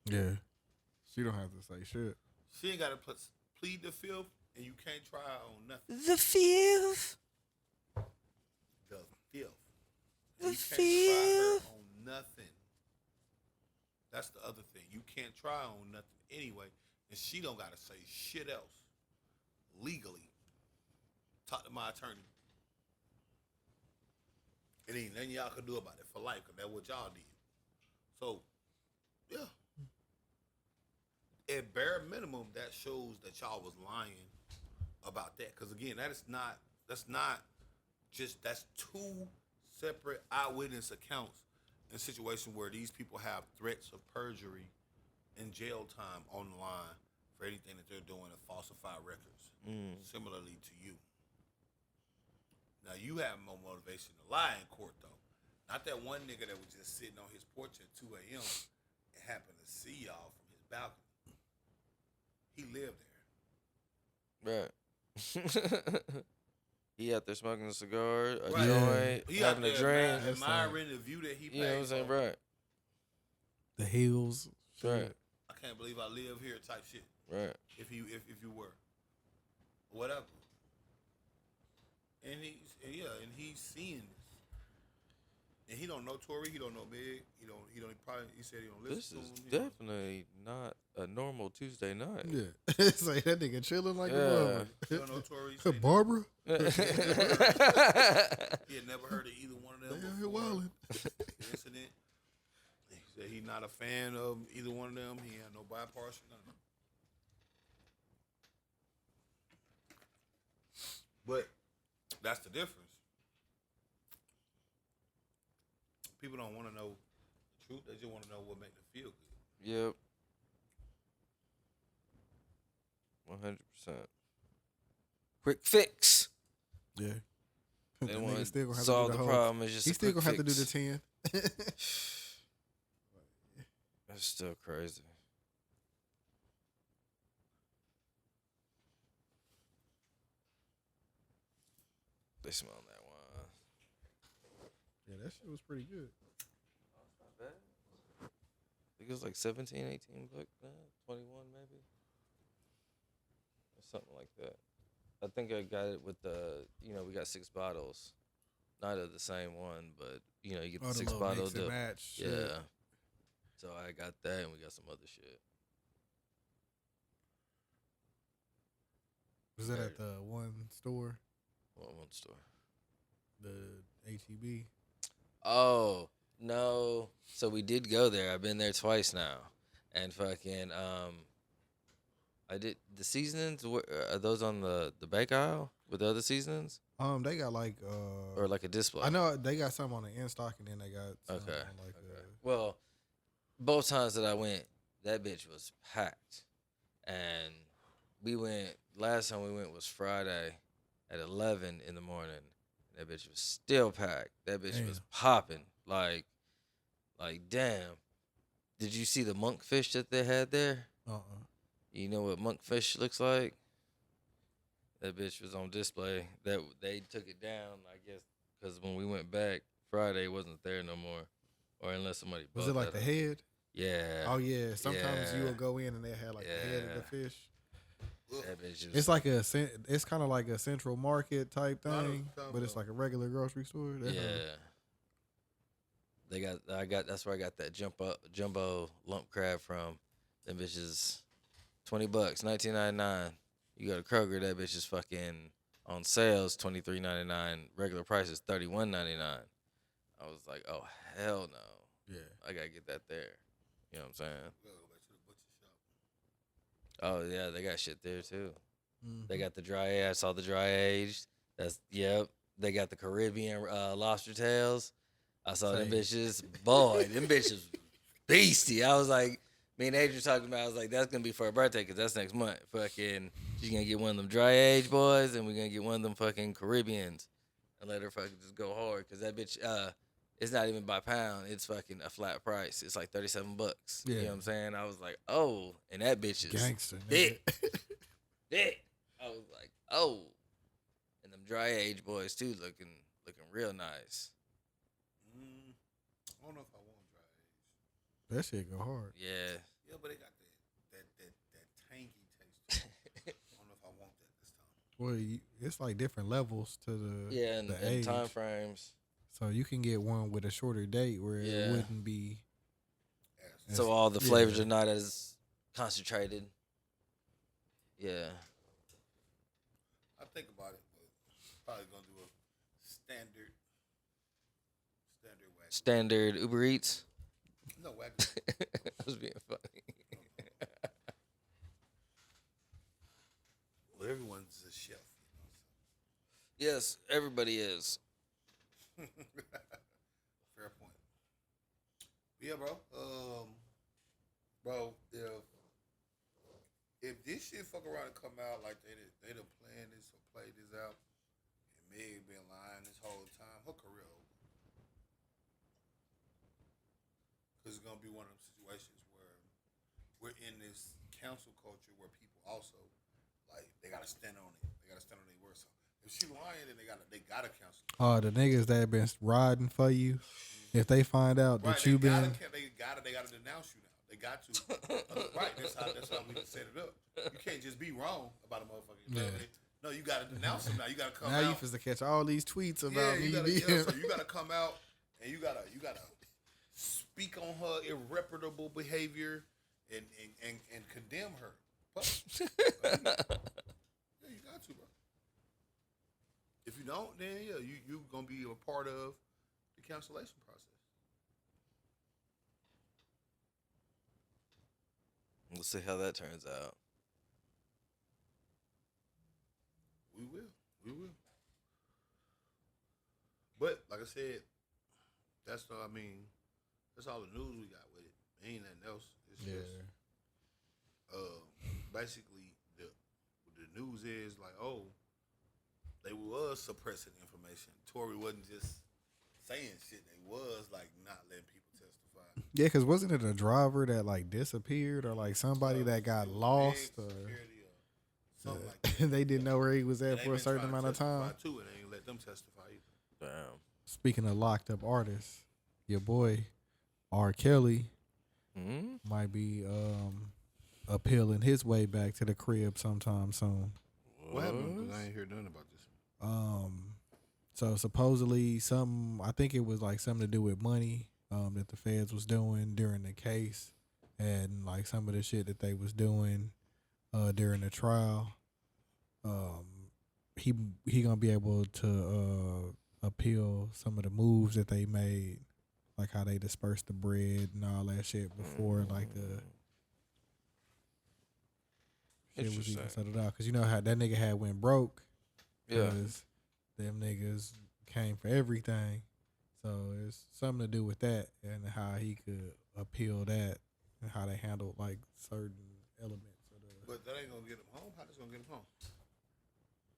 Yeah. She don't have to say shit. She ain't got to plead the fifth, and you can't try her on nothing. The fifth. The fifth. The You can't try her fifth. on nothing. That's the other thing. You can't try her on nothing anyway, and she don't got to say shit else legally. Talk to my attorney. It ain't nothing y'all can do about it for life, because that's what y'all did. So, yeah. At bare minimum, that shows that y'all was lying about that. Because again, that's two separate eyewitness accounts in a situation where these people have threats of perjury and jail time on the line for anything that they're doing to falsify records. Similarly to you. Now, you have more motivation to lie in court, though. Not that one nigga that was just sitting on his porch at 2 a.m. and happened to see y'all from his balcony. He lived there. Right. He out there smoking a cigar, a Right. joint, He having out a there drink. admiring the view that he You know what I'm saying? from. Right. The hills. Right. I can't believe I live here type shit. Right. If you were. Whatever. And he's seeing this. And he don't know Tory. He don't know Big. He don't. He said he don't listen This to is him. definitely not a normal Tuesday night. Yeah, it's like that nigga chilling like a He don't know Tory. He mother. said Barbara. he had never heard of either one of them Damn, he before wildin'. the incident. He said he's not a fan of either one of them. He had no bipartisan. None of them. But that's the difference. People don't want to know the truth. They just want to know what makes them feel good. Yep. 100%. Quick fix. Yeah. They That want nigga still to gonna have solve to the do problem. It's just He a still quick gonna have to do fix. the 10. That's still crazy. They smell that wine. Yeah, that shit was pretty good. I think it was like 17, 18 bucks, 21 maybe. Or something like that. I think I got it with the, we got 6 bottles. Not of the same one, but, you get the 6 bottles. Match. Yeah. Shit. So I got that and we got some other shit. Was that at the one store? What one store? The HEB? Oh, no. So we did go there. I've been there twice now. And fucking, I did, the seasonings, are those on the bake aisle with the other seasonings? They got like Or like a display? I know they got some on the in stock and then they got some Okay. on like Well, both times that I went, that bitch was packed. And we went, last time we went was Friday at 11 in the morning. That bitch was still packed. That bitch was popping. Like, damn. Did you see the monkfish that they had there? You know what monkfish looks like? That bitch was on display. That they took it down, I guess, because when we went back Friday, it wasn't there no more, or unless somebody bought Was it like that the up. head? Yeah. Oh yeah. Sometimes Yeah. you will go in and they have like the head of the fish. That bitch is, It's like it's kind of like a central market type No, I know what thing, you're talking but it's about. like a regular grocery store. That's where I got that jumbo lump crab from. Them bitches, $20, $19.99. You go to Kroger, that bitch is fucking on sales, $23.99. Regular price is $31.99. I was like, oh hell no. Yeah. I gotta get that there. You know what I'm saying? We'll go back to the butcher shop. Oh yeah, they got shit there too. Mhm. They got the dry. I saw the dry aged. Yep. They got the Caribbean lobster tails. I saw them bitches. Boy, them bitches beastie. I was like, me and Adrian talking about. I was like, that's gonna be for her birthday because that's next month. Fucking, she's gonna get one of them dry aged boys, and we're gonna get one of them fucking Caribbeans, and let her fucking just go hard because that bitch. It's not even by pound. It's fucking a flat price. It's like $37. You know what I'm saying? I was like, oh, and that bitch is Gangster. thick. Thick. I was like, oh. And them dry age boys too looking real nice. I don't know if I want dry age. That shit go hard. Yeah. Yeah, but they got that tangy taste. I don't know if I want that this time. Well, it's like different levels to the Yeah, the and age. time frames. So you can get one with a shorter date where Yeah. it wouldn't be. So all the flavors are not as concentrated. Yeah. I think about it, but probably gonna do a standard wagyu. Standard Uber Eats. No wagyu. I was being funny. Well, everyone's a chef. Yes, everybody is. Fair point. Yeah, bro. Bro, if this shit fuck around and come out like they done planned this or played this out, and Meg been lying this whole time, her career over. Because it's gonna be one of them situations where we're in this cancel culture where people also like they gotta stand on it. They gotta stand on their word. So if she lying, then they gotta cancel. The niggas that been riding for you, if they find out Right, that you been. they gotta denounce you now. They got to. Right, that's how we set it up. You can't just be wrong about a motherfucker. You know what I mean? No, you gotta denounce him now. You gotta come Now out. you supposed to catch all these tweets about me you being. so you gotta come out and you gotta speak on her irreparable behavior and condemn her. But, yeah, you got to, bro. If you don't, then yeah, you gonna be a part of the cancellation process. We'll see how that turns out. We will. But like I said, that's all the news we got with it. Ain't nothing else. It's just basically the news is like, oh, they was suppressing information. Tory wasn't just saying shit. They was like not letting people testify. Yeah, because wasn't it a driver that like disappeared or like somebody that got lost or something like that. they didn't know where he was at And for a certain amount of time? Too, and they ain't let them testify either. Damn. Speaking of locked up artists, your boy R. Kelly might be appealing his way back to the crib sometime soon. What happened? 'Cause I ain't hear nothing about this. So supposedly I think it was like something to do with money that the feds was doing during the case, and like some of the shit that they was doing during the trial. He gonna be able to appeal some of the moves that they made, like how they dispersed the bread and all that shit before like the shit was even settled out. Cause you know how that nigga had went broke. Yeah. Cause them niggas came for everything. So it's something to do with that and how he could appeal that and how they handled like certain elements of the. But that ain't gonna get him home. How that's gonna get him home?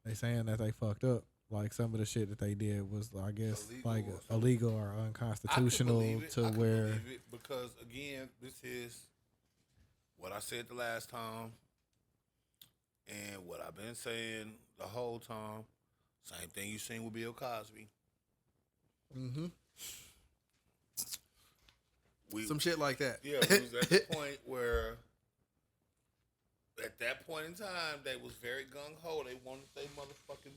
They saying that they fucked up. Like some of the shit that they did was, I guess, Illegal like or something. illegal or unconstitutional I to can where. believe it because again, this is what I said the last time, and what I've been saying the whole time. Same thing you seen with Bill Cosby. Mm-hmm. Some shit like that. Yeah, it was at the point where, at that point in time, they was very gung ho. They wanted they motherfucking.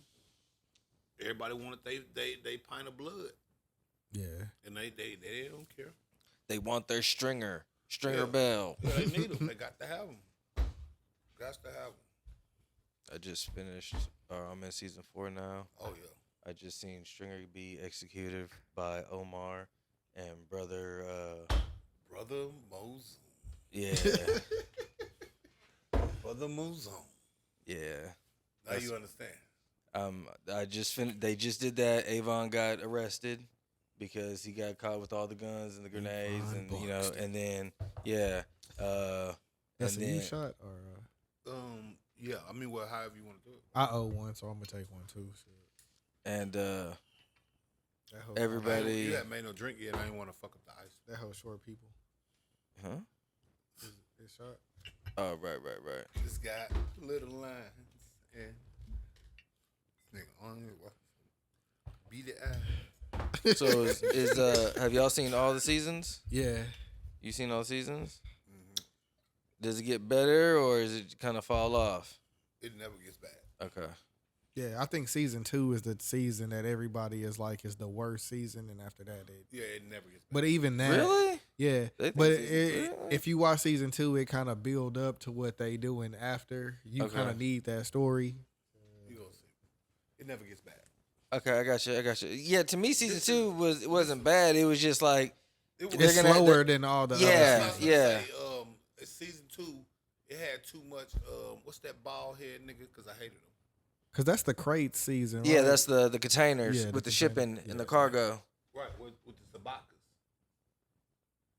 Everybody wanted they pint of blood. Yeah. And they don't care. They want their Stringer Yeah. Bell. Yeah, they need them. They got to have them. Got to have them. I just finished. I'm in season 4 now. Oh yeah. I just seen Stringer be executed by Omar and brother. Brother Mose. Yeah, Brother Mose. yeah. Now you understand. I just finished. They just did that. Avon got arrested because he got caught with all the guns and the grenades, Avon and Buxton. and then yeah. That's and a new then shot or Yeah, I mean, well, however you want to do it. I owe one, so I'm gonna take one too. Shit. and That whole everybody. You haven't made no drink yet. I ain't want to fuck up the ice. That whole short people. Huh? This shot. Oh right. This got little lines and nigga on it. Beat it out. So is have y'all seen all the seasons? Yeah. You seen all the seasons? Does it get better or is it kind of fall off? It never gets bad. Okay. Yeah, I think season 2 is the season that everybody is like is the worst season, and after that, Yeah, it never gets bad. but even that, Really? yeah. They think But really? if you watch season 2, it kind of build up to what they doing after. You Okay. kind of need that story. You gonna see. It never gets bad. Okay, I got you. Yeah, to me, season 2 wasn't bad. It was just like It was They're It's gonna- slower than all the Yeah, other I was seasons. gonna yeah. say, season 2, it had too much. What's that bald head nigga? Because I hated him. Because that's the crate season. yeah, right? that's the containers Yeah, the with the container. shipping Yeah. and the cargo. Right, with the Sabakas.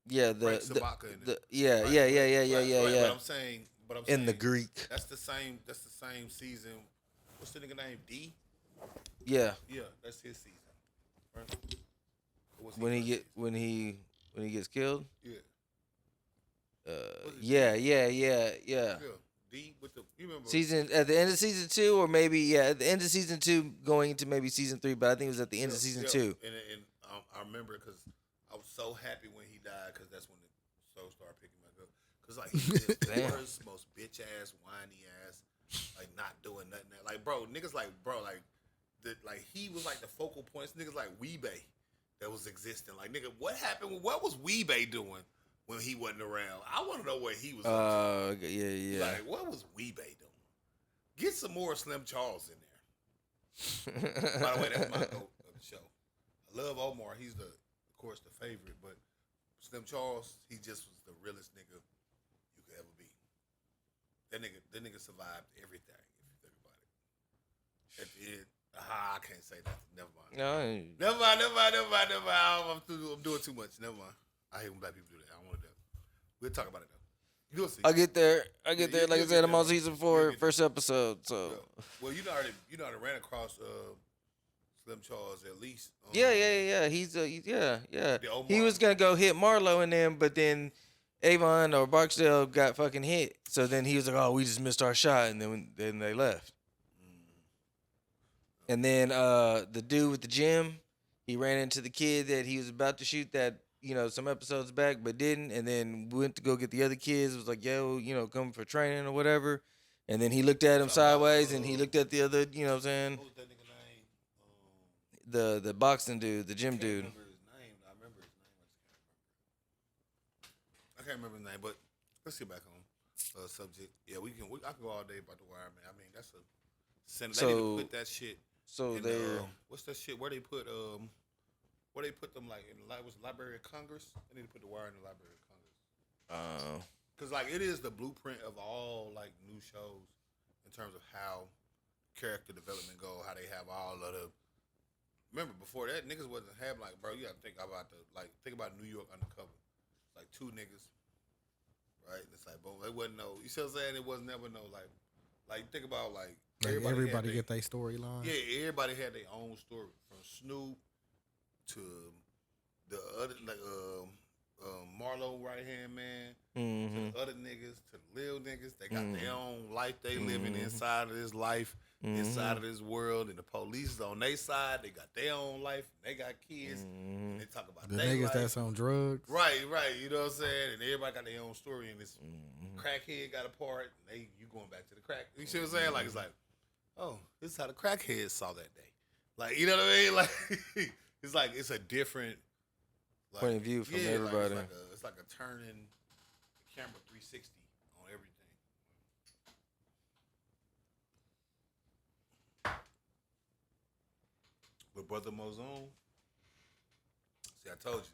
Yeah, Frank Sabaka in it. yeah, Right, yeah, right, yeah, yeah, right, yeah, right, yeah. But I'm saying, In the Greek. That's the same season. What's the nigga name? D. Yeah, Yeah, that's his season. Right? What's when first he gets killed. season? Yeah. Yeah. D with the you remember Season at the end of season 2, or maybe at the end of season 2, going into maybe season 3. But I think it was at the end of season 2. And I remember because I was so happy when he died because that's when the show started picking back up. Because like he was the Damn. worst, most bitch ass, whiny ass, like not doing nothing. Like bro, niggas like bro, like he was like the focal points. Niggas like Weebay that was existing. Like, nigga, what happened? What was Weebay doing when he wasn't around? I want to know what he was up to. Yeah. Like, what was Weebay doing? Get some more Slim Charles in there. By the way, that's my goat of the show. I love Omar. He's of course, the favorite, but Slim Charles, he just was the realest nigga you could ever be. That nigga survived everything. If you think about it. At the end, I can't say that. Never mind. No, Never mind. I'm doing too much. Never mind. I hate when black people do that. I don't want to do that. We'll talk about it though. You'll see. I get there. Like I said, I'm on there. season 4, first episode. So well, you already ran across Slim Charles at least. yeah. He's yeah. The Omar. He was gonna go hit Marlo and them, but then Avon or Barksdale got fucking hit. So then he was like, "Oh, we just missed our shot," and then they left. And then the dude with the gym, he ran into the kid that he was about to shoot that, some episodes back, but didn't. And then went to go get the other kids. It was like, yo, come for training or whatever. And then he looked at him sideways, and he looked at the other, what I'm saying? What was that nigga name? The boxing dude, the gym dude. I remember his name. I can't remember his name, but let's get back on subject. Yeah, I can go all day about The Wire, man. I mean, that's a center. They need to put that shit. So in, they what's that shit? Where they put them like in the was the Library of Congress? They need to put The Wire in the Library of Congress. Cause like it is the blueprint of all like new shows in terms of how character development go, how they have all of the. Remember before that niggas wasn't having like, bro, you gotta think about New York Undercover, like 2 niggas, right? It's like, boom, it wasn't no. You see what I'm saying? It was never no like think about like. Everybody get their storyline. Yeah, everybody had their own story, from Snoop to the other Marlo right hand man, to the other niggas, to the little niggas. They got their own life they living inside of this life, inside of this world, and the police is on their side. They got their own life, and they got kids, and they talk about The their niggas life. that's on drugs. Right. You know what I'm saying? And everybody got their own story, and this crackhead got a part. And you going back to the crack. You see what I'm saying? Like it's like. Oh, this is how the crackheads saw that day. Like, you know what I mean? Like, it's a different point of view from everybody. Like it's like a turning the camera 360 on everything. But Brother Mozone, see, I told you,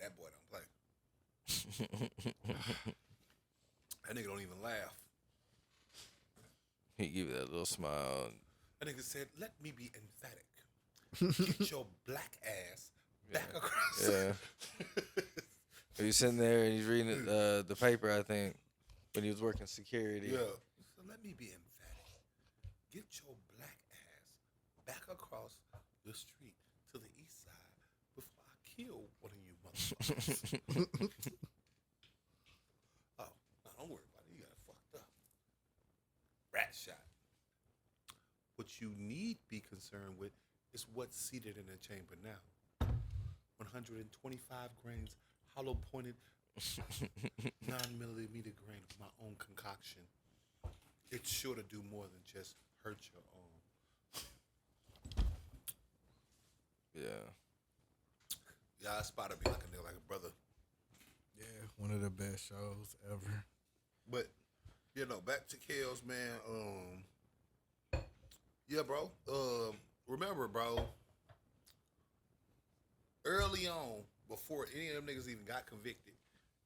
that boy don't play. That nigga don't even laugh. He give you that little smile. That nigga said, "Let me be emphatic. Get your black ass back across." Yeah. He's sitting there and he's reading the paper, I think, when he was working security. Yeah. So let me be emphatic. Get your black ass back across the street to the east side before I kill one of you motherfuckers. Oh, no, don't worry about it. You got it fucked up. Rat shot. What you need to be concerned with is what's seated in the chamber now. 125 grains, hollow pointed, 9-millimeter grain of my own concoction. It's sure to do more than just hurt your arm. Yeah. Yeah, I aspire to be like a nigga, like a brother. Yeah, one of the best shows ever. But, back to Kels, man. Yeah, bro. Remember, bro, early on, before any of them niggas even got convicted,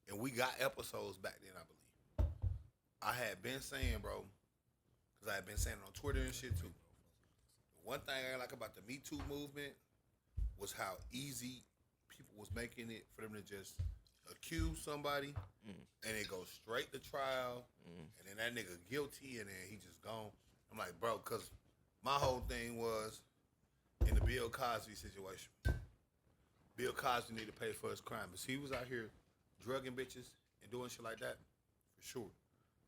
and we got episodes back then, I believe. I had been saying, bro, because I had been saying it on Twitter and shit too. One thing I like about the Me Too movement was how easy people was making it for them to just accuse somebody and it goes straight to trial and then that nigga guilty and then he just gone. I'm like, bro, because my whole thing was in the Bill Cosby situation. Bill Cosby need to pay for his crime. Because he was out here drugging bitches and doing shit like that, for sure,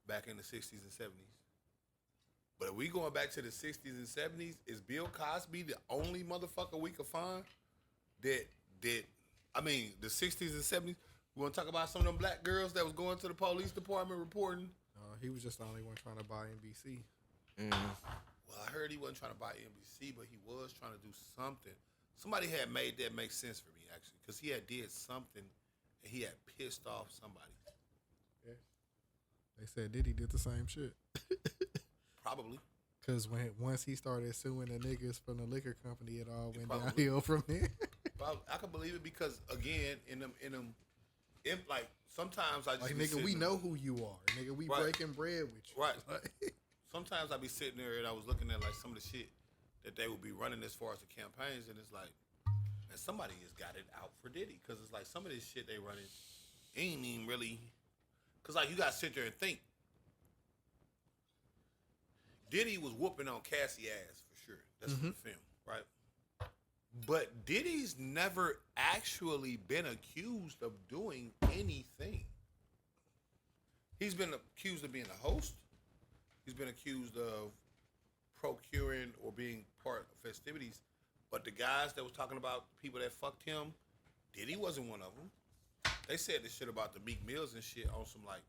back in the 60s and 70s. But if we going back to the 60s and 70s, is Bill Cosby the only motherfucker we could find that I mean, the 60s and 70s, we want to talk about some of them black girls that was going to the police department reporting? He was just the only one trying to buy NBC. Well, I heard he wasn't trying to buy NBC, but he was trying to do something. somebody had made that make sense for me actually, because he had did something and he had pissed off somebody. Yeah. They said Diddy did the same shit. Probably. Cause once he started suing the niggas from the liquor company, it all went downhill from there. Probably. I can believe it because again, like sometimes I just Like be nigga, we sitting- know who you are, nigga. We Right. breaking bread with you, Right. Like, Sometimes I be sitting there and I was looking at like some of the shit that they would be running as far as the campaigns, and it's like, and somebody has got it out for Diddy because it's like some of this shit they running ain't even really, because like you got to sit there and think. Diddy was whooping on Cassie ass for sure. That's from the film, right? But Diddy's never actually been accused of doing anything. He's been accused of being a host. He's been accused of procuring or being part of festivities. But the guys that was talking about people that fucked him, Diddy wasn't one of them. They said this shit about the Meek Mills and shit on some like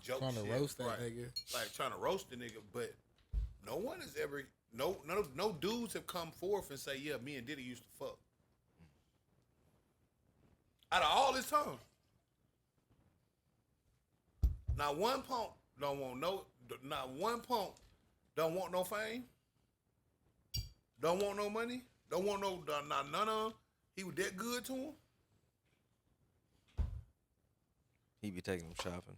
joke trying to shit, roast that right? nigga. Like trying to roast the nigga, but no one has ever, no dudes have come forth and say, yeah, me and Diddy used to fuck. Out of all this time. Not one punk don't want no fame. Don't want no money. Don't want none of them. He was that good to him. He be taking them shopping.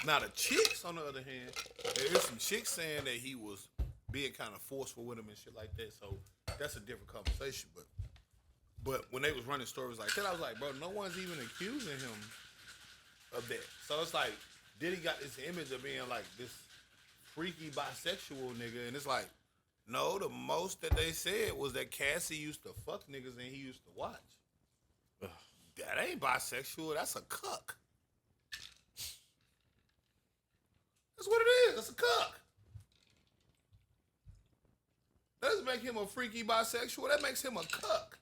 Now the chicks, on the other hand, there is some chicks saying that he was being kind of forceful with him and shit like that. So that's a different conversation. But when they was running stories like that, I was like, bro, no one's even accusing him of that. So it's like Diddy got this image of being like this freaky bisexual nigga, and it's like, no, the most that they said was that Cassie used to fuck niggas and he used to watch. Ugh. That ain't bisexual. That's a cuck. That's what it is. That's a cuck. That doesn't make him a freaky bisexual. That makes him a cuck.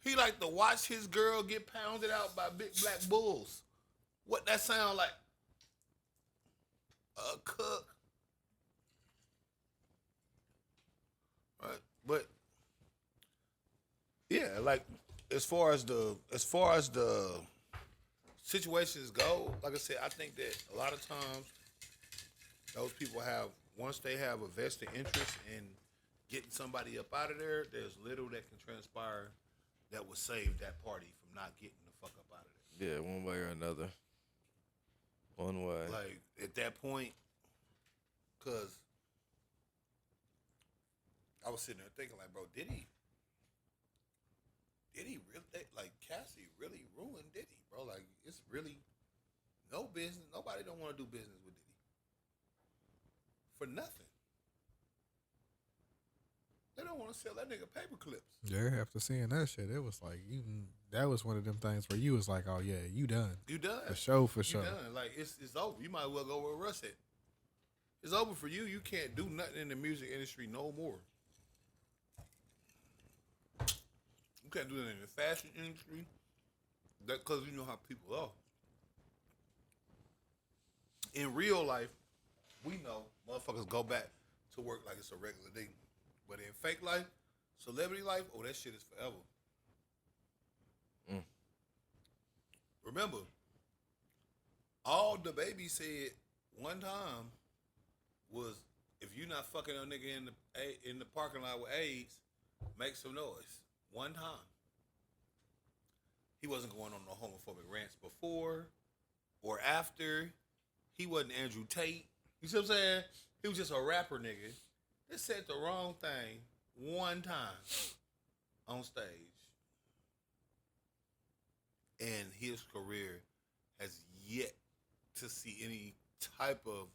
He like to watch his girl get pounded out by big black bulls. What that sound like? A cuck. Right? But yeah, like as far as the situations go, like I said, I think that a lot of times those people have, once they have a vested interest in getting somebody up out of there, there's little that can transpire that will save that party from not getting the fuck up out of there. Yeah, one way or another. One way. Like at that point, cause I was sitting there thinking like, bro, did he really, like Cassie really ruined Diddy, bro? Like it's really no business. Nobody don't want to do business with Diddy for nothing. They don't want to sell that nigga paper clips. Yeah, after seeing that shit, it was like that was one of them things where you was like, oh yeah, you done. You done. For sure. You done. Like it's over. You might as well go where Russ at. It's over for you. You can't do nothing in the music industry no more. You can't do that in the fashion industry. That because you know how people are. In real life, we know motherfuckers go back to work like it's a regular day. But in fake life, celebrity life, oh, that shit is forever. Mm. Remember, all the baby said one time was, if you not fucking a nigga in the parking lot with AIDS, make some noise. One time. He wasn't going on no homophobic rants before or after. He wasn't Andrew Tate. You see what I'm saying? He was just a rapper nigga. They said the wrong thing one time on stage. And his career has yet to see any type of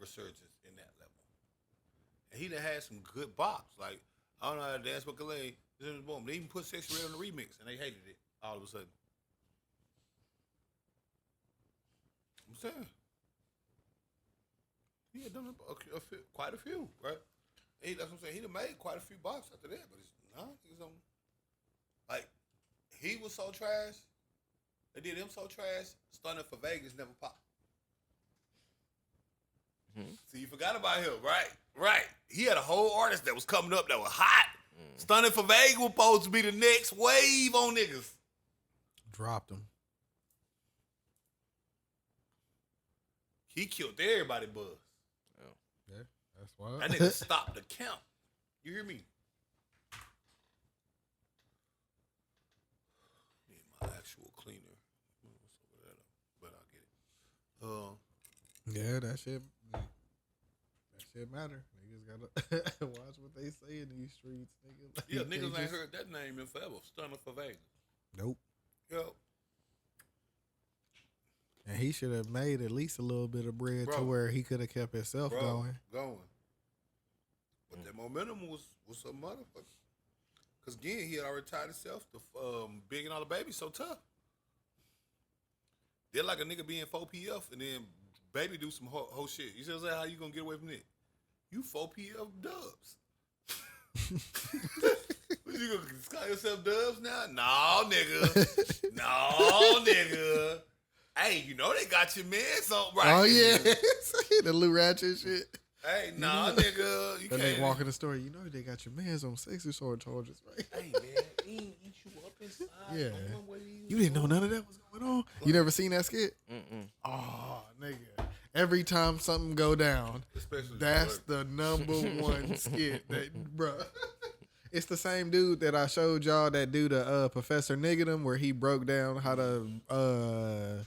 resurgence in that level. And he done had some good bops. Like, I don't know how to dance but Calais. Boom. They even put Sexy Red on the remix and they hated it all of a sudden. I'm saying. He had done quite a few, right? That's what I'm saying. He done made quite a few bops after that, but like he was so trash. They did him so trash. Stunning for Vegas never popped. See, you forgot about him, right? Right. He had a whole artist that was coming up that was hot. Stunning for Vegas was supposed to be the next wave on niggas. Dropped him. He killed everybody, buzz. Yeah, that's why. That nigga stopped the count. You hear me? Need my actual cleaner. But I'll get it. Yeah, that shit matter. Niggas gotta watch what they say in these streets, nigga. Like, Yeah, niggas they ain't just- heard that name in forever. Stunner for Vegas. Nope. Yo, And he should have made at least a little bit of bread to Bro. where he could have kept himself going. But that momentum was a motherfucker. Because again, he had already tied himself to Big and All the Baby so tough. They're like a nigga being 4PF and then Baby do some whole shit. You see what I'm saying? How you gonna get away from it? You 4PF Dubz. What, you gonna call yourself Dubz now? No, nigga. No, nigga. Hey, you know they got your man something right. Oh here. yeah, the Lou Ratchet shit. Hey, nah, nigga. You That can't. nigga walk in the store. You know they got your man's on sex assault charges, right? Hey, man. He ain't eat you up inside. Yeah. Knowing what he You didn't know none of that was going on. You never seen that skit? Mm-mm. Oh, nigga. Every time something go down, Especially that's the number one skit. That, bro. It's the same dude that I showed y'all that do the Professor Niggadum where he broke down how to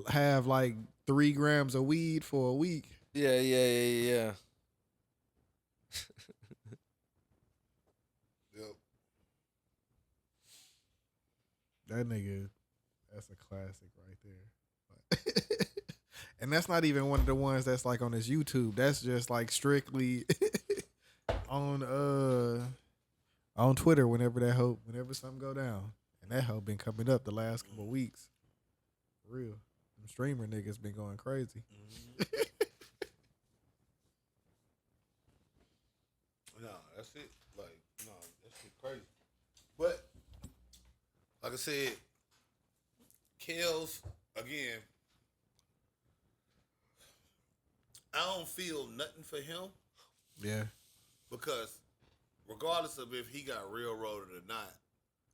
have like 3 grams of weed for a week. Yeah. Yep. That nigga, that's a classic right there. And that's not even one of the ones that's like on his YouTube. That's just like strictly on Twitter whenever something go down. And that hoe been coming up the last couple of weeks. For real. Them streamer niggas been going crazy. No, that's it. Like, no, that shit crazy. But, like I said, Kels, again, I don't feel nothing for him Yeah. because regardless of if he got railroaded or not,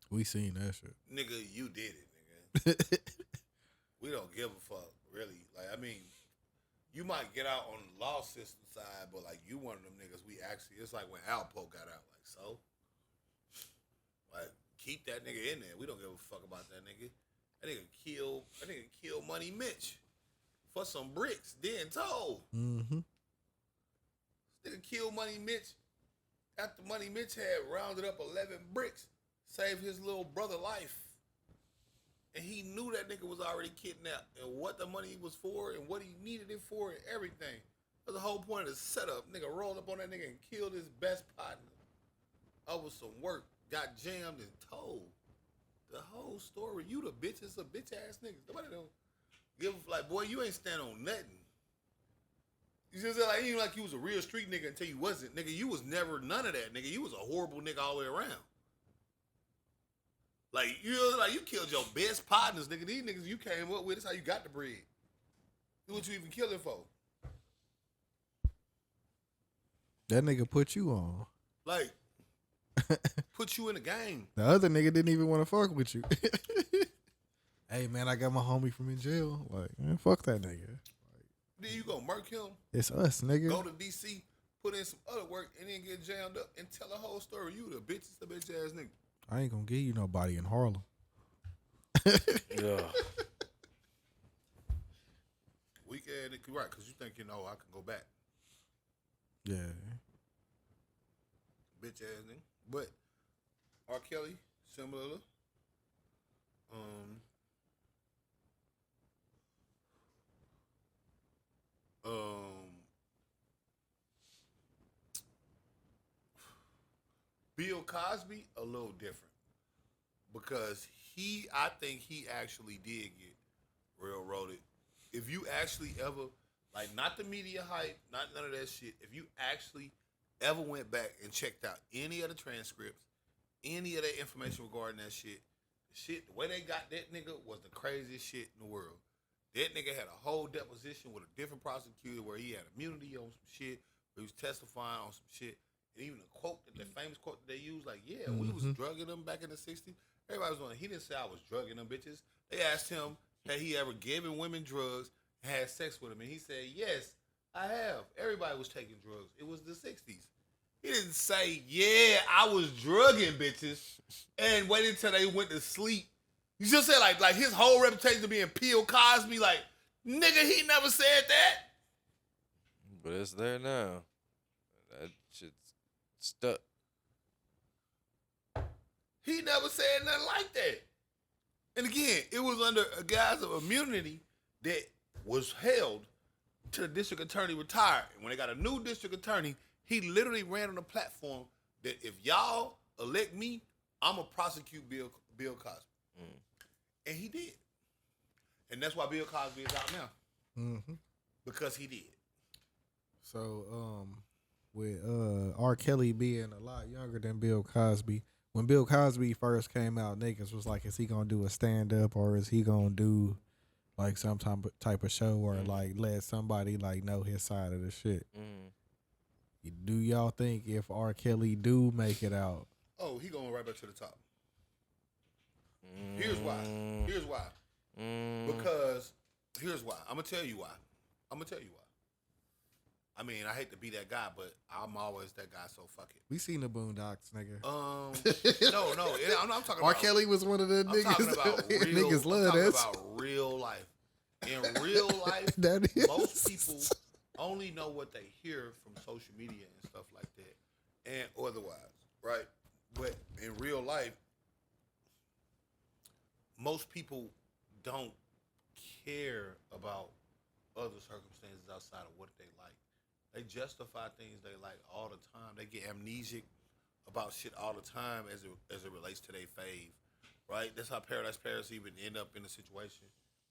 We seen that shit. nigga, you did it, nigga. We don't give a fuck, really. Like, I mean, you might get out on the law system side, but like you one of them niggas, we actually, it's like when Alpo got out, like, so, like, keep that nigga in there. We don't give a fuck about that nigga. That nigga killed Money Mitch for some bricks, then told. Mm-hmm. Nigga killed Money Mitch after Money Mitch had rounded up 11 bricks, saved his little brother life. And he knew that nigga was already kidnapped and what the money was for and what he needed it for and everything. That's the whole point of the setup. Nigga rolled up on that nigga and killed his best partner. Over some work, got jammed and told. The whole story. You the bitch. It's a bitch ass nigga. Nobody don't give like, boy, you ain't stand on nothing. You just like even like you was a real street nigga until you wasn't. Nigga, you was never none of that, nigga. You was a horrible nigga all the way around. Like you killed your best partners, nigga. These niggas you came up with, that's how you got the bread. That's what you even killing for. That nigga put you on. Like, put you in the game. The other nigga didn't even want to fuck with you. Hey man, I got my homie from in jail. Like, man, fuck that nigga. Then you gonna murk him, It's us, nigga. go to DC, put in some other work, and then get jammed up and tell the whole story. You the bitch, it's the bitch ass nigga. I ain't gonna give you nobody in Harlem. Yeah. Weak ass nigga, right? Because you think I can go back, Yeah. bitch ass nigga. But R. Kelly, similar. Bill Cosby, a little different because I think he actually did get railroaded. If you actually ever, like, not the media hype, not none of that shit. If you actually ever went back and checked out any of the transcripts, any of that information regarding that shit, the way they got that nigga was the craziest shit in the world. That nigga had a whole deposition with a different prosecutor where he had immunity on some shit, where he was testifying on some shit. And even the quote, the famous quote that they used, like, yeah, we was drugging them back in the 60s. Everybody was on. He didn't say I was drugging them bitches. They asked him, had he ever given women drugs and had sex with them? And he said, yes, I have. Everybody was taking drugs. It was the 60s. He didn't say, yeah, I was drugging bitches and waited until they went to sleep. You just said like his whole reputation of being Bill Cosby, like, nigga, he never said that. But it's there now. That shit's stuck. He never said nothing like that. And again, it was under a guise of immunity that was held till the district attorney retired. And when they got a new district attorney, he literally ran on a platform that if y'all elect me, I'm going to prosecute Bill Cosby. And he did. And that's why Bill Cosby is out now. Because he did. So, with R. Kelly being a lot younger than Bill Cosby, when Bill Cosby first came out, niggas was like, is he gonna do a stand-up or is he gonna do like some type of show or like let somebody like know his side of the shit? Do y'all think if R. Kelly do make it out? Oh, he going right back to the top. Here's why. Because here's why. I'm gonna tell you why. I mean, I hate to be that guy, but I'm always that guy, so fuck it. We seen the Boondocks, nigga. No, I'm talking about R. Kelly was one of the niggas. Niggas love that. I'm talking about real life. In real life, most people only know what they hear from social media and stuff like that, and otherwise, right? But in real life, most people don't care about other circumstances outside of what they like. They justify things they like all the time. They get amnesic about shit all the time as it relates to their fave, right? That's how Paradise Paris even end up in the situation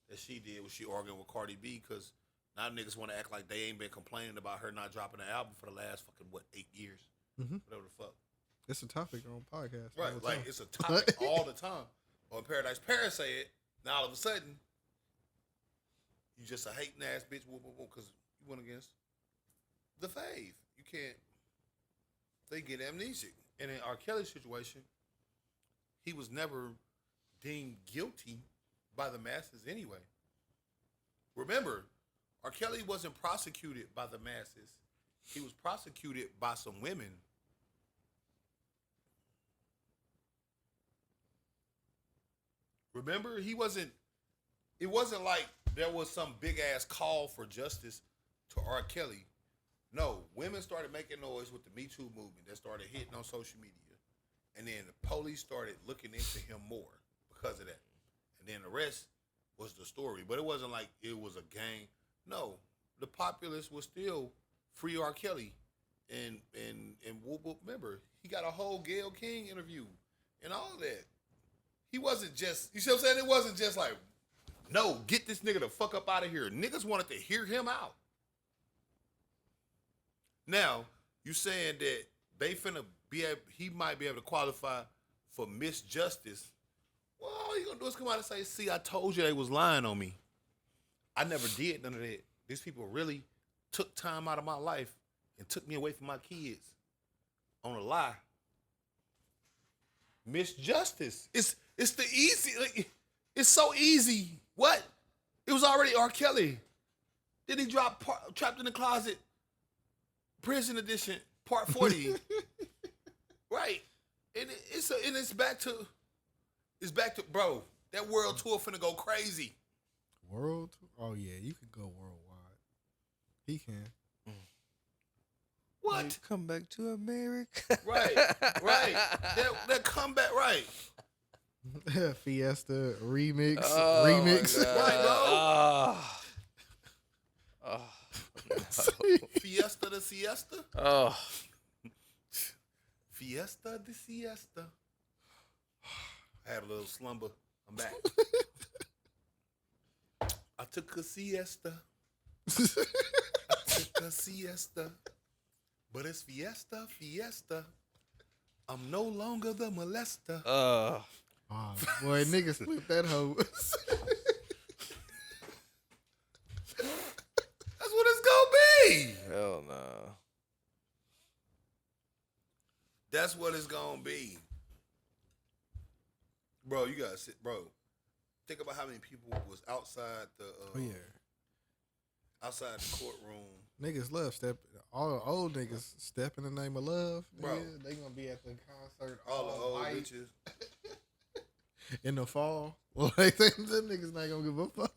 that she did when she arguing with Cardi B, because now niggas want to act like they ain't been complaining about her not dropping an album for the last fucking, 8 years? Whatever the fuck. It's a topic on podcast. Right, like it's a topic all the time. When Paradise Paris say it, now all of a sudden, you just a hating ass bitch because you went against the fave. You can't, they get amnesic. And in R. Kelly's situation, he was never deemed guilty by the masses anyway. Remember, R. Kelly wasn't prosecuted by the masses. He was prosecuted by some women. Remember, it wasn't like there was some big ass call for justice to R. Kelly. No, women started making noise with the Me Too movement that started hitting on social media. And then the police started looking into him more because of that. And then the rest was the story. But it wasn't like it was a gang. No, the populace was still free R. Kelly. And remember, he got a whole Gayle King interview and all of that. He wasn't just, you see what I'm saying? It wasn't just like, no, get this nigga the fuck up out of here. Niggas wanted to hear him out. Now, you saying that they finna he might be able to qualify for misjustice. Well, all you gonna do is come out and say, see, I told you they was lying on me. I never did none of that. These people really took time out of my life and took me away from my kids on a lie. Misjustice. It's the easy, like, it's so easy. What? It was already R. Kelly. Then he dropped Trapped in the Closet, Prison Edition, Part 40. Right. And it's back to, bro, that world tour finna go crazy. World tour? Oh yeah, you can go worldwide. He can. What? Like, come back to America. Right. That comeback, right. Fiesta remix. Oh, Right, bro. No. Fiesta de Siesta. Oh. Fiesta de Siesta. I had a little slumber. I'm back. I took a siesta. But it's fiesta. I'm no longer the molester. Oh, boy, niggas flipped that hoe. That's what it's gonna be. Bro, you gotta sit, bro. Think about how many people was outside the outside the courtroom. Niggas love step. All the old niggas step in the name of love. Bro. Nigga. They gonna be at the concert All the old white bitches. in the fall. Like them niggas not gonna give a fuck.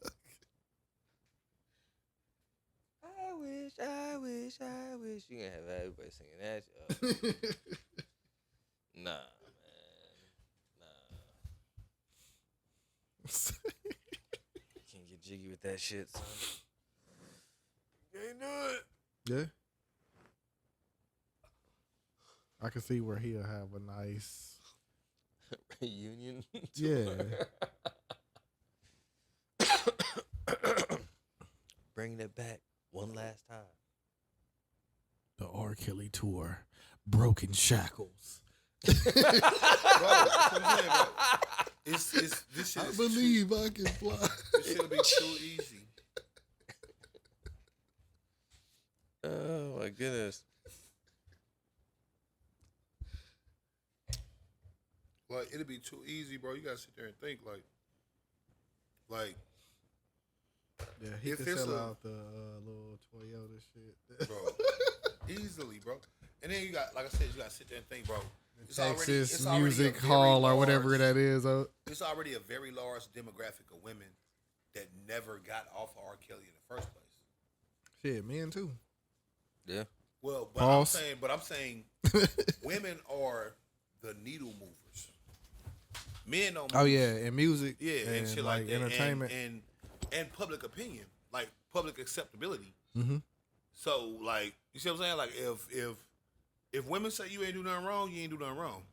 I wish. You gonna have everybody singing that. Nah, man. Can't get jiggy with that shit, son. Can't do it. Yeah. I can see where he'll have a nice reunion. Yeah. Bringing it back one last time. The R. Kelly tour. Broken Shackles. Bro, that's what I'm saying, bro. It's this shit. I believe I can fly. This shit'll be too easy. Oh my goodness. Like it'll be too easy, bro. You gotta sit there and think like Yeah, he if could it's sell a- out the little Toyota shit. bro. Easily, bro. And then you got, like I said, you gotta sit there and think, bro. Texas already Music a very Hall or whatever large- that is. It's already a very large demographic of women that never got off of R. Kelly in the first place. Shit, men too. Yeah. Well, Pause. I'm saying women are the needle movers. Men don't move. Oh yeah, and music. Yeah, and shit like like that. entertainment. And public opinion, like public acceptability. Mm-hmm. So, like, you see what I'm saying? Like, if women say you ain't do nothing wrong, you ain't do nothing wrong.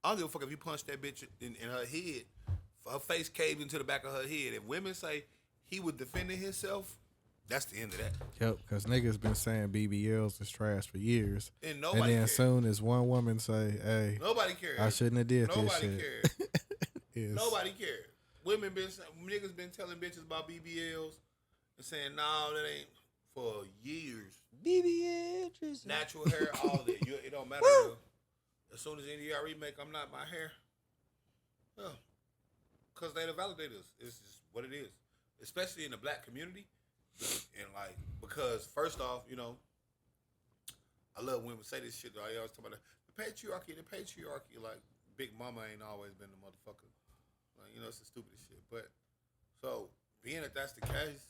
I don't give a fuck if you punch that bitch in her head, her face caved into the back of her head. If women say he was defending himself, that's the end of that. Yep, because niggas been saying BBLs is trash for years. And nobody then cares. soon as one woman say, "Hey, Nobody cares. I shouldn't have did Nobody this shit." cares. Yes. Nobody cares. Niggas been telling bitches about BBLs and saying, no, that ain't for years. BBL. Natural hair, all that. It don't matter. As soon as NDRE make, I'm not my hair. Well, because they validate us. It's just what it is. Especially in the black community. And like, because first off, you know, I love when we say this shit. I always talk about the patriarchy. Like, Big Mama ain't always been the motherfucker. Like, you know, it's the stupidest shit. But so being that that's the case,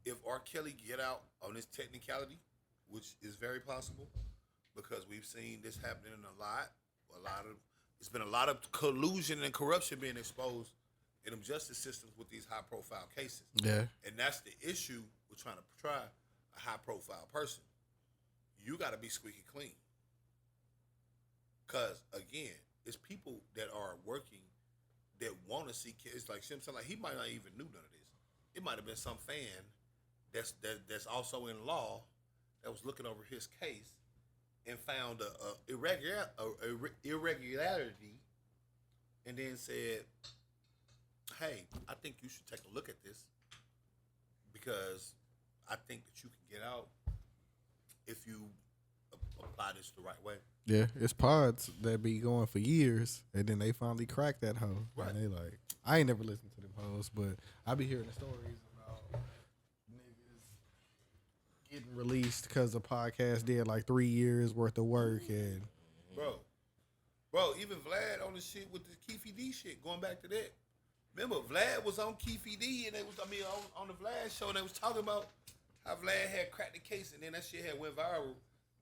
if R. Kelly get out on this technicality, which is very possible, because we've seen this happening it's been a lot of collusion and corruption being exposed in them justice systems with these high profile cases. Yeah. And that's the issue with trying to try a high profile person. You got to be squeaky clean. Because, again, it's people that are working that want to see kids. Like Simpson, like he might not even knew none of this. It might have been some fan that's also in law that was looking over his case and found a irregularity and then said, hey, I think you should take a look at this because I think that you can get out if you apply this the right way. Yeah, it's pods that be going for years, and then they finally crack that hoe. Right. And they like, I ain't never listened to them hoes, but I be hearing the stories about niggas getting released because the podcast did like 3 years worth of work, and Bro, even Vlad on the shit with the Keefy D shit, going back to that. Remember, Vlad was on Keefy D, and they was, on the Vlad show, and they was talking about how Vlad had cracked the case, and then that shit had went viral.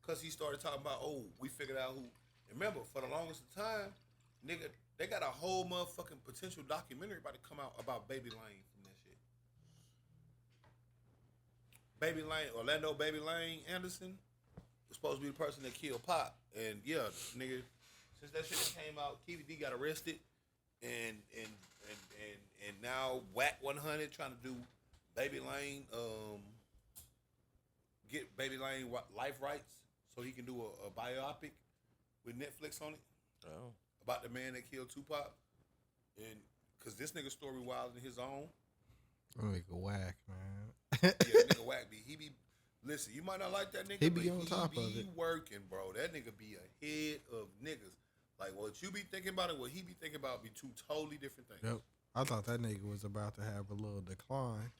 Because he started talking about, we figured out who. And remember, for the longest time, nigga, they got a whole motherfucking potential documentary about to come out about Baby Lane from that shit. Baby Lane, Orlando Baby Lane Anderson was supposed to be the person that killed Pop. And yeah, nigga, since that shit came out, Keefy D got arrested. And now Whack 100 trying to do Baby Lane, get Baby Lane life rights. So he can do a biopic with Netflix on it about the man that killed Tupac, and because this nigga story wild in his own. that nigga whack, man. Yeah, that nigga whack. He be Listen, you might not like that nigga, He be but on top of he it. working, bro. That nigga be ahead of niggas. Like, what you be thinking about and what he be thinking about be two totally different things. Yep. I thought that nigga was about to have a little decline.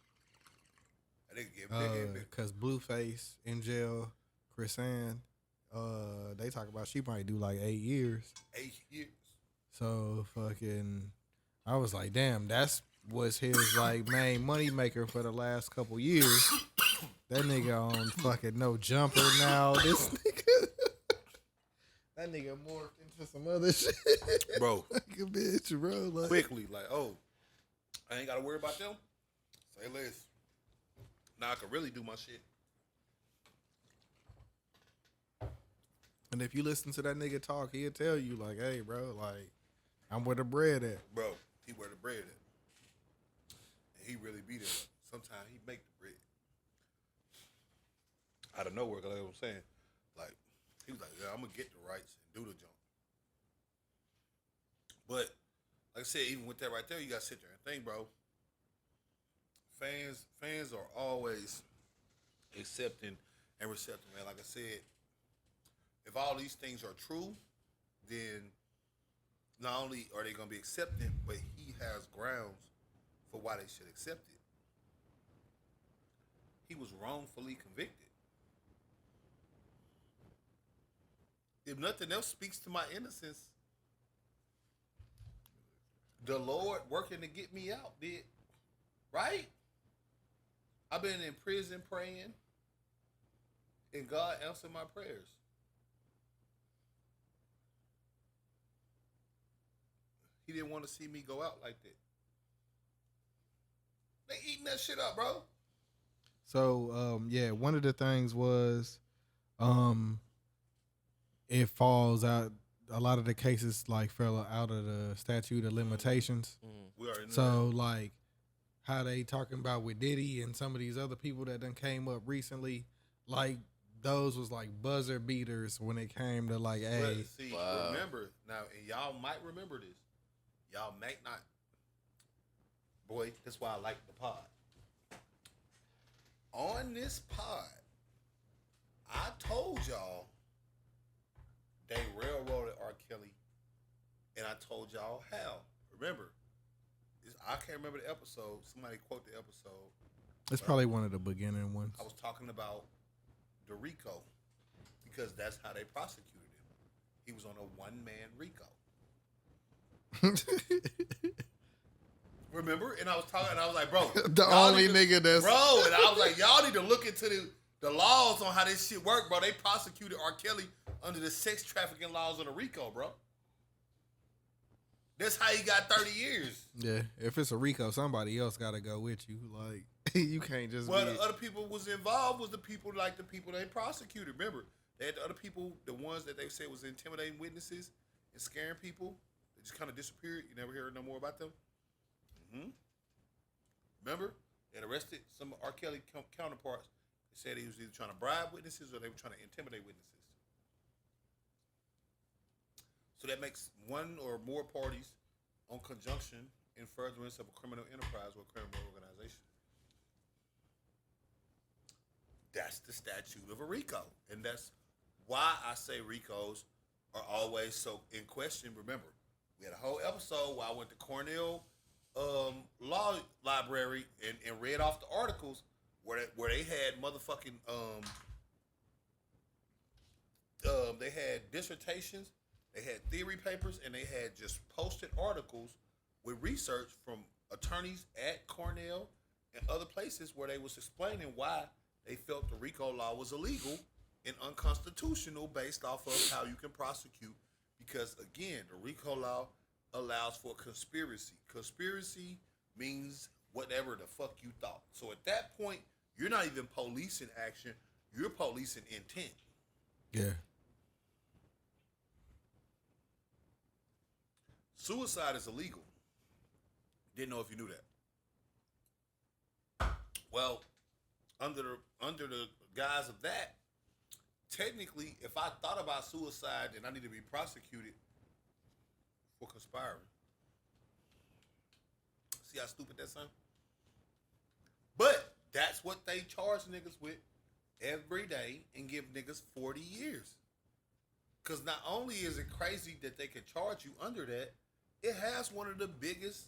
That nigga get bigger and bigger. Cause Blueface in jail, Chris Ann, they talk about she might do like 8 years. 8 years. So fucking, I was like, damn, was his like main money maker for the last couple years. That nigga on fucking No Jumper now. This nigga, that nigga morphed into some other shit, Bro. like a bitch, bro. Like, Quickly, like, oh, I ain't got to worry about them. Say less. Now I can really do my shit. and if you listen to that nigga talk, he'll tell you like, hey, bro, like, I'm where the bread at. Bro, he where the bread at. And he really be there. Sometimes he make the bread. Out of nowhere, like I'm saying. Like, he was like, yeah, I'm going to get the rights and do the jump. But, like I said, even with that right there, you got to sit there and think, bro. Fans are always accepting and receptive, man. Like I said, if all these things are true, then not only are they going to be accepted, but he has grounds for why they should accept it. He was wrongfully convicted. If nothing else speaks to my innocence, the Lord working to get me out did. Right? I've been in prison praying, and God answered my prayers. He didn't want to see me go out like that. They eating that shit up, bro. So, yeah, one of the things was, it falls out. A lot of the cases like fell out of the statute of limitations. We already know So, like, how they talking about with Diddy and some of these other people that done came up recently, like those was like buzzer beaters when it came to like, hey, But see, remember now, and y'all might remember this. Y'all might not. Boy, that's why I like the pod. On this pod, I told y'all they railroaded R. Kelly, and I told y'all how. Remember, I can't remember the episode. Somebody quote the episode. it's probably one of the beginning ones. I was talking about the RICO because that's how they prosecuted him. He was on a one-man RICO. Remember? And I was talking, and I was like, bro. The only nigga that's... Bro, and I was like, y'all need to look into the laws on how this shit work, bro. They prosecuted R. Kelly under the sex trafficking laws of the RICO, bro. That's how he got 30 years. Yeah, if it's a RICO, somebody else got to go with you. Like, you can't just Well, be... the other people was involved was the people they prosecuted. Remember, they had the other people, the ones that they said was intimidating witnesses and scaring people. They just kind of disappeared. You never heard no more about them. Remember? They had arrested some of R. Kelly counterparts. They said he was either trying to bribe witnesses or they were trying to intimidate witnesses. So that makes one or more parties on conjunction in furtherance of a criminal enterprise or a criminal organization. That's the statute of a RICO. And that's why I say RICOs are always so in question. Remember, we had a whole episode where I went to Cornell law library and read off the articles where they had motherfucking they had dissertations, they had theory papers, and they had just posted articles with research from attorneys at Cornell and other places where they was explaining why they felt the RICO law was illegal and unconstitutional based off of how you can prosecute. Because again, the RICO law allows for conspiracy. Conspiracy means whatever the fuck you thought. So at that point, you're not even policing action, you're policing intent. Yeah. Suicide is illegal. Didn't know if you knew that. Well, under the guise of that, technically, if I thought about suicide, then I need to be prosecuted for conspiring. See how stupid that sounds? But that's what they charge niggas with every day and give niggas 40 years. Because not only is it crazy that they can charge you under that, it has one of the biggest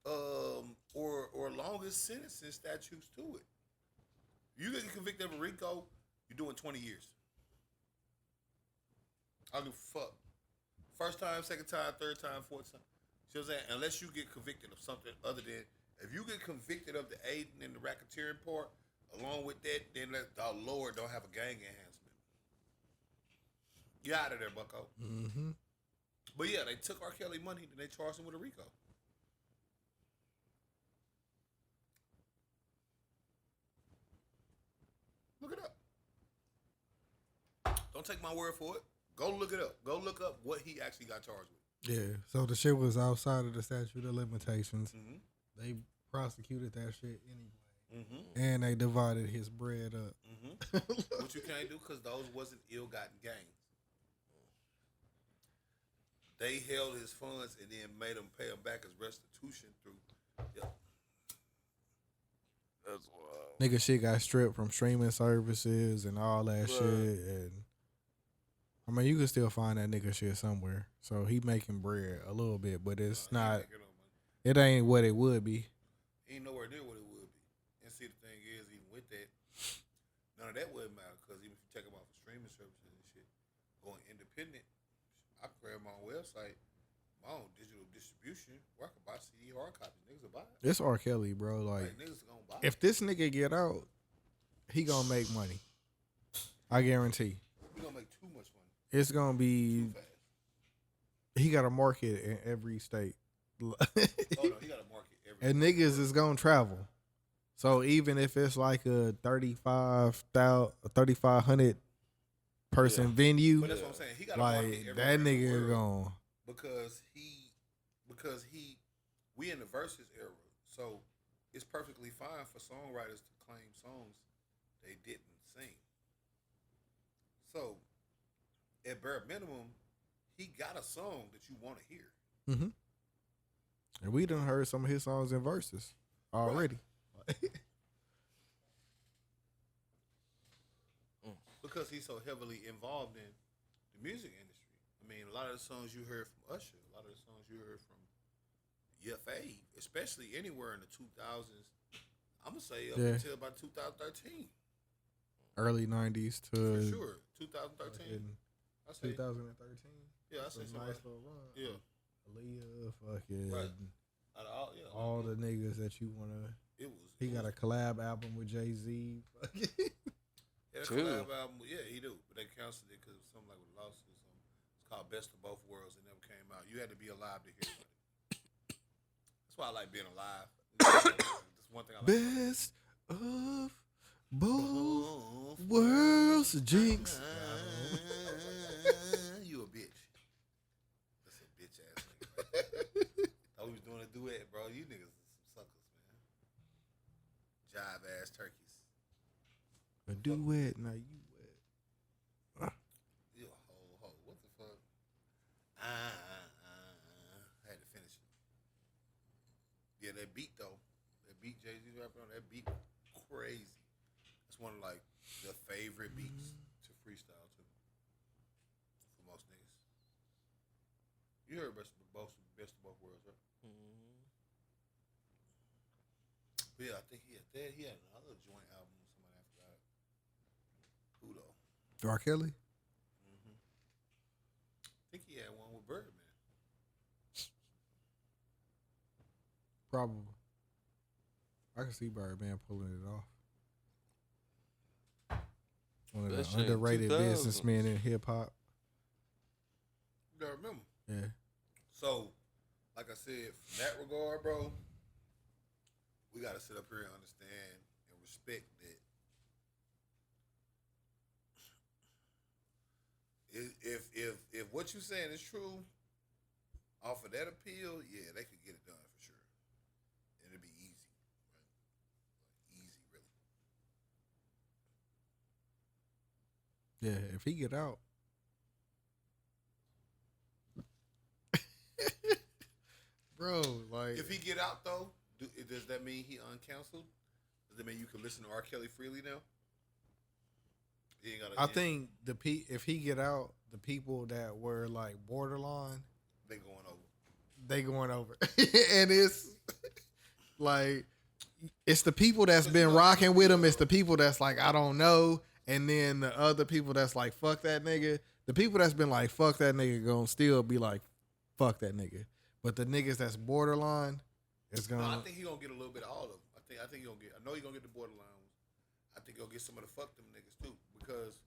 or longest sentencing statutes to it. You get convicted of a RICO, you're doing 20 years. I don't give a fuck. First time, second time, third time, fourth time. See what I'm saying? Unless you get convicted of something other than, if you get convicted of the aiding and the racketeering part, along with that, then the Lord don't have a gang enhancement. You out of there, bucko. Mm-hmm. But yeah, they took R. Kelly money and they charged him with a RICO. Look it up. Don't take my word for it. Go look it up. Go look up what he actually got charged with. Yeah. So the shit was outside of the statute of limitations. Mm-hmm. They prosecuted that shit anyway. Mm-hmm. And they divided his bread up. Mm-hmm. What you can't do because those wasn't ill-gotten gains. They held his funds and then made him pay him back as restitution through. Yep. That's wild. Nigga shit got stripped from streaming services and all that shit. And I mean, you can still find that nigga shit somewhere. So he making bread a little bit, but it's not. It ain't what it would be. Ain't nowhere near what it would be. And see, the thing is, even with that, none of that wouldn't matter because even if you take them off of streaming services and shit, going independent, I can create my own website, my own digital distribution, where I can buy CD hard copies. Niggas will buy it. It's R. Kelly, bro. Like niggas gonna buy if this nigga get out, he gonna make money. I guarantee. He gonna make too much money. It's gonna be. Too fast. He got a market in every state. Oh no, he got a market every. And niggas is gonna travel. So even if it's like a 3,500 person venue, But that's what I'm saying. He got like a market that everywhere in the nigga world gone. because we in the versus era, so it's perfectly fine for songwriters to claim songs they didn't sing. So at bare minimum, he got a song that you want to hear. Mm-hmm. And we done heard some of his songs in verses already. Because he's so heavily involved in the music industry. I mean, a lot of the songs you heard from Usher, a lot of the songs you heard from Fave, especially anywhere in the 2000s, I'm going to say up until about 2013. Early 90s to For sure. 2013. I say 2013. Yeah, I say a nice little run. Yeah. Aaliyah, fucking Right. all the niggas that you wanna. He got a collab album with Jay-Z. Yeah, collab album. Yeah, he do, but they canceled it because something like with a lawsuit or something. It's called Best of Both Worlds. It never came out. You had to be alive to hear it. That's why I like being alive. That's one thing I like. Best of both worlds, Jinx. You a bitch. That's a bitch ass nigga. Thought we was doing a duet, bro. You niggas are some suckers, man. Jive ass turkeys. A duet, now you wet. You a hoe. What the fuck? I had to finish it. Yeah, that beat though. That beat Jay-Z rapping on that beat, crazy. It's one of like the favorite beats to freestyle to for most niggas. You heard best of both worlds, right? Mm-hmm. But yeah, I think he had another joint album with somebody I forgot. Who though? R. Kelly? Mm-hmm. I think he had one with Birdman. Probably. I can see Birdman pulling it off. One of the Especially in underrated 2000s. businessmen in hip hop. You gotta remember. Yeah. So, like I said, from that regard, bro, we gotta sit up here and understand and respect that. If what you saying is true, off of that appeal, yeah, they could get it done for sure. And it'd be easy, right? Like, easy, really. Yeah, if he get out. Bro, like If he get out though, does that mean he uncanceled? Does that mean you can listen to R. Kelly freely now? He ain't gotta, I think if he get out, the people that were like borderline, they going over. they going over, and it's like it's the people that's been rocking with him. It's the people that's like I don't know, and then the other people that's like fuck that nigga. The people that's been like fuck that nigga gonna still be like fuck that nigga, but the niggas that's borderline is gonna. No, I think he gonna get a little bit of all of them. I think he gonna get. I know he gonna get the borderline ones. I think he'll get some of the fuck them niggas too, because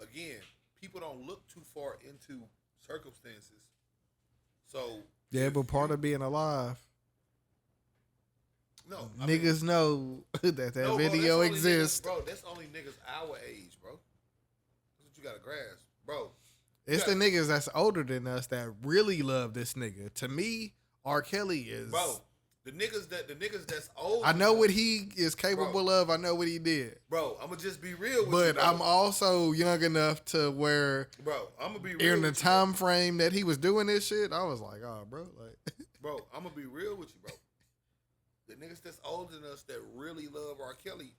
again, people don't look too far into circumstances. So Yeah, but part of being alive, no niggas know that no, video bro, exists. Niggas, bro, that's only niggas our age, bro. That's what you gotta grasp, bro. It's the niggas that's older than us that really love this nigga. To me, R. Kelly is bro. The niggas that's old. I know what he is capable of. I know what he did. Bro, I'm gonna just be real with you. But Bro. I'm also young enough to where, bro, I'm gonna be real in the with time you, frame that he was doing this shit, I was like, oh, bro, like, bro, I'm gonna be real with you, bro. The niggas that's older than us that really love R. Kelly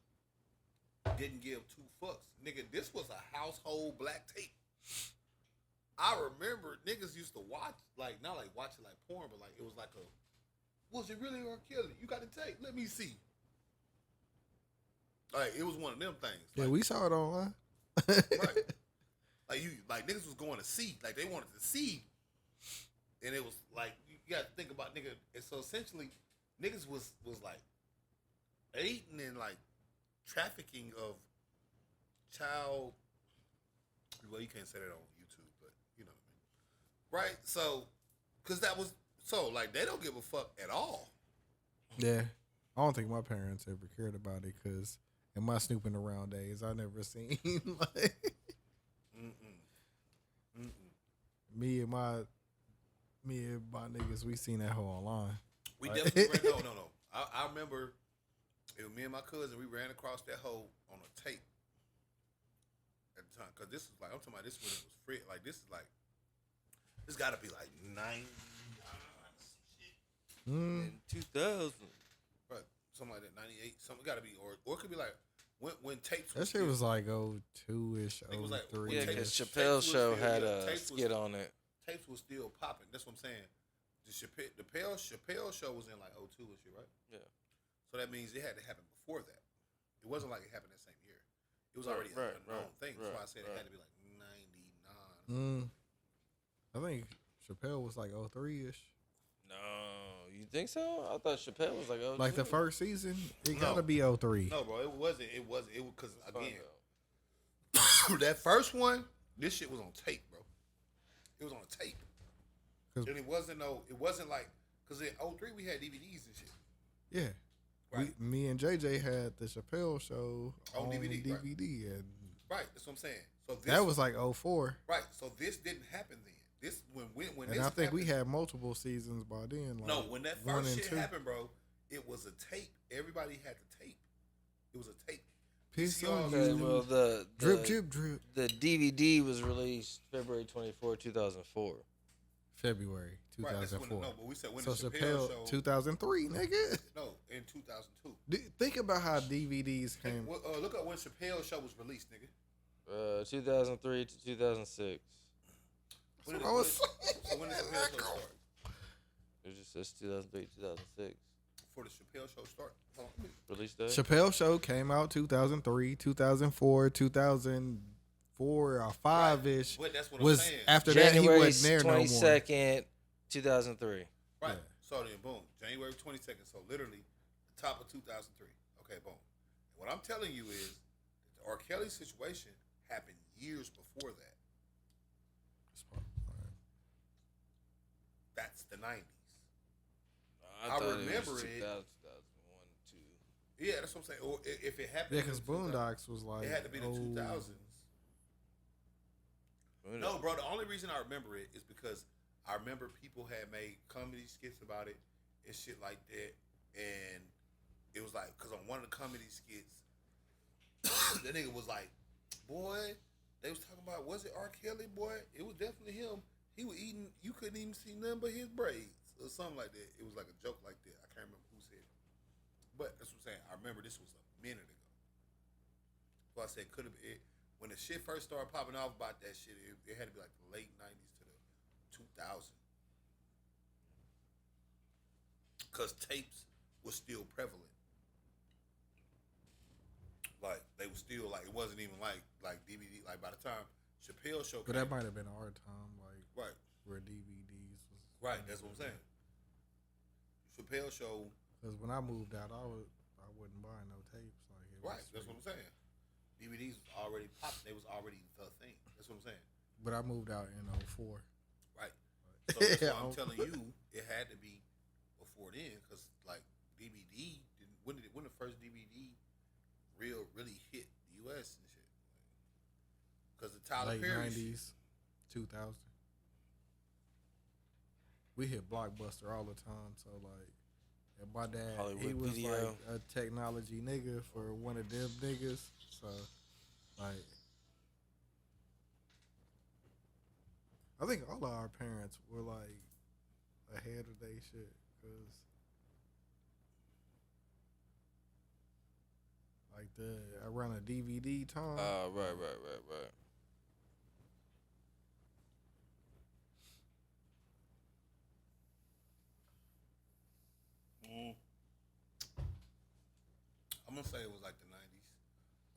didn't give two fucks. Nigga, this was a household black tape. I remember niggas used to watch, like, not like watch it like porn, but like it was like was it really R. Kelly? You got the tape? Let me see. Like, it was one of them things. yeah, Like, we saw it online. right. Like niggas was going to see. Like, they wanted to see. And it was like, you got to think about nigga. And so essentially, niggas was like aiding and like trafficking of child. Well, you can't say that on YouTube, but you know what I mean. Right? So, because that was, so like they don't give a fuck at all. Yeah. I don't think my parents ever cared about it because in my snooping around days, I never seen like me and my niggas, we seen that whole online. We Like, definitely ran, no. I remember it was me and my cousin, we ran across that hole on a tape at the time. Cause this is like, I'm talking about this when it was free. Like this is like, this gotta be like 90. In 2000. Right, something like that, 98. Something gotta be, or it could be like when tapes. that shit was like 02-ish, It was like 03. Yeah, Tapes- because tapes Chappelle's was show still- had yeah, a tapes was- skit on it. Tapes was still popping. That's what I'm saying. The Chappelle show was in like 02 and shit, right? Yeah. So that means it had to happen before that. It wasn't like it happened that same year. It was Right, already right, a known thing. That's right, why I said it right. had to be like 99. I think Chappelle was like 03-ish. No, you think so? I thought Chappelle was like, oh, Like the first season, it No. gotta be 03. No, bro, it wasn't. It was because again, that first one, this shit was on tape, bro. It was on a tape, 'Cause- and it wasn't like because in 03 we had DVDs and shit. Yeah. Right. Me and JJ had the Chappelle show On on DVD, right. DVD, and Right, that's what I'm saying. So this, that was like 04. right. So this didn't happen then. This when And this I think we happened- had multiple seasons by then. Like no, when that 1 first and shit 2. happened, bro, it was a tape. Everybody had the tape. It was a tape. Piss See on all Okay, you. well, the Drip, drip, drip. The DVD was released February 24, 2004. February Right, that's when 2004. no, but we said when So the Chappelle Chappelle, show. 2003, nigga. No, in 2002. Think about how DVDs came. Look up when Chappelle show was released, nigga. 2003 to 2006. When That's what I was so when did Chappelle show start? It just says 2003, 2006. Before the Chappelle show start. Hold on, Release date? Chappelle show came out 2003, 2004, 2004 or 5-ish. But that's what Was I'm saying. after that he January wasn't there no more. 22nd, 2003. Right. Yeah. So then, boom, January 22nd. So literally, the top of 2003. Okay, boom. What I'm telling you is, the R. Kelly situation happened years before that. That's the 90s. I thought remember was it. 2001, 2. Yeah, that's what I'm saying. Or if it happened, Yeah, in because the 2000s, Boondocks was like it had to be the 2000s. No, bro. The only reason I remember it is because I remember people had made comedy skits about it and shit like that, and it was like because on one of the comedy skits, the nigga was like, "Boy," they was talking about, was it R. Kelly? Boy, it was definitely him. He was eating. You couldn't even see nothing but his braids or something like that. It was like a joke like that. I can't remember who said it, but that's what I'm saying. I remember this was a minute ago. So I said, could have been it. when the shit first started popping off about that shit, it had to be like the late 90s to the 2000s. Because tapes was still prevalent. Like, they were still, like, it wasn't even like DVD. Like, by the time Chappelle Show But came, that might have been our time, like, right, where DVDs was. right, that's what I'm saying. Chappelle Show, Because when I moved out, I wouldn't buy no tapes. Like, it right, was that's what I'm saying. DVDs was already popped. They was already the thing. That's what I'm saying. But I moved out in 04. Right. So that's why I'm telling you, it had to be before then, because like DVD didn't. When the first DVD really hit the U.S. and shit? Because the Tyler Late Perry 90s, 2000. We hit Blockbuster all the time, so like, and my dad, he Hollywood was Video. like a technology nigga for one of them niggas. So, like, I think all of our parents were like ahead of their shit, cause like around a DVD time. Right. I'm gonna say it was like the 90s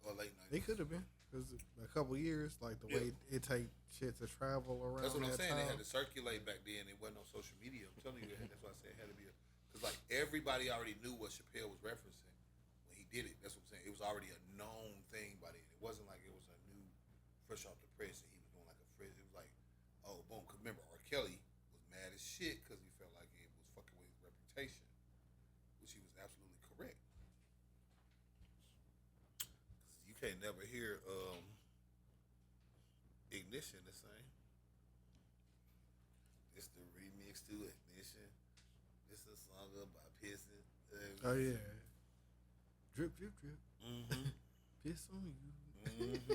or late 90s. It could have been, cause a couple years, like the way it take shit to travel around. That's what I'm that saying. They time. had to circulate back then. It wasn't on social media. I'm telling you, that's why I said it had to be because like everybody already knew what Chappelle was referencing when he did it. That's what I'm saying. It was already a known thing by then. It wasn't like it was a new, fresh off the press, and he was doing like a fresh. It was like, oh, boom. Cause remember, R. Kelly was mad as shit because he felt like it was fucking with his reputation, which he was absolutely correct. Cause you can't never hear Ignition the same. It's the remix to Ignition. It's a song about pissing. Oh yeah. Drip, drip, drip. Mm-hmm. Piss on you. Mm-hmm.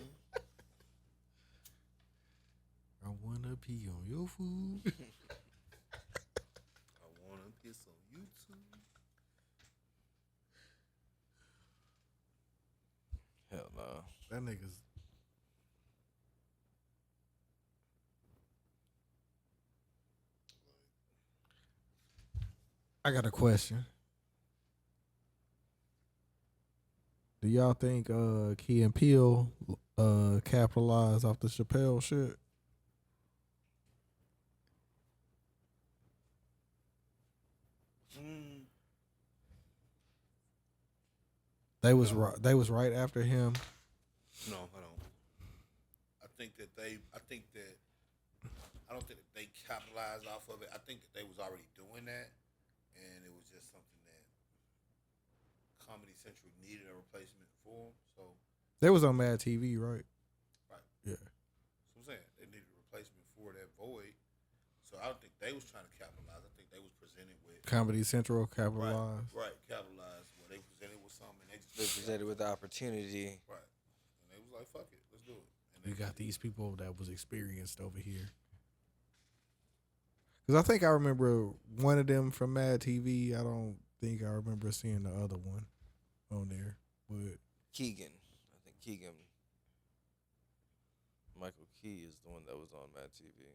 I wanna pee on your food. I wanna piss on you too. Hell no. That nigga's. I got a question. Do y'all think Key and Peele capitalized off the Chappelle shit? They was right. They was right after him. No, I don't. I don't think that they capitalized off of it. I think that they was already doing that, and it was just something that Comedy Central needed a replacement for. So They was on Mad TV, right? right, Yeah. that's what I'm saying. They needed a replacement for that void. So I don't think they was trying to capitalize. I think they was presented with Comedy Central capitalized. right, capitalized. Where they presented with something, and they just They presented with the opportunity. right, and they was like, "Fuck it, let's do it." And We they got these people that was experienced over here. Because I think I remember one of them from Mad TV. I don't think I remember seeing the other one on there. But Keegan. I think Keegan. Michael Key is the one that was on Mad TV.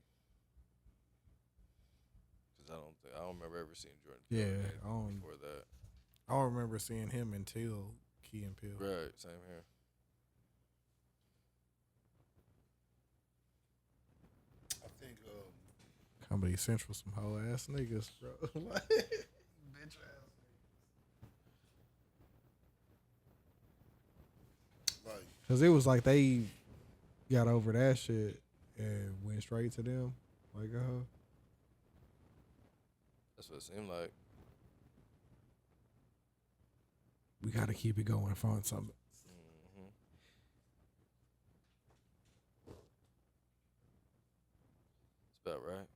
Because I don't remember ever seeing Jordan. Yeah, Peele I don't- before that. I don't remember seeing him until Key and Peele. Right, same here. I think Comedy Central, some hoe ass niggas, bro. Bitch ass. like Because it was like they got over that shit and went straight to them. Like, That's what it seemed like. we got to keep it going, find something. Mm-hmm. It's about right.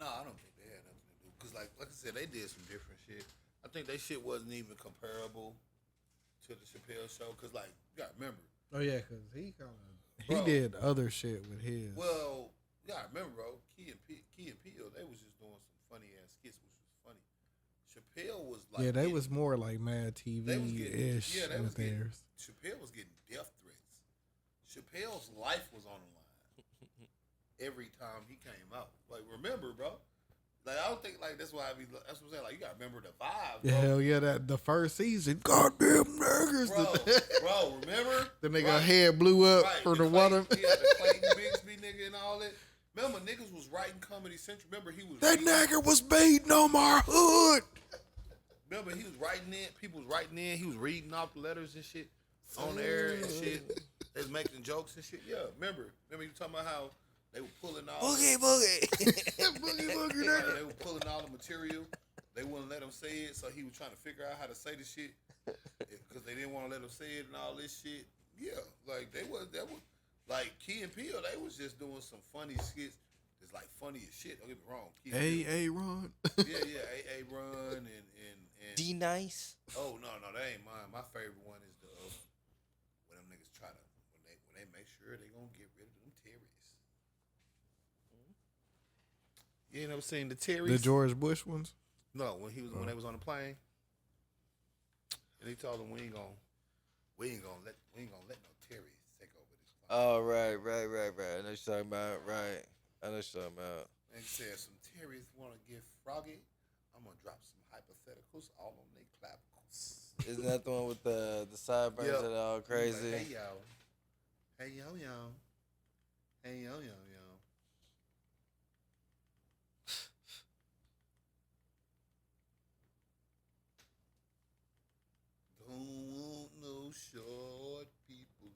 no, I don't think they had nothing to do. Cause like I said, they did some different shit. I think they shit wasn't even comparable to the Chappelle Show. Cause like you gotta remember. Oh, yeah, because he kind of... He Bro. did other shit with his. Well, you gotta remember, bro. Key and Peele, they was just doing some funny ass skits, which was funny. Chappelle was like like Yeah, they was more like Mad TV they was getting ish yeah, they was with getting theirs. Chappelle was getting death threats. Chappelle's life was on the line every time he came out. Like, remember, bro? Like, I don't think like that's why that's what I'm saying. Like, you gotta remember the vibe, bro. Yeah, hell yeah, that the first season, goddamn niggas. Bro, remember? The nigga head blew up for the water. Yeah, the Clayton Bigsby nigga and all that. Remember, niggas was writing Comedy Central. Remember, he was That nigga was beating on my hood. Remember, he was writing in. People was writing in. He was reading off the letters and shit on air and shit. They was making jokes and shit. Yeah, remember you talking about how they were pulling all boogie. Boogie, nigga. they were pulling all the material. They wouldn't let him say it, so he was trying to figure out how to say the shit because they didn't want to let him say it and all this shit. Yeah, like that was like Key and Peele. They was just doing some funny skits. It's like funny as shit. Don't get me wrong. A Ron. Yeah, A Run and D Nice. Oh no, that ain't mine. My favorite one is the when them niggas try to when they make sure they gonna get rid of them terrorists. You ain't never seen the terrorists? The George Bush ones? No, when they was on the plane, and he told them we ain't gonna let no terrorists take over this plane. Oh right. I know what you're talking about. Right. I know what you're talking about. And he said some terrorists want to get froggy. I'm gonna drop some hypotheticals all on their clavicles. Isn't that the one with the sideburns Yep. that are all crazy? Like, hey yo, hey yo, hey yo. Don't want no short people.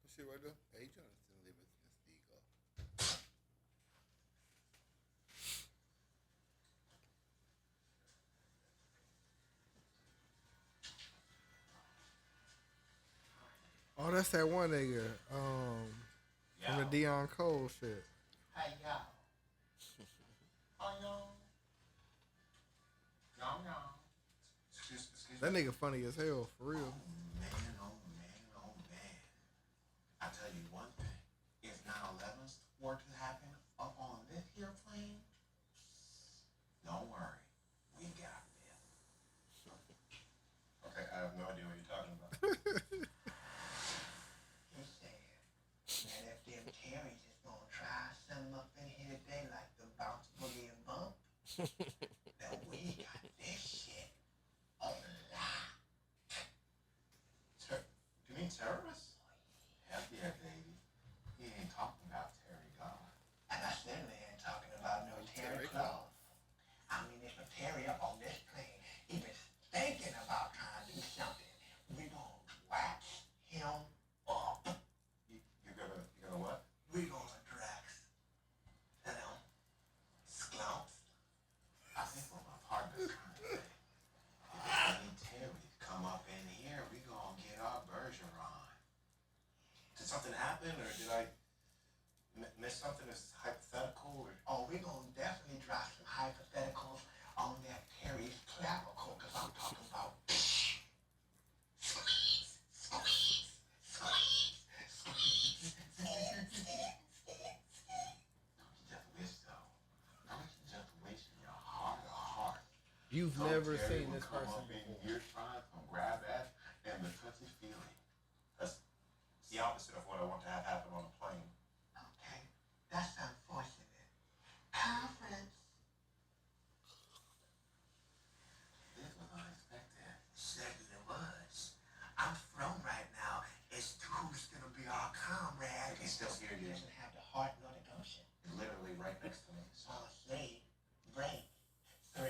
That shit right there. Hey, Jonathan, live with this ego. Oh, that's that one nigga. From the Deion Cole shit. Hey, y'all. Oh, y'all. Excuse That me. nigga funny as hell, for real. Oh, man. I tell you one thing. If 9/11 were to happen up on this here plane, don't worry. We got this. Okay, I have no idea what you're talking about. He said that if them Terrys is gonna try something up in here today like the bounce boogie and bump, that we got this shit on lock. You mean terrorists? Hell yeah, baby. He ain't talking about Terry God. And I certainly ain't talking about no Terry Cloth. I mean, if a Terry up on this plane even thinking about trying to do something, we gonna wax him up. You're gonna what? We gonna drax them sclumps. I think what my partner's trying to say. If any Terrys come up in here, we gonna get our Bergeron. Did something happen, or did I miss something that's hypothetical? Or? Oh, we gonna definitely drop some hypotheticals on that Terry's clavicle, because I'm talking about You've never seen this person before. You're trying to grab at and the touchy feeling. That's the opposite of what I want to have happen on a plane. Okay, that's unfortunate. Conference. This was unexpected. Certainly was. I'm thrown right now as to who's gonna be our comrade. I can still hear you. He doesn't have the heart nor the gumption. Literally right next to me. So say break 3.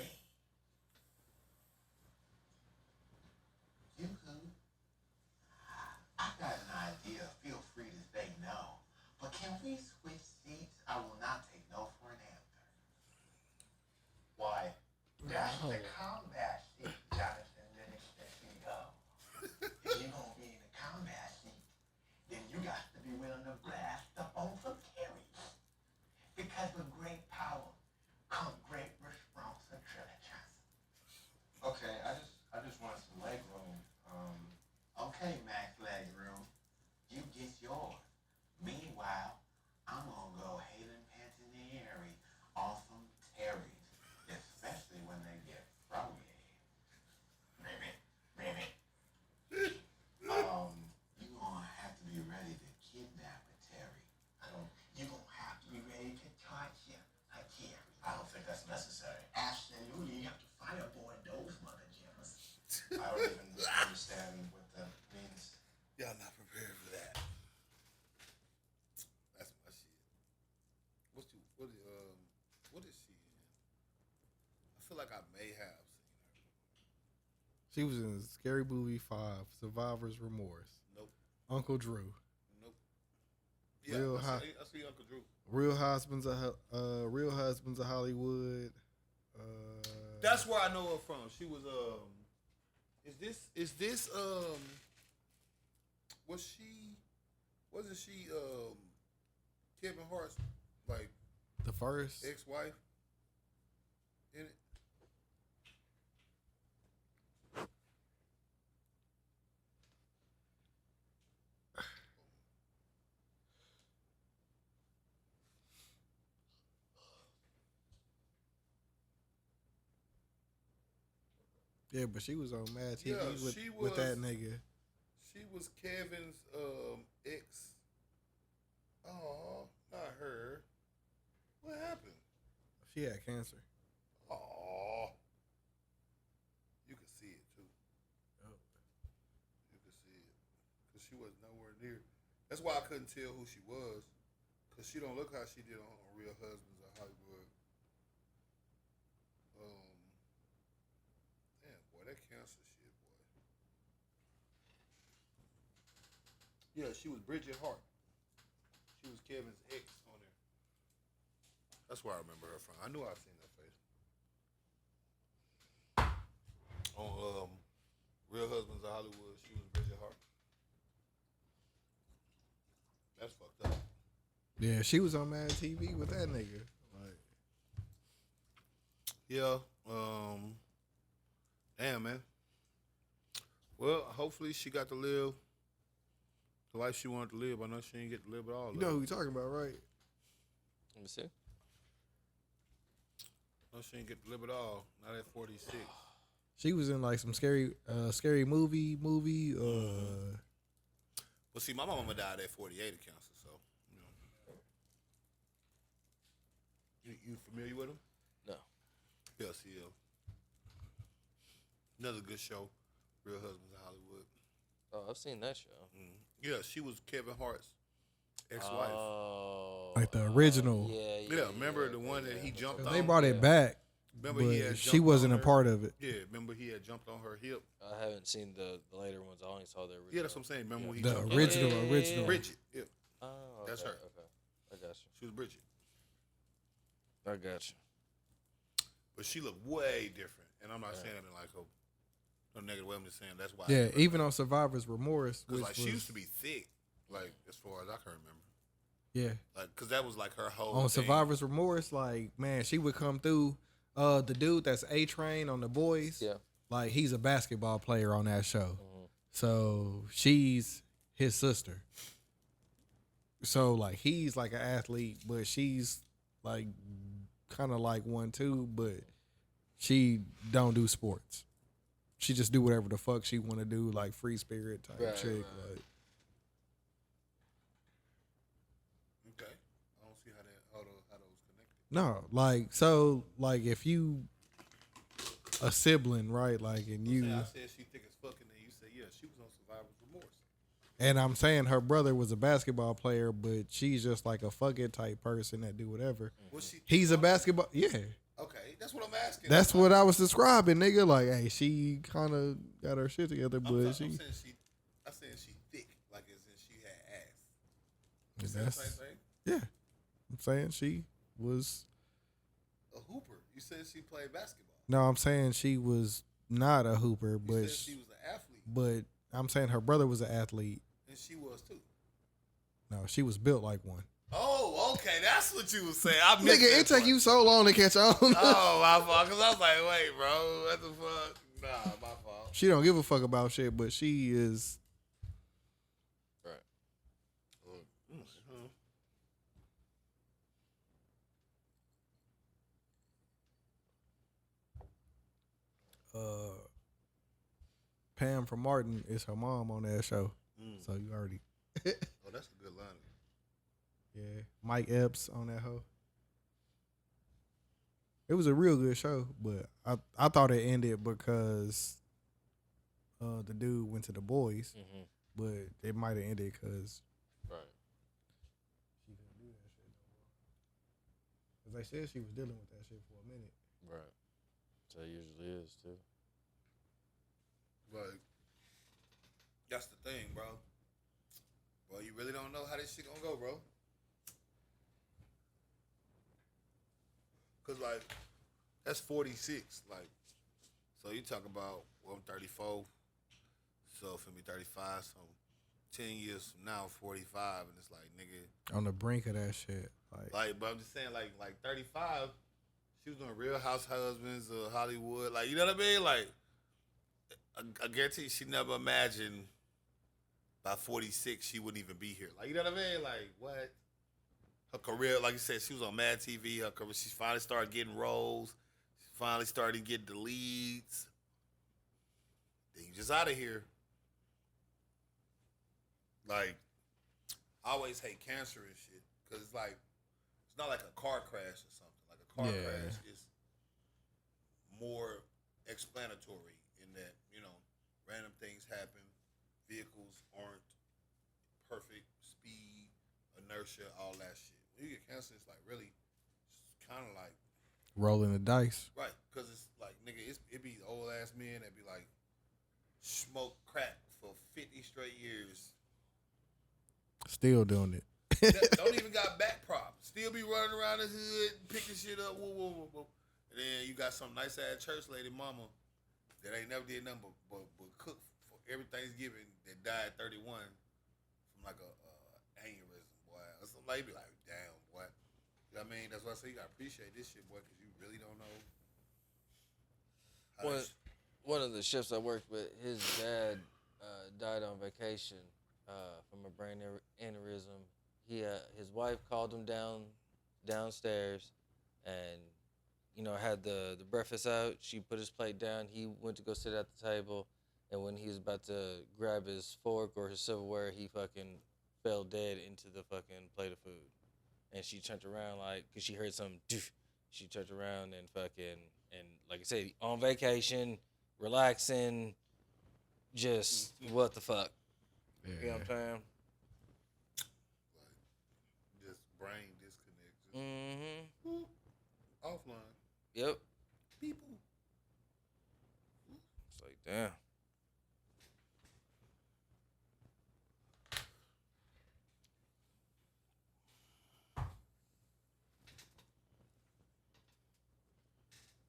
prepared for that. That's my shit. What is she in? I feel like I may have seen her. She was in Scary Movie 5, Survivor's Remorse. Nope. Uncle Drew. Nope. Yeah, Real I see Uncle Drew. Real Husbands of Hollywood. That's where I know her from. She was wasn't she Kevin Hart's like the first ex-wife in it? Yeah, but she was on Mad TV she with that was- nigga. She was Kevin's ex. Oh, not her. What happened? She had cancer. Oh, you could see it too. Oh. You could see it because she was nowhere near. That's why I couldn't tell who she was because she don't look how she did on Real Husbands of Hollywood. Damn boy, that cancer shit, boy. Yeah, she was Bridget Hart. She was Kevin's ex on there. That's where I remember her from. I knew I'd seen that face. On Real Husbands of Hollywood, she was Bridget Hart. That's fucked up. Yeah, she was on Mad TV with that nigga. Like, Yeah. Damn, man. Well, hopefully she got to live the life she wanted to live. I know she didn't get to live it all. you know who you talking about, right? Let me see. No, she didn't get to live it all. Not at 46. She was in like some scary movie. Well, see, my mama died at 48 of cancer, so you familiar with him? No. Yeah, see, another good show, Real Husbands of Hollywood. Oh, I've seen that show. Yeah, she was Kevin Hart's ex-wife. Oh, Like the original. Yeah, remember the one that he jumped on? They brought it back, Remember he had but she jumped wasn't on a her? part of it. Yeah, remember he had jumped on her hip? I haven't seen the later ones. I only saw the original. Yeah, that's what I'm saying. Remember when he The jumped original, on her? original. Bridget, yeah. Oh, okay, That's her. Okay, I got She was Bridget. you. I got you. But she looked way different. And I'm not saying it in like a negative way. I'm just saying that's why. Yeah, even on Survivor's Remorse, Because which like was, she used to be thick, like as far as I can remember. yeah. Like, because that was like her whole On thing. Survivor's Remorse, like, man, she would come through. The dude that's A-Train on The Boys, Yeah. like, he's a basketball player on that show. Mm-hmm. So she's his sister. So, like, he's like an athlete, but she's like kind of like one too, but she don't do sports. She just do whatever the fuck she want to do, like free spirit type Right, chick. right. Like, Okay. I don't see how those connected. no, like, so, like, if you a sibling, right? Like, and you, I said she thick as fuck, and then you said, yeah, she was on Survivor's Remorse. and I'm saying her brother was a basketball player, but she's just like a fuck it type person that do whatever. Was she? He's a basketball, yeah. Okay, that's what I'm asking. That's what I was describing, nigga. Like, hey, she kind of got her shit together, but I'm she. saying I'm saying she thick, like as in she had ass. And Is that the that's, same thing? yeah. I'm saying she was. A hooper. You said she played basketball. No, I'm saying she was not a hooper, You but said she was an athlete, but I'm saying her brother was an athlete. and she was too. No, she was built like one. Oh, okay, that's what you was saying. I missed Nigga, that it took part. you so long to catch on. Oh, my fault. Because I was like, wait, bro, what the fuck? Nah, my fault. She don't give a fuck about shit, but she is. Right. Pam from Martin is her mom on that show, so you already. Oh, that's a good line. Yeah, Mike Epps on that hoe. It was a real good show, but I thought it ended because the dude went to the boys, but it might have ended because Right. she couldn't do that shit no more. Because they said she was dealing with that shit for a minute. Right. So it usually is too. Like, that's the thing, bro. Bro, you really don't know how this shit gonna go, bro. Cause like, that's 46. Like, so you talk about, well, I'm 34. So for me, 35. So 10 years from now, 45, and it's like, nigga. On the brink of that shit. Like, but I'm just saying, like 35. She was doing Real House Husbands of Hollywood. Like, you know what I mean? Like, I guarantee she never imagined by 46 she wouldn't even be here. Like, you know what I mean? Like, what? Her career, like you said, she was on Mad TV. Her career, she finally started getting roles. She finally started getting the leads. Then you just out of here. Like, I always hate cancer and shit because it's like, it's not like a car crash or something. Like a car crash is more explanatory in that, you know, random things happen. Vehicles aren't perfect, speed, inertia, all that shit. When you get cancer, it's like really, it's kind of like rolling the dice. right, because it's like nigga, it be old ass men that be like smoke crack for 50 straight years, Still doing it. that don't even got back problems, still be running around the hood picking shit up, woo, woo, woo, woo. And then you got some nice ass church lady mama that ain't never did nothing but cook for every Thanksgiving that died at 31 from like a aneurysm, boy. Or something like, be like, damn, boy. You know what I mean? That's why I say you gotta appreciate this shit, boy, because you really don't know. One of the shifts I worked with, his dad died on vacation from a brain aneurysm. His wife called him downstairs, and had the breakfast out. She put his plate down. He went to go sit at the table, and when he was about to grab his fork or his silverware, he fucking fell dead into the fucking plate of food. And she turned around cause she heard something. She turned around and like I said, on vacation, relaxing, just what the fuck. Yeah. You know what I'm saying? Like, just brain disconnect. Just Mm-hmm. offline. Yep. People. It's like, damn.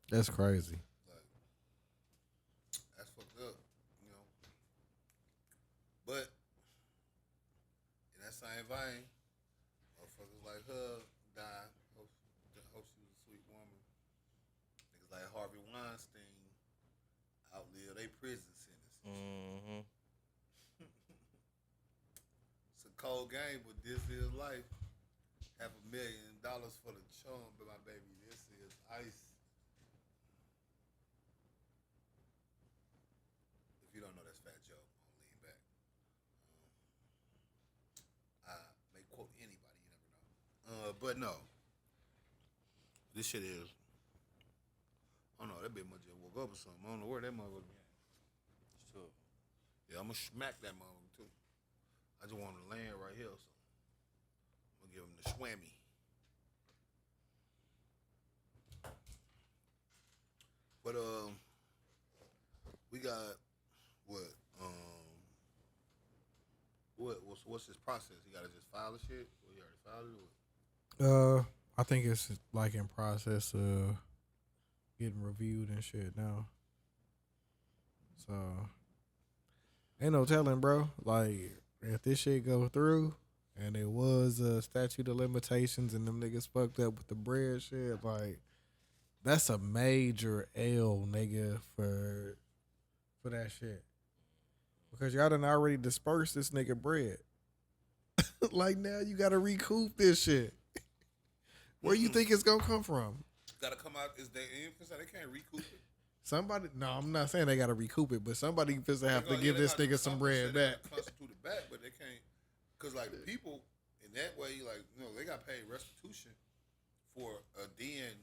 That's crazy. Like, that's fucked up, you know. But in that same vein, motherfuckers like her died. Hope she was a sweet woman. Niggas like Harvey Weinstein outlived their prison sentences. Mm-hmm. It's a cold game, but this is life. $500,000 for the chum, but my baby, this is ice. If you don't know, that's Fat Joe on Lean Back. I may quote anybody, you never know. But no, this shit is. I don't know, that bitch must just woke up or something. I don't know where that motherfucker is. Sure. Yeah, I'm gonna smack that motherfucker too. I just want him to land right here, so I'm gonna give him the swammy. But we got what's his process? He gotta just file the shit, or he already filed it? Or? I think it's like in process of getting reviewed and shit now. So ain't no telling, bro. Like if this shit go through and it was a statute of limitations and them niggas fucked up with the bread shit, like that's a major L, nigga, for that shit. Because y'all done already dispersed this nigga bread. Like now you gotta recoup this shit. Where you think it's gonna come from? Gotta come out. Is they can't recoup it? Somebody, no, I'm not saying they gotta recoup it, but somebody supposed to have to give this nigga some bread back. Constitute it back, but they can't, cause like the people in that way, like they got paid restitution for a den.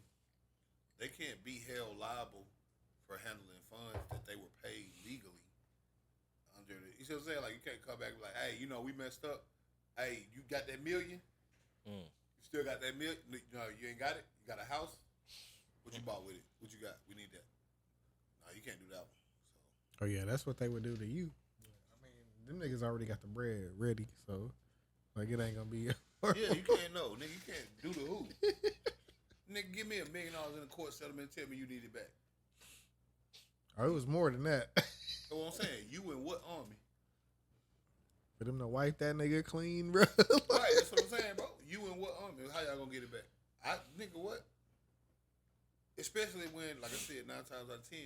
They can't be held liable for handling funds that they were paid legally You see what I'm saying? Like, you can't come back and be like, hey, we messed up. Hey, you got that million? Mm. You still got that million? No, you ain't got it? You got a house? What you bought with it? What you got? We need that. No, you can't do that one. So. Oh yeah, that's what they would do to you. I mean, them niggas already got the bread ready, so like it ain't gonna be. Yeah, you can't know, nigga. You can't do the who. Nigga, give me $1 million in a court settlement. And tell me you need it back. Oh, it was more than that. That's what I'm saying. You in what army? For them to wipe that nigga clean, bro. Right, that's what I'm saying, bro. You in what army? How y'all gonna get it back? Nigga, what? Especially when, like I said, 9 times out of 10,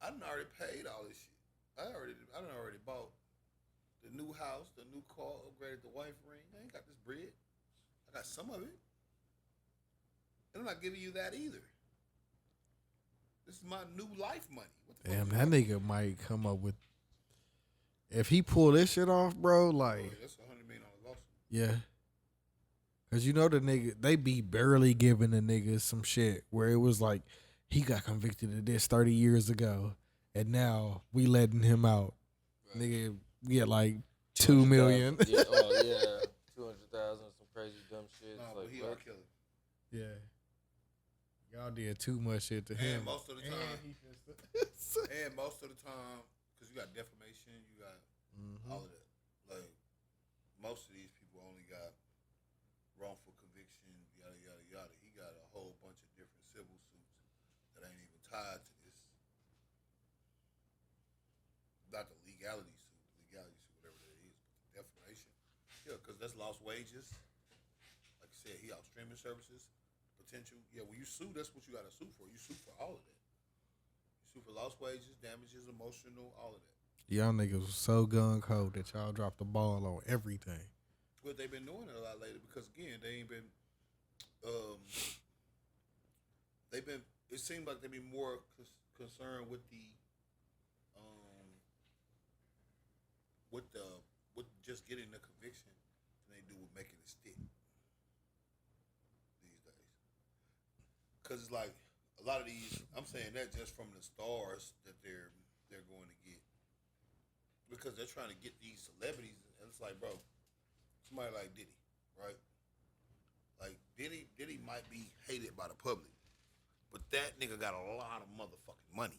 I done already paid all this shit. I done already bought the new house, the new car, upgraded the wife ring. I ain't got this bread. I got some of it. And I'm not giving you that either. This is my new life money. What the Damn, fuck that nigga might come up with. If he pull this shit off, bro, like, that's $100 million lawsuit. yeah. Cause you know the nigga, they be barely giving the niggas some shit where it was like he got convicted of this 30 years ago, and now we letting him out. Right. Nigga get like 2 million. Yeah, oh yeah, 200,000, some crazy dumb shit. No, like, but he are killing. Yeah, y'all did too much shit to him. And most of the time, and most of the time, because you got defamation, you got all of that. Like most of these people only got wrongful conviction, yada yada yada. He got a whole bunch of different civil suits that ain't even tied to this. Not the legality suit, whatever that is, but the defamation. Yeah, because that's lost wages. Like I said, he out streaming services, potential. Yeah, when you sue, that's what you got to sue for. You sue for all of that. You sue for lost wages, damages, emotional, all of that. Y'all niggas was so gung-ho that y'all dropped the ball on everything. But they've been doing it a lot later because, again, they ain't been, it seems like they be more concerned with with just getting the conviction than they do with making it stick these days. Because it's like a lot of these, I'm saying that just from the stars that they're going to get, because they're trying to get these celebrities, and it's like, bro, somebody like Diddy, right? Like Diddy might be hated by the public, but that nigga got a lot of motherfucking money.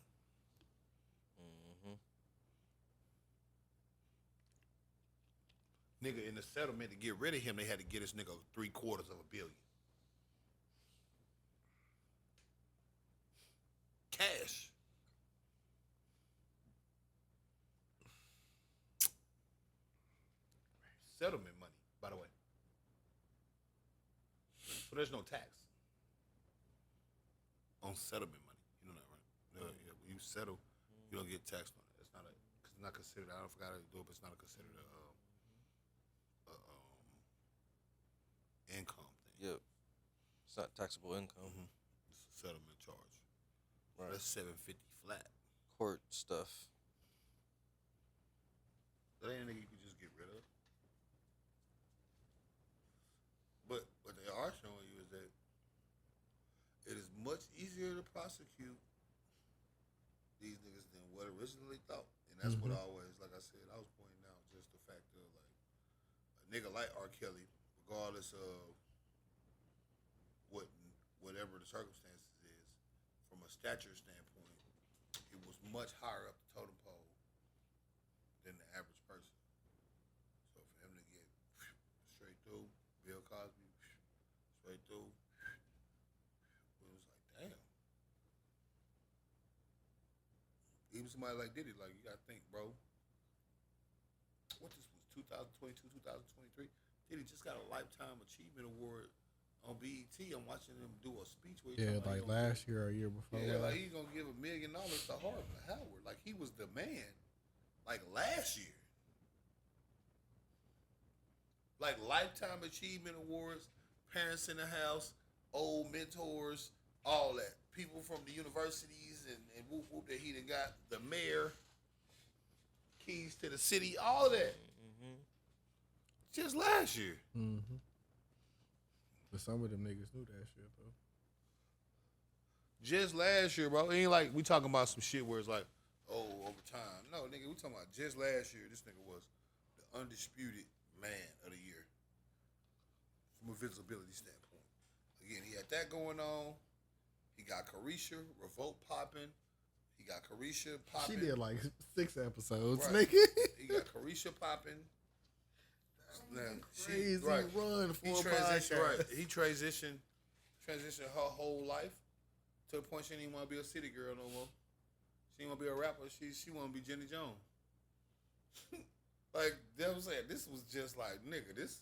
Nigga, in the settlement to get rid of him, they had to get this nigga $750 million. Cash. Settlement money, by the way. So there's no tax on settlement money. You know that, right? Yeah, when you settle, you don't get taxed on it. It's not considered. I don't forgot to do it, but it's not considered a income thing. Yep. It's not taxable income. It's a settlement charge. Right. That's $750 flat. Court stuff. That ain't a nigga you can just get rid of. But what they are showing you is that it is much easier to prosecute these niggas than what originally thought. And that's what I always, like I said, I was pointing out just the fact of like a nigga like R. Kelly, regardless of whatever the circumstances is, from a stature standpoint, it was much higher up the totem pole than the average person. So for him to get straight through, Bill Cosby, straight through, it was like, damn. Even somebody like Diddy, like, you gotta think, bro. What this was, 2022, 2023? Diddy just got a Lifetime Achievement Award on BET. I'm watching him do a speech where he like last year or a year before. Yeah, like he's gonna give $1 million to Howard. Like he was the man. Like last year. Like Lifetime Achievement Awards, parents in the house, old mentors, all that. People from the universities and whoop whoop that he done got, the mayor, keys to the city, all that. Just last year. But some of them niggas knew that shit though. Just last year, bro. It ain't like we talking about some shit where it's like, over time. No, nigga, we talking about just last year. This nigga was the undisputed man of the year from a visibility standpoint. Again, he had that going on. He got Carisha, Revolt popping. He got Carisha popping. She did like 6 episodes, Right. nigga. He got Carisha popping. Crazy run for a podcast. Right. He transitioned her whole life to the point she didn't even want to be a city girl no more. She didn't want to be a rapper. She want to be Jenny Jones. Like that was saying, this was just like, nigga, this is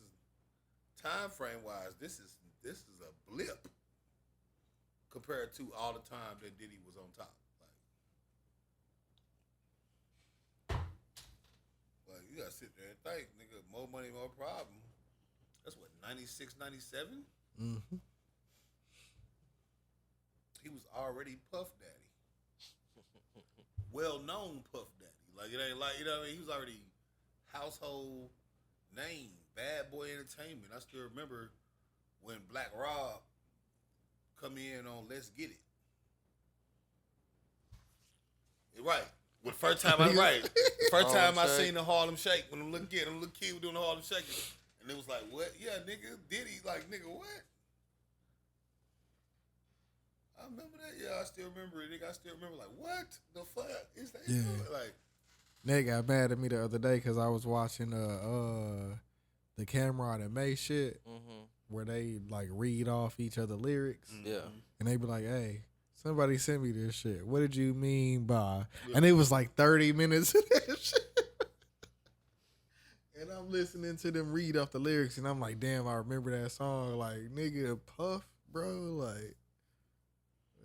time frame wise, this is a blip compared to all the time that Diddy was on top. Like you gotta sit there and think, nigga, more money, more problem. That's what, 96, 97? Mm-hmm. He was already Puff Daddy. Well known Puff Daddy. Like it ain't like, you know what I mean? He was already household name, Bad Boy Entertainment. I still remember when Black Rob come in on Let's Get It. Right. Well, the first time I seen the Harlem Shake, when them little kid was doing the Harlem Shake, and it was like, what? Yeah, nigga, Diddy, like, nigga, what? I remember that. Yeah, I still remember it. Nigga, I still remember, like, what the fuck is that? Yeah. Like, They got mad at me the other day because I was watching the Cameron and May shit where they like read off each other lyrics. Yeah. And they be like, hey, somebody sent me this shit. What did you mean by? And it was like 30 minutes of that shit. And I'm listening to them read off the lyrics and I'm like, damn, I remember that song. Like, nigga, Puff, bro. Like,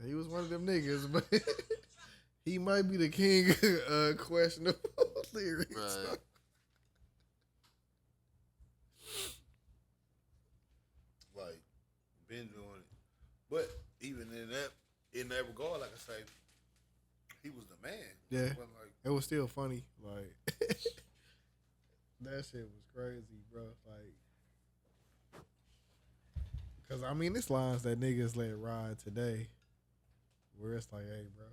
he was one of them niggas, but he might be the king of questionable lyrics. Right. like, been doing it. But even in that regard, like I say, he was the man. Yeah. But like, It was still funny. Like, that shit was crazy, bro. Like, because, I mean, it's lines that niggas let ride today where it's like, hey, bro,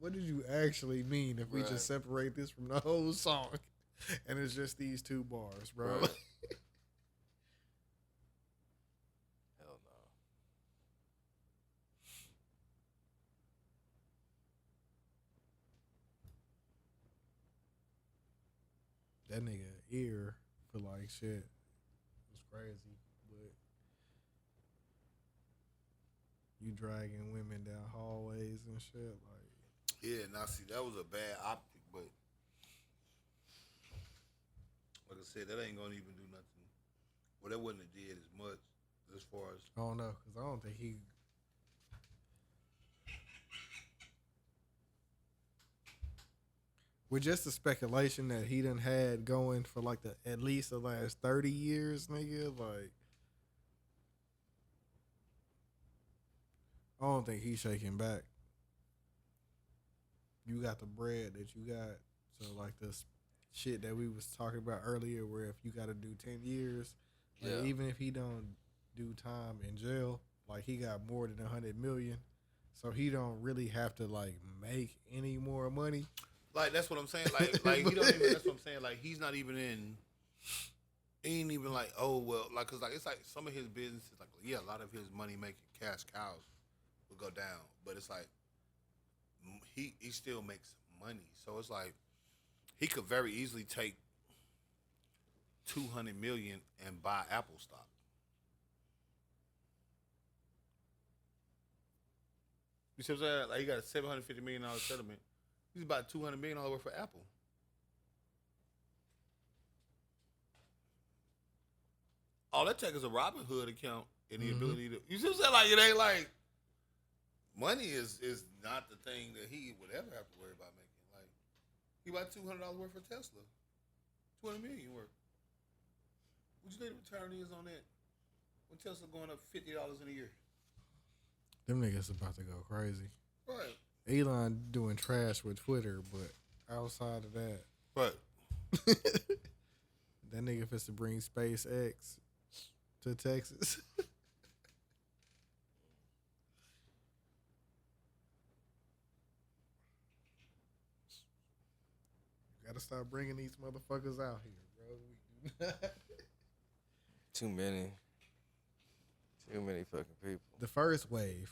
what did you actually mean if we just separate this from the whole song and it's just these 2 bars, bro? Right. Hell no. That nigga ear for like shit was crazy, but you dragging women down hallways and shit, like. yeah, now see, that was a bad optic, but like I said, that ain't gonna even do nothing. Well, that wouldn't have did as much as far as. I don't know, because I don't think he. With just the speculation that he done had going for like at least the last 30 years, nigga, like. I don't think he's shaking back. You got the bread that you got. So like this shit that we was talking about earlier where if you got to do 10 years, like Yeah. even if he don't do time in jail, like he got more than 100 million. So he don't really have to like make any more money. Like that's what I'm saying. Like he don't even. That's what I'm saying. Like he's not even in. Ain't even like, oh well, like cause like it's like some of his businesses, like yeah, a lot of his money making cash cows will go down, but it's like he still makes money. So it's like he could very easily take 200 million and buy Apple stock. You see what I'm saying? Like he got a $750 million settlement. He's about $200 million worth for Apple. All that takes is a Robinhood account and the ability to. You see what I'm saying? Like it ain't like money is not the thing that he would ever have to worry about making. Like he bought $200 worth for Tesla, $200 million worth. What you think the return is on that? When Tesla going up $50 in a year? Them niggas about to go crazy. Right. Elon doing trash with Twitter, but outside of that, Right. that nigga fits to bring SpaceX to Texas. Gotta stop bringing these motherfuckers out here, bro. We do not. Too many. Too many fucking people. The first wave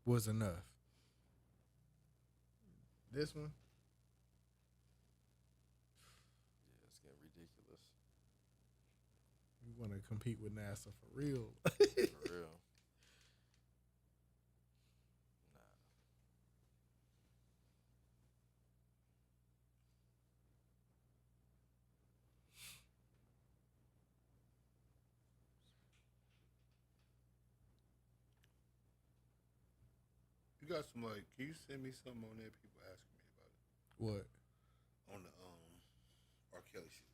was enough. This one, Yeah, it's getting ridiculous. you want to compete with NASA for real. For real. You got some like? Can you send me something on there? People asking me about it What? on the R. Kelly shit.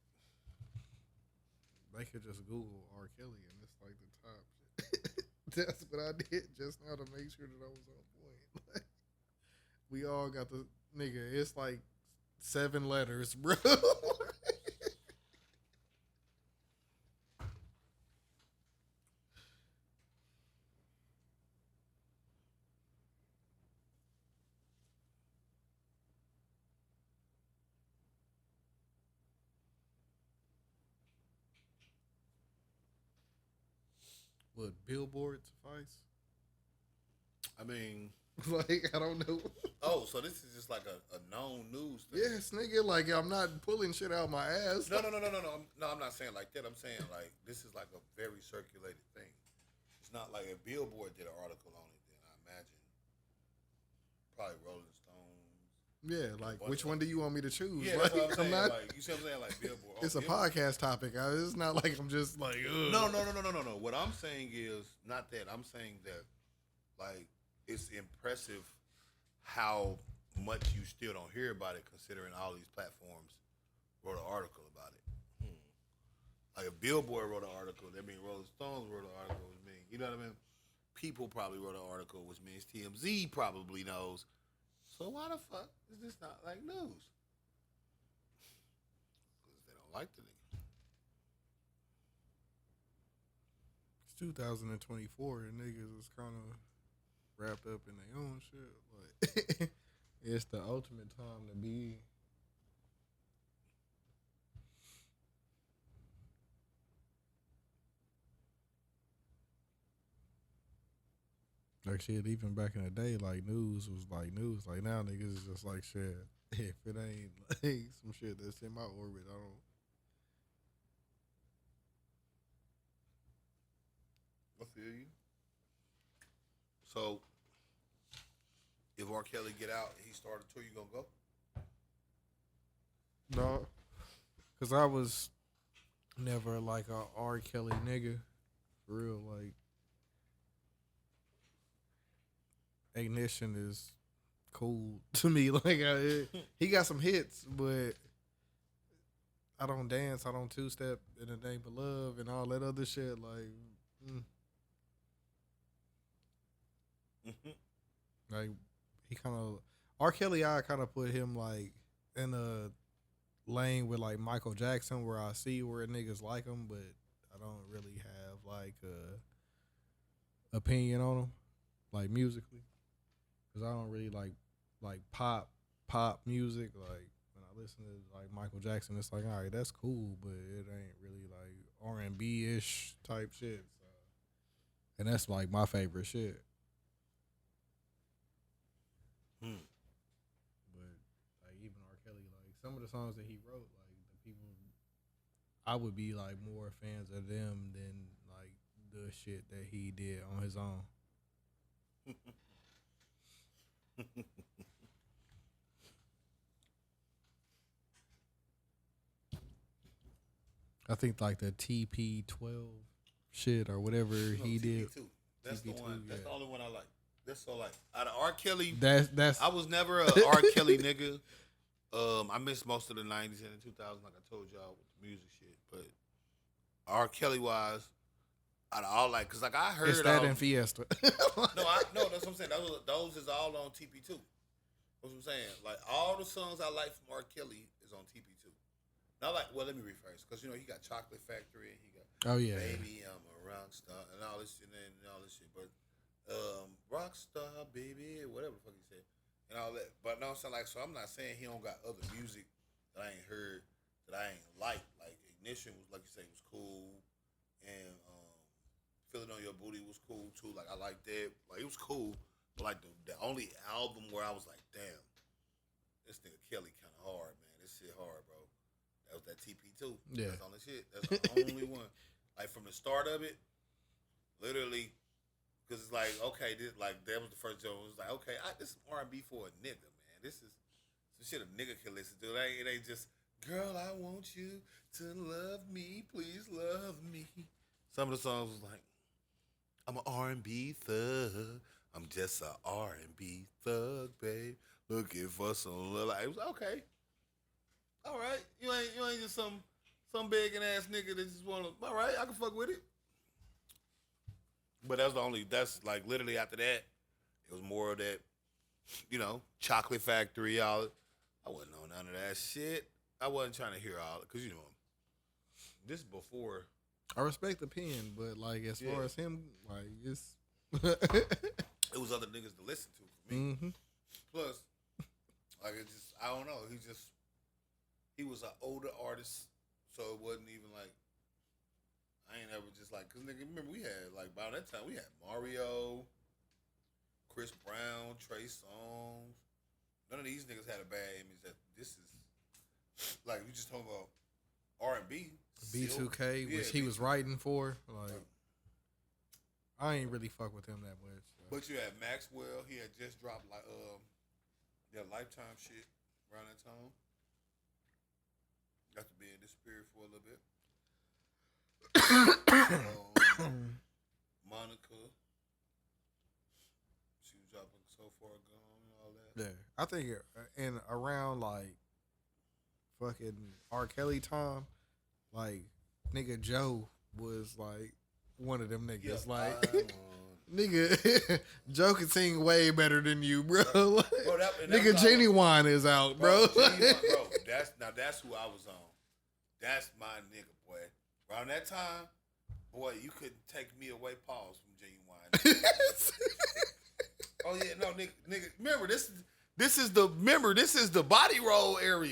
They could just Google R. Kelly and it's like the top shit. That's what I did just now to make sure that I was on point. We all got the nigga. It's like 7 letters, bro. What, Billboard suffice? I mean, Like, I don't know. oh, so this is just like a known news thing. Yes, nigga, like, I'm not pulling shit out my ass. No. I'm not saying like that. I'm saying like this is like a very circulated thing. It's not like a Billboard did an article on it. Then I imagine probably Rolling Stones. Yeah, like, which one do you want me to choose? Yeah, Like, that's what I'm saying. not, Like, you see what I'm saying? Like Billboard. it's a Billboard. podcast topic. It's not like I'm just like, ugh. No. What I'm saying is not that. I'm saying that like it's impressive how much you still don't hear about it, considering all these platforms wrote an article about it. Like if Billboard wrote an article, that means Rolling Stones wrote an article, which means, you know what I mean? People probably wrote an article, which means TMZ probably knows. So why the fuck is this not like news? Because they don't like the nigga. It's 2024 and niggas is kind of wrapped up in their own shit. Like, it's the ultimate time to be. Like shit, even back in the day, like news was like news. Like now niggas is just like shit. If it ain't like some shit that's in my orbit, I don't. I feel you. So, if R. Kelly get out and he start a tour, you gonna go? No, cause I was never like a R. Kelly nigga, for real. Like, Ignition is cool to me. Like, he got some hits, but I don't dance. I don't two-step in the name of love and all that other shit. Like, like he kind of R. Kelly. I kind of put him like in a lane with like Michael Jackson, where I see where niggas like him, but I don't really have like a opinion on him, like musically, because I don't really like pop music. Like when I listen to like Michael Jackson, it's like, all right, that's cool, but it ain't really like R&B ish type shit. So, and that's like my favorite shit. But like even R. Kelly, like some of the songs that he wrote, like the people, I would be like more fans of them than like the shit that he did on his own. I think like the TP12 shit or whatever he did. TP2. That's TP2, the one. That's yeah. the only one I like. That's so like out of R. Kelly. That's I was never a R. Kelly nigga. I missed most of the '90s and the 2000s, like I told y'all with the music shit. But R. Kelly wise, out of all like, cause like I heard it's that all, and Fiesta. no, that's what I'm saying. Those is all on TP2. That's what I'm saying. Like all the songs I like from R. Kelly is on TP2. Not like, well, let me rephrase, cause you know he got Chocolate Factory and he got Oh yeah. Baby I'm a Rockstar and all this shit and all this shit, but Rockstar Baby, whatever the fuck he said, and all that. But no, I'm saying like, so I'm not saying he don't got other music that I ain't heard that I ain't like Ignition was like you say was cool, and Feeling on Your Booty was cool too. Like I liked that. Like it was cool, but like the only album where I was like, damn, this nigga Kelly kind of hard, man. This shit hard, bro. That was that TP2. Yeah, that's on the shit. That's the only one. Like from the start of it, literally, because it's like okay, this like that was the first joke. It was like okay, this is R&B for a nigga, man. This is some shit a nigga can listen to. It ain't just girl, I want you to love me, please love me. Some of the songs was like, I'm an R&B thug. I'm just a R&B thug, babe. Looking for some little. It was okay. All right, you ain't just some begging ass nigga that just wanna. All right, I can fuck with it. But that's like literally after that, it was more of that, Chocolate Factory, all. I wasn't on none of that shit. I wasn't trying to hear all it, because, this is before. I respect the pen, but, like, as far as him, like, it's... It was other niggas to listen to for me. Mm-hmm. Plus, like, I don't know. He was an older artist, so it wasn't even like, I ain't ever just like, because, nigga, remember we had, like, by that time, we had Mario, Chris Brown, Trey Songz. None of these niggas had a bad image that this is, like, we just talking about R&B. B2K, which he was writing for. Like, I ain't really fuck with him that much. So. But you had Maxwell. He had just dropped, like, their Lifetime shit around that time. Got to be in the spirit for a little bit. Monica. She was dropping So Far Gone and all that. Yeah. I think in around, like, fucking R. Kelly time, like, nigga Joe was, like, one of them niggas. Yeah, like, nigga, Joe can sing way better than you, bro. Like, bro nigga, Genuine is out, bro. Bro, that's who I was on. That's my nigga, boy. Around that time, boy, you couldn't take me away, pause, from Genuine. Oh yeah, no, nigga. Remember this is the body roll era.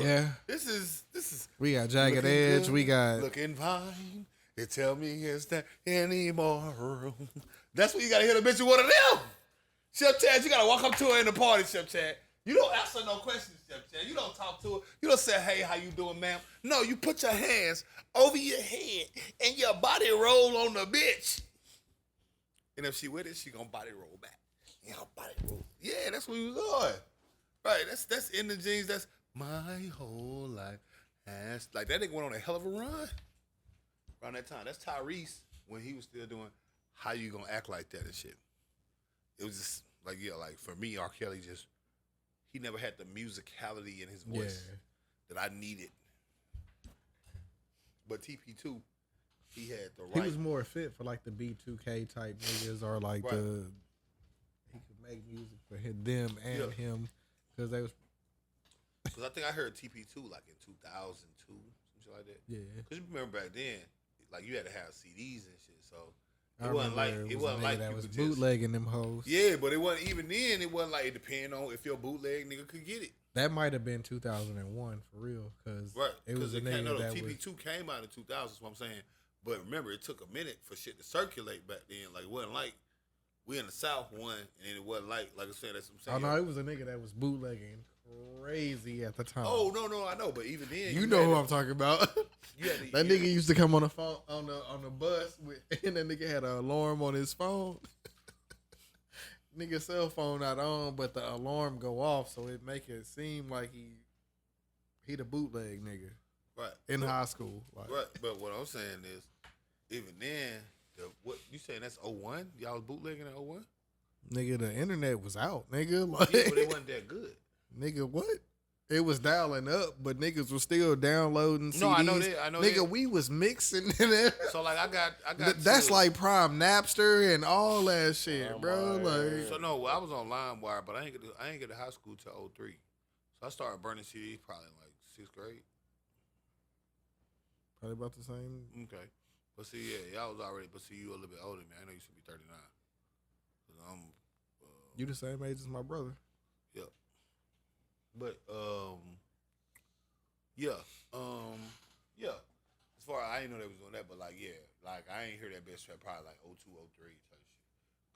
Yeah. This is. We got Jagged Edge. Good, we got looking fine. They tell me is there any more room? That's what you gotta hit a bitch with one of them. Chef Chad, you gotta walk up to her in the party, Chef Chad. You don't answer no questions, Chef Chad. You don't talk to her. You don't say, hey, how you doing, ma'am? No, you put your hands over your head and your body roll on the bitch. And if she with it, she gonna body roll back. You know, body roll. Yeah, that's what we was on. Right, that's in the jeans. That's my whole life. That's like that nigga went on a hell of a run around that time. That's Tyrese when he was still doing How You Gonna Act Like That and shit. It was just like, yeah, like for me, R. Kelly he never had the musicality in his voice that I needed. But TP2, he had the right. He was more fit for like the B2K type niggas or like he could make music for them and him because they was. Because I think I heard TP2 like in 2002, something like that. Yeah. Because you remember back then, like you had to have CDs and shit, so. It wasn't like that was bootlegging them hoes. Yeah, but it wasn't even then. It wasn't like it depended on if your bootleg nigga could get it. That might have been 2001 for real, because it was a nigga that TP2 was... came out in 2000. That's what I'm saying. But remember, it took a minute for shit to circulate back then. Like it wasn't like we in the South one, and it wasn't like I said. That's what I'm saying. Oh no, it was a nigga that was bootlegging crazy at the time. Oh no, I know. But even then, you know who I'm talking about. That nigga used to come on the phone on the bus and that nigga had an alarm on his phone. Nigga cell phone not on, but the alarm go off, so it make it seem like he the bootleg nigga. Right. In high school. Like. Right. But what I'm saying is, even then, what you saying that's 01? Y'all was bootlegging in 01? Nigga, the internet was out, nigga. Like, yeah, but it wasn't that good. Nigga, what? It was dialing up, but niggas was still downloading CDs. No, I know that. Nigga, we was mixing in So like I got. That's like prime Napster and all that shit, bro. Like, so no, I was on LimeWire, but I ain't get to high school till 03. So I started burning CDs probably in like 6th grade. Probably about the same. Okay, but see, yeah, y'all was already. But see, you a little bit older than me. I know you should be 39. I'm. You the same age as my brother. Yeah. But Yeah. Yeah. As far as I didn't know they was doing that, but like, yeah, like I ain't hear that best track probably like 02, 03 type shit.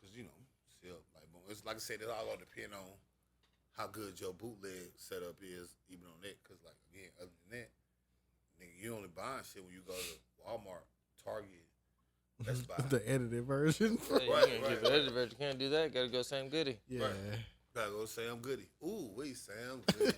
Cause still like, it's like I said, it all gonna depend on how good your bootleg setup is, even on that. Cause like again, other than that, nigga, you only buying shit when you go to Walmart, Target, Best Buy. The edited version. Hey, you can't get the edited version. Can't do that. Gotta go Sam Goody. Yeah. Right. Gotta go Sam Goody. Ooh, wait, Sam Goody.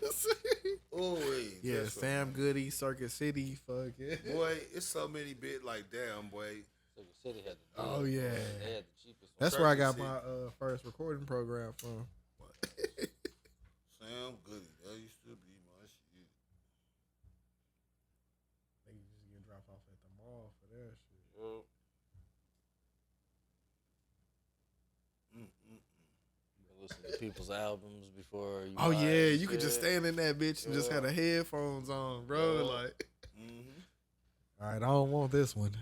Ooh, wait. Yeah, Sam Goody, Circuit City, fuck it. Boy, it's so many bit like damn, boy. Circuit City had the Oh, yeah. They had the cheapest one. That's where I Circuit got my first recording program from. Sam Goody. That used to be my shit. They just get dropped off at the mall for that shit. Listen to people's albums before you. Oh buy yeah, it you could just shit. stand in that bitch and just have the headphones on, bro. Yeah. Like, Mm-hmm. all right, I don't want this one.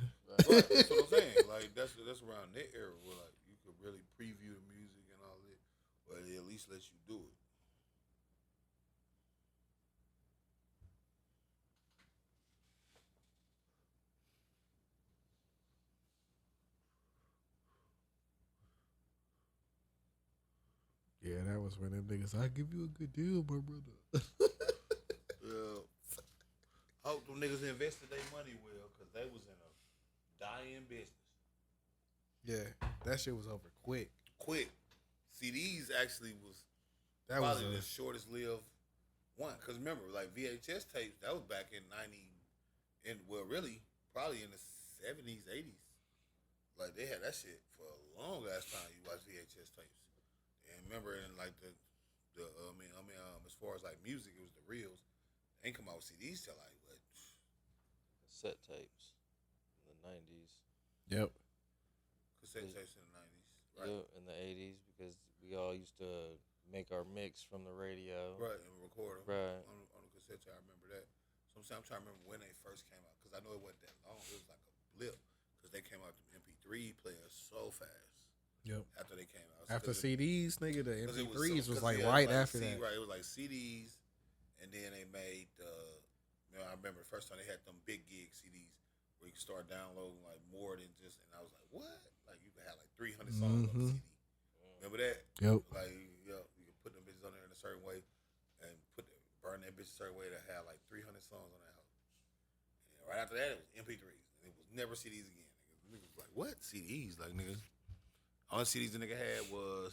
Right, that's what I'm saying. Like that's around that era where like you could really preview the music and all that, but it at least lets you do it. Yeah, that was when them niggas, I give you a good deal, my brother. Yeah. I hope them niggas invested their money well, cause they was in a dying business. Yeah, that shit was over quick. Quick. CDs actually was That was probably the shortest lived one. Cause remember, like VHS tapes, that was back in really probably in the 70s, 80s. Like they had that shit for a long ass time. You watch VHS tapes, and remember in like as far as like music, it was the reels. They ain't come out with CDs till like what? Cassette tapes in the 90s. Yep. Cassette tapes in the 90s, right? Yeah, in the 80s because we all used to make our mix from the radio. Right, and record them Right. on the cassette tape. I remember that. So I'm trying to remember when they first came out because I know it wasn't that long. It was like a blip because they came out the MP3 players so fast. Yep. After they came out. After CDs, nigga, the 'cause it MP3s was so- 'cause like yeah, right like after that. Right, it was like CDs, and then they made. I remember the first time they had them big gig CDs where you could start downloading like more than just. And I was like, what? Like you could have like 300 songs on the CD. Remember that? Yep. Like you could put them bitches on there in a certain way, and burn that bitch a certain way to have like 300 songs on that house. And right after that, it was MP3s, and it was never CDs again. Niggas was like, what CDs? Like nigga. Only CDs the nigga had was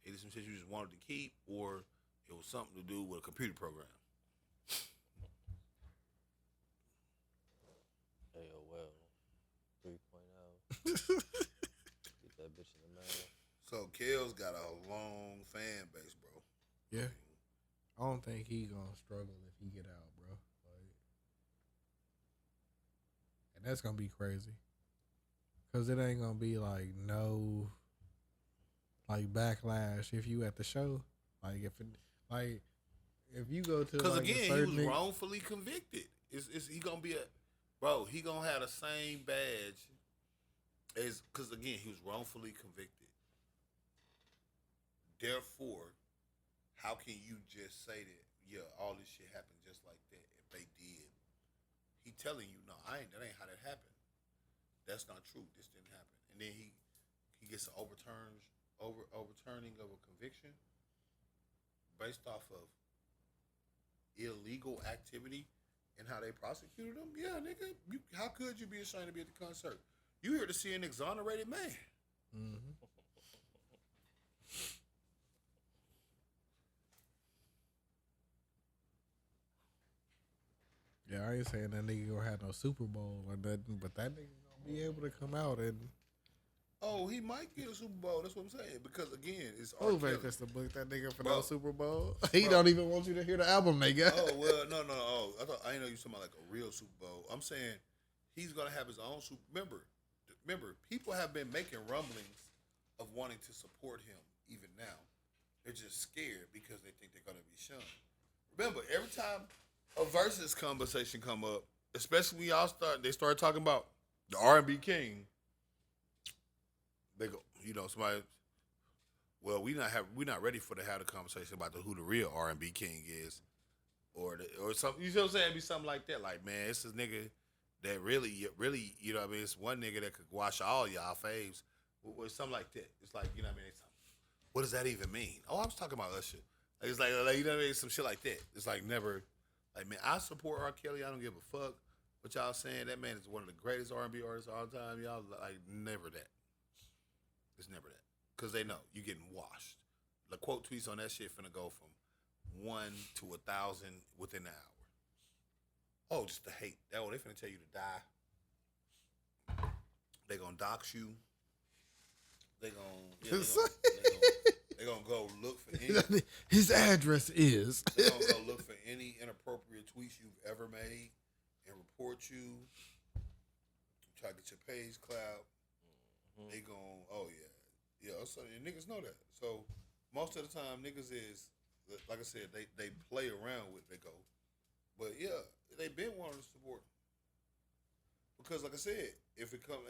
either some shit you just wanted to keep or it was something to do with a computer program. AOL 3.0. Get that bitch in the mail. So Kel's got a long fan base, bro. Yeah. I don't think he gonna struggle if he get out, bro. Like, and that's gonna be crazy. Cause it ain't gonna be like no like backlash if you at the show. Like if you go to Because like again, a he certain was wrongfully convicted. He gonna be he gonna have the same badge as because again he was wrongfully convicted. Therefore, how can you just say that all this shit happened just like that if they did? He telling you no, that ain't how that happened. That's not true. This didn't happen. And then he gets an overturning of a conviction based off of illegal activity and how they prosecuted him. Yeah, nigga. How could you be ashamed to be at the concert? You here to see an exonerated man. Mm-hmm. Yeah, I ain't saying that nigga gonna have no Super Bowl or nothing, but that nigga gonna be able to come out and Oh, he might get a Super Bowl. That's what I'm saying. Because again, it's who R. Kelly. makes to book that nigga for Bro. no Super Bowl? He Bro. don't even want you to hear the album, nigga. Oh well, no. Oh, I didn't know you were talking about like a real Super Bowl. I'm saying he's gonna have his own Super. Remember, people have been making rumblings of wanting to support him even now. They're just scared because they think they're gonna be shunned. Remember, every time a versus conversation come up, especially when they start talking about the R&B king. They go, somebody. Well, we're not ready for to have the conversation about who the real R&B king is. or something. You know what I'm saying? It'd be something like that. Like, man, it's this nigga that really, you know what I mean? It's one nigga that could wash all y'all faves. Or something like that. It's like, you know what I mean? What does that even mean? Oh, I was talking about that shit. Like, it's like, you know what I mean? Some shit like that. It's like never, like, man, I support R. Kelly. I don't give a fuck what y'all saying. That man is one of the greatest R&B artists of all time. Y'all, like, never that. It's never that. Because they know you getting washed. The quote tweets on that shit finna go from 1 to 1,000 within an hour. Oh, just the hate. They finna tell you to die. They gonna dox you. They gonna go look for any. His address is. They gonna go look for any inappropriate tweets you've ever made and report you. Try to get your page clout. Mm-hmm. They gon' so and niggas know that. So most of the time, niggas is like I said, they play around with they go, but yeah, they been wanting to support because like I said, if it come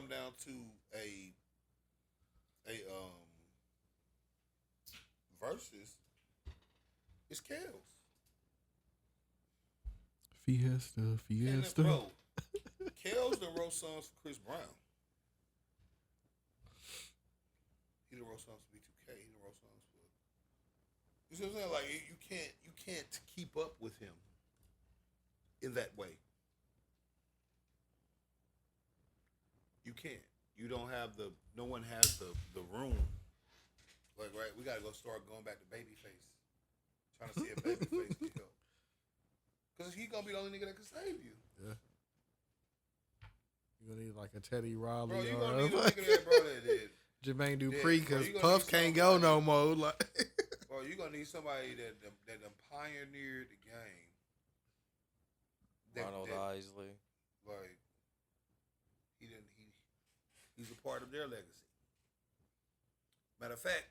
down to a versus, it's Kels. Fiesta. Bro, Kels done wrote songs for Chris Brown. He done wrote songs for B2K. He done wrote songs for. You see what I'm saying? Like you can't keep up with him in that way. You can't. You don't have no one has the room. Like, right, we gotta go start going back to Babyface. Trying to see if Babyface can help. Because he gonna be the only nigga that can save you. Yeah. You gonna need like a Teddy Riley Bro, you or gonna need a nigga that did. Jermaine Dupri because bro, Puff can't go no more. Like, bro, you gonna need somebody that pioneered the game. Ronald Isley. Like, he's a part of their legacy. Matter of fact,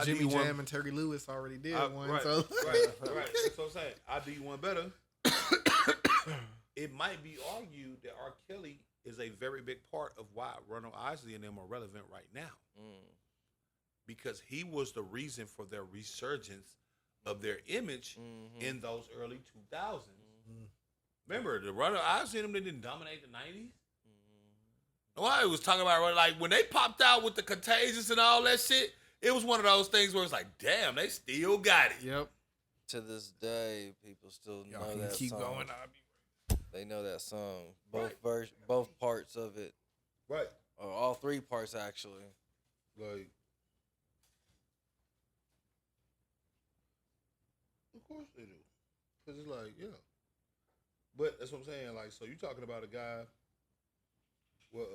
Jimmy Jam and Terry Lewis already did one. Right, so. right. That's what I'm saying. I'll do you one better. It might be argued that R. Kelly is a very big part of why Ronald Isley and them are relevant right now. Because he was the reason for their resurgence of their image in those early 2000s. Remember, the Ronald Isley and them, they didn't dominate the 90s? I was talking about, like, when they popped out with the Contagious and all that shit, it was one of those things where it's like, damn, they still got it. Yep. To this day, people still know Y'all that keep song. going. They know that song. Right. Both parts of it. Right. Or all three parts, actually. Like, of course they do. Because it's like, yeah. But that's what I'm saying. Like, so you talking about a guy, well,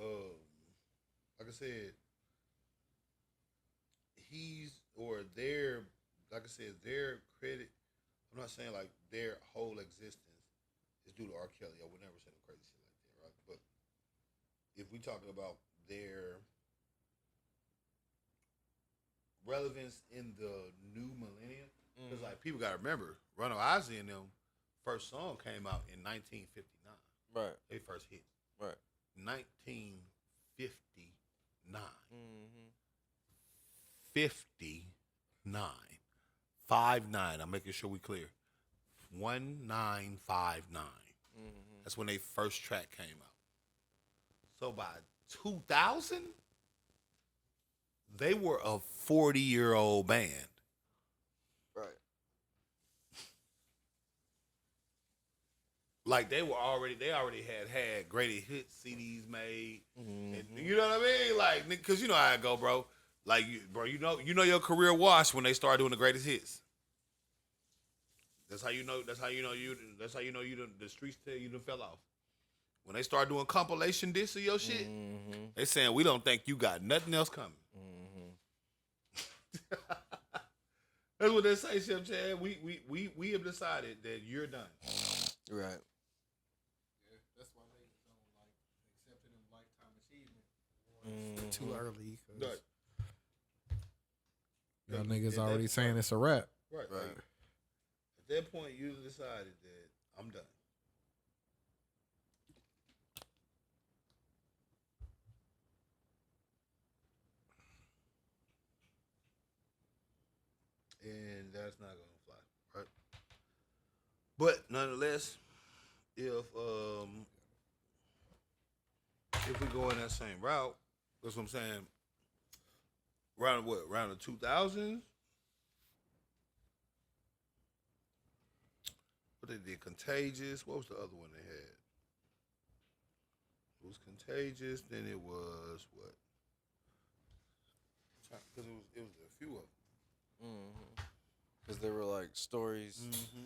like I said, their credit, I'm not saying like their whole existence is due to R. Kelly. I would never say no crazy shit like that, right? But if we talking about their relevance in the new millennium, because like people gotta remember, Ronald Isley and them first song came out in 1959. Right. They first hit. Right. 1959. 59. 59. I'm making sure we clear. 1959. That's when they first track came out. So by 2000, they were a 40-year-old band. Right. Like they already had greatest hit CDs made. And, you know what I mean? Like, because you know how I go, bro. Like, you know your career washed when they start doing the greatest hits. That's how you know the streets tell you done fell off. When they start doing compilation discs of your shit, they saying we don't think you got nothing else coming. That's what they say, Chef Chad. We have decided that you're done. Right. That's why they don't like accepting them lifetime achievement too early. Right. Y'all niggas already saying it's a wrap. Right. Like, at that point, you decided that I'm done. And that's not gonna fly. But nonetheless, if we go in that same route, that's what I'm saying. Around what? Around the 2000s? What they did? Contagious. What was the other one they had? It was Contagious. Then it was what? Because it was a few of them. Because they were like stories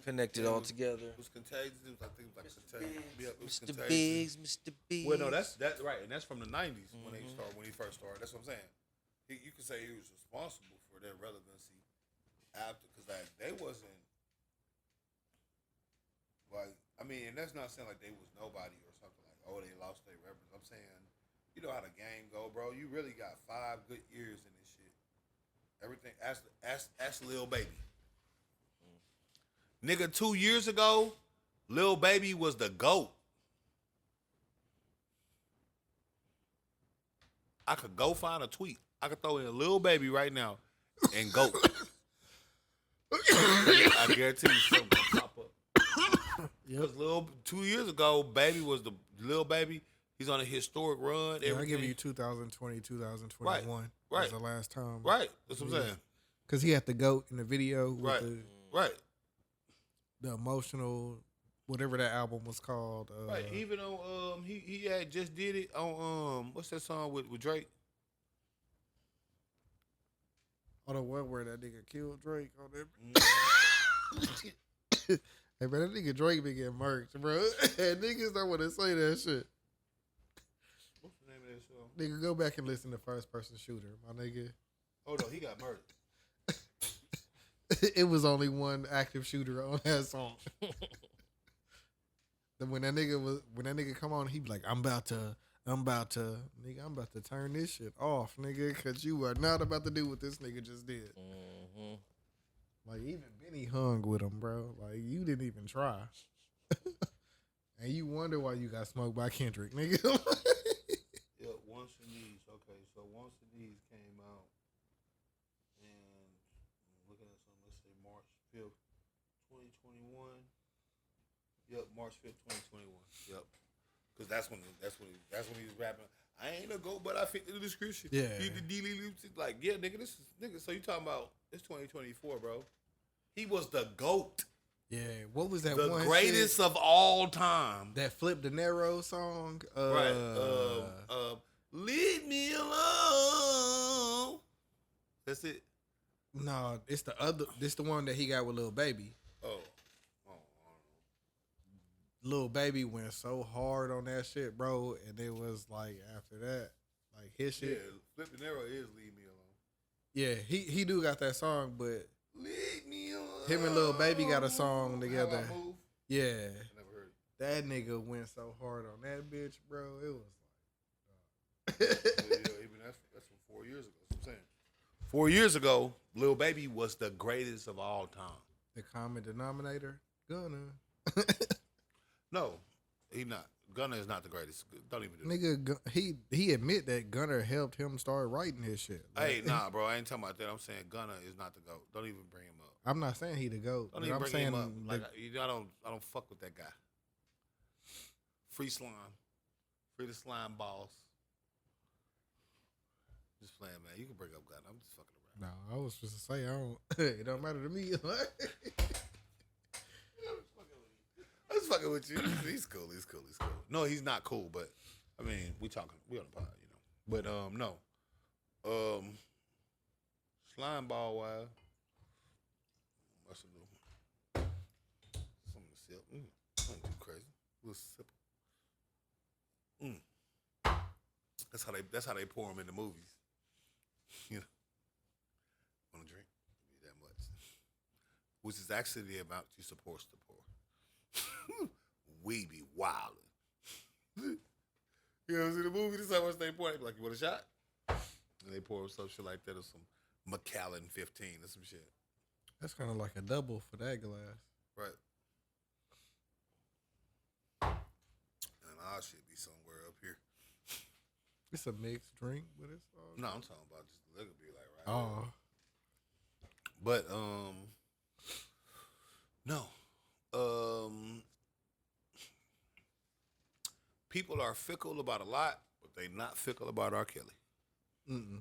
connected all together. It was Contagious. I think it was like Contagious. Yeah, it was Mr. Contagious. Biggs, Mr. Biggs. Well, no, that's right, and that's from the '90s when he first started. That's what I'm saying. You could say he was responsible for their relevancy after, because like they wasn't like, I mean, and that's not saying like they was nobody or something like, oh, they lost their reverence. I'm saying, you know how the game go, bro. You really got 5 good years in this shit. Everything. Ask Lil Baby. Nigga, 2 years ago, Lil Baby was the GOAT. I could go find a tweet. I could throw in a Lil Baby right now and GOAT. I guarantee you something gonna pop up. Because 2 years ago, Baby was the Lil Baby. He's on a historic run. Yeah, I give you 2020, 2021. Right. Was the last time. Right. That's what I'm saying. Because he had the GOAT in the video with Right. the emotional, whatever that album was called. Right. Even on he had just did it on what's that song with Drake? On the one where that nigga killed Drake on that. Hey man, that nigga Drake been getting murked, bro. And niggas don't want to say that shit. What's the name of that song? Nigga, go back and listen to First Person Shooter, my nigga. Oh no, he got murdered. It was only one active shooter on that song. Then when that nigga come on, he be like, I'm about to turn this shit off, nigga, because you are not about to do what this nigga just did. Like, even Benny hung with him, bro. Like, you didn't even try. And you wonder why you got smoked by Kendrick, nigga. Yeah, Once and These. Okay, so Once and These came out, and I'm looking at something, let's say March 5th, 2021. Yep, March 5th, 2021. Yep. Because that's when he was rapping. I ain't a GOAT, but I fit the description. Yeah. Like, yeah, nigga, this is nigga. So you talking about it's 2024, bro? He was the GOAT. Yeah, what was that the one greatest shit? of all time. That Flip De Niro song? Right. Leave me alone. That's it. No, it's the other. This the one that he got with Lil Baby. Oh. Lil Baby went so hard on that shit, bro, and it was like after that, like his shit. Yeah, Flip De Niro is Leave Me Alone. Yeah, he do got that song, but Leave me alone. him and Lil Baby got a song together. How I Move? Yeah, I never heard it. that nigga went so hard on that bitch, bro. It was like, Yeah, even that's from 4 years ago. That's what I'm saying. 4 years ago, Lil Baby was the greatest of all time. the common denominator. Gunna. No, he not. Gunna is not the greatest. Don't even do that. Nigga, he admit that Gunna helped him start writing his shit. Hey, nah, bro. I ain't talking about that. I'm saying Gunna is not the GOAT. Don't even bring him up. I'm not saying he the GOAT. Don't but even I'm bring saying him up. Like I don't fuck with that guy. Free slime. Free the slime balls. Just playing, man. You can bring up Gunna. I'm just fucking around. No, I was just to say it don't matter to me. I'm just fucking with you. He's cool. No, he's not cool, but I mean, we on the pod, you know. But no. Slime ball wise. What's it do? Something to sip. Nothing too crazy. A little sip. That's how they pour them in the movies. You know. Want to drink? Be that much. Which is actually the amount you're supposed to pour. We be wildin'. You ever see the movie? This is how much they pour. They be like, you want a shot? And they pour some shit like that or some Macallan 15 or some shit. That's kind of like a double for that glass. Right. And our shit be somewhere up here. It's a mixed drink, but it's all No, I'm talking about just the liquor be like right oh. there. But, no. People are fickle about a lot, but they not fickle about R. Kelly. Mm-mm.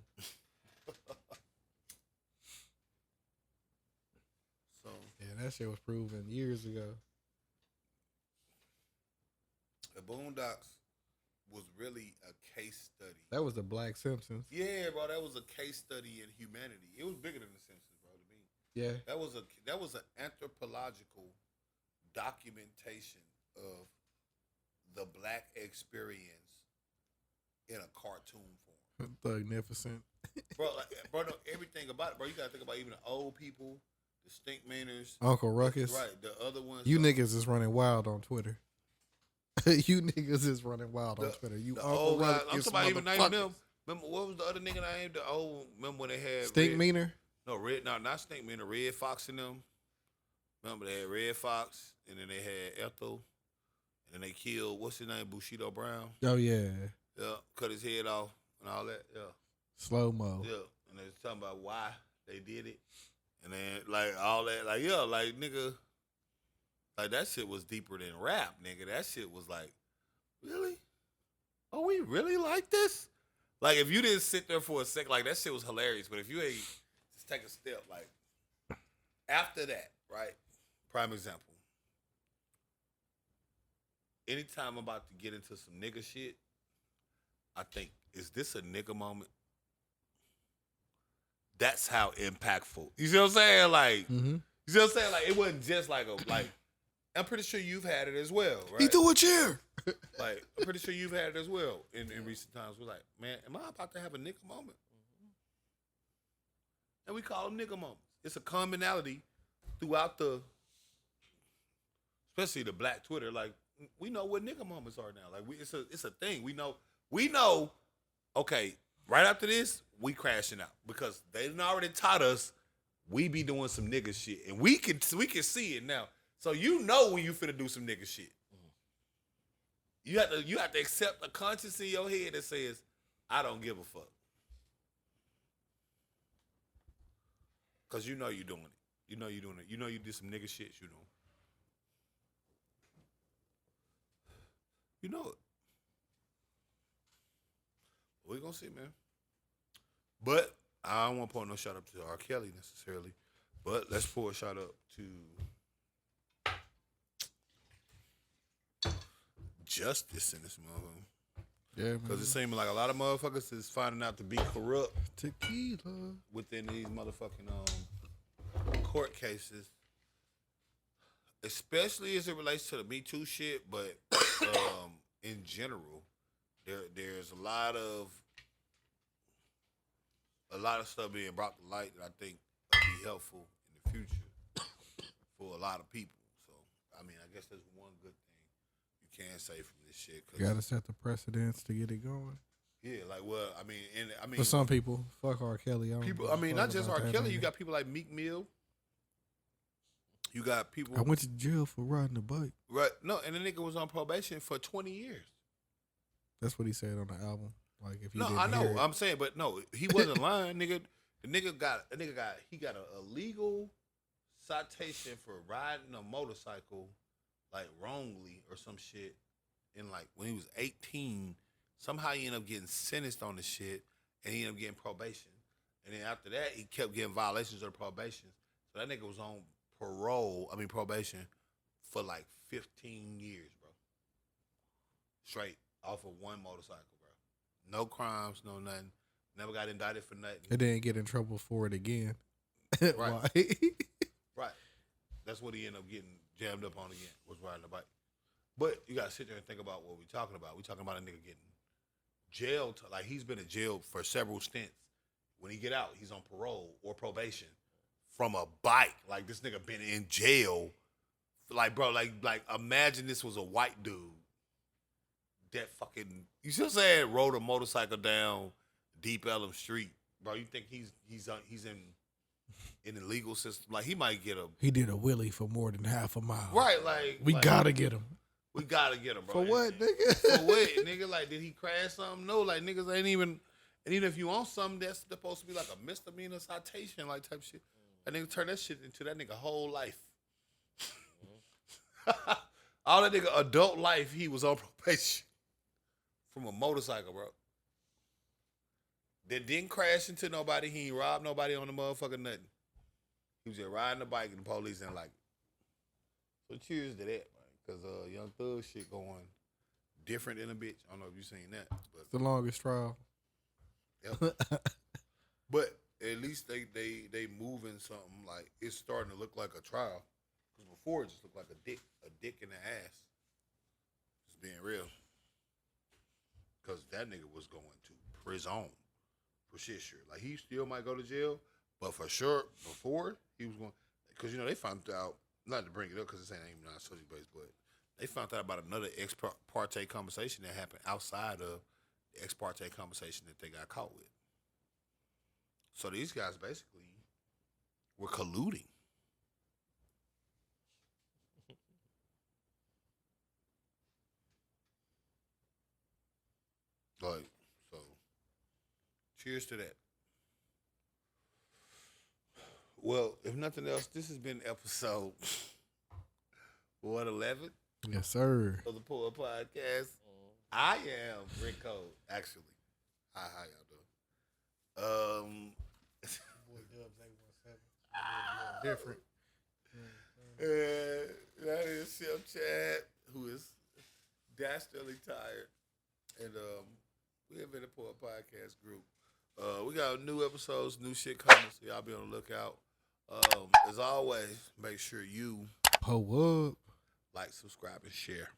So Yeah, that shit was proven years ago. the Boondocks was really a case study. That was the Black Simpsons. Yeah, bro, that was a case study in humanity. It was bigger than the Simpsons, bro, to me. Yeah. That was an anthropological documentation of the black experience in a cartoon form. Thugnificent. Bro, no, everything about it, bro. You gotta think about even the old people, the stink meaners, Uncle Ruckus. right? The other ones. You niggas is running wild on Twitter. You niggas is running wild on Twitter. You the Uncle old guys. Ruckus I'm talking about even naming motherfuckers. them. Remember what was the other nigga name? The old. Remember when they had Stink Red, meaner? No, red. No, not stink meaner. Red Fox in them. Remember they had Red Fox, and then they had Ethel, and then they killed what's his name, Bushido Brown. Oh yeah. Yeah, cut his head off and all that. Yeah. Slow mo. Yeah, and they was talking about why they did it, and then like all that, like yeah, like nigga, like that shit was deeper than rap, nigga. That shit was like, really? Are we really like this? Like if you didn't sit there for a sec, like that shit was hilarious. But if you ain't just take a step, like after that, right? Prime example. Anytime I'm about to get into some nigga shit, I think, is this a nigga moment? That's how impactful. You see what I'm saying? Like, you see what I'm saying? Like, it wasn't just like I'm pretty sure you've had it as well, right? He threw a chair. Like, I'm pretty sure you've had it as well in recent times. We're like, man, am I about to have a nigga moment? And we call them nigga moments. It's a commonality throughout especially the black Twitter. Like, we know what nigga moments are now. Like, it's a thing. We know, okay, right after this, we crashing out. Because they done already taught us we be doing some nigga shit. And we can see it now. So you know when you finna do some nigga shit. You have to accept a conscience in your head that says, I don't give a fuck. Cause you know you're doing it. You know you're doing it. You know you did some nigga shit, you know. You know it. We're gonna see, man. But I don't want to pour no shout out to R. Kelly necessarily. But let's pour a shout out to justice in this motherfucker. Yeah, man. Because it seems like a lot of motherfuckers is finding out to be corrupt Tequila. within these motherfucking court cases. Especially as it relates to the Me Too shit, but in general, there's a lot of stuff being brought to light that I think will be helpful in the future for a lot of people. So, I mean, I guess that's one good thing you can say from this shit. You gotta set the precedence to get it going. Yeah, like, well, I mean, For some people, fuck R. Kelly. people. I mean, not just R. Kelly. You got people like Meek Mill. You got people. I went to jail for riding a bike. Right? No, and the nigga was on probation for 20 years. That's what he said on the album. Like if you No, didn't I know. hear it. I'm saying, but no, he wasn't lying, nigga. The nigga got a legal citation for riding a motorcycle like wrongly or some shit. And like when he was 18, somehow he ended up getting sentenced on the shit, and he ended up getting probation. And then after that, he kept getting violations of the probation. So that nigga was on probation for like 15 years, bro. Straight off of one motorcycle, bro. No crimes, no nothing. Never got indicted for nothing. It didn't get in trouble for it again. Right. Why? Right. That's what he ended up getting jammed up on again, was riding a bike. But you gotta sit there and think about what we're talking about. We're talking about a nigga getting jailed. Like, he's been in jail for several stints. When he get out, he's on parole or probation from a bike. Like, this nigga been in jail. Like, bro, like imagine this was a white dude that fucking, you see what I'm saying, rode a motorcycle down Deep Ellum Street. Bro, you think he's in the legal system? Like, he might get He did a wheelie for more than half a mile. right, like We gotta get him. We gotta get him, bro. For what, nigga? For what, nigga? Like, did he crash something? No, like, niggas ain't even. And even if you on something that's supposed to be like a misdemeanor citation, like type shit, that nigga turn that shit into that nigga whole life. All that nigga adult life, he was on probation from a motorcycle, bro. That didn't crash into nobody. He ain't robbed nobody on the motherfucker nothing. He was just riding the bike and the police didn't like it. So cheers to that, man. Because Young Thug shit going different than a bitch. I don't know if you seen that. But It's the longest trial. yeah. But at least they moving something like it's starting to look like a trial. Because before it just looked like a dick in the ass. Just being real. Because that nigga was going to prison for shit sure. Like he still might go to jail, but for sure before he was going, because you know they found out, not to bring it up because this ain't even not subject based, but they found out about another ex parte conversation that happened outside of the ex parte conversation that they got caught with. So these guys basically were colluding. Like, so, cheers to that. Well, if nothing else, this has been episode 111 Yes, sir. of the Pull Up Podcast. I am Rick Cole, actually. Hi, how y'all doing? Boy, Dubz 817. Different. That is Chef Chad, who is dastardly tired. And we have been a Pull Up Podcast group. We got new episodes, new shit coming, so y'all be on the lookout. As always, make sure you Pull up. like, subscribe, and share.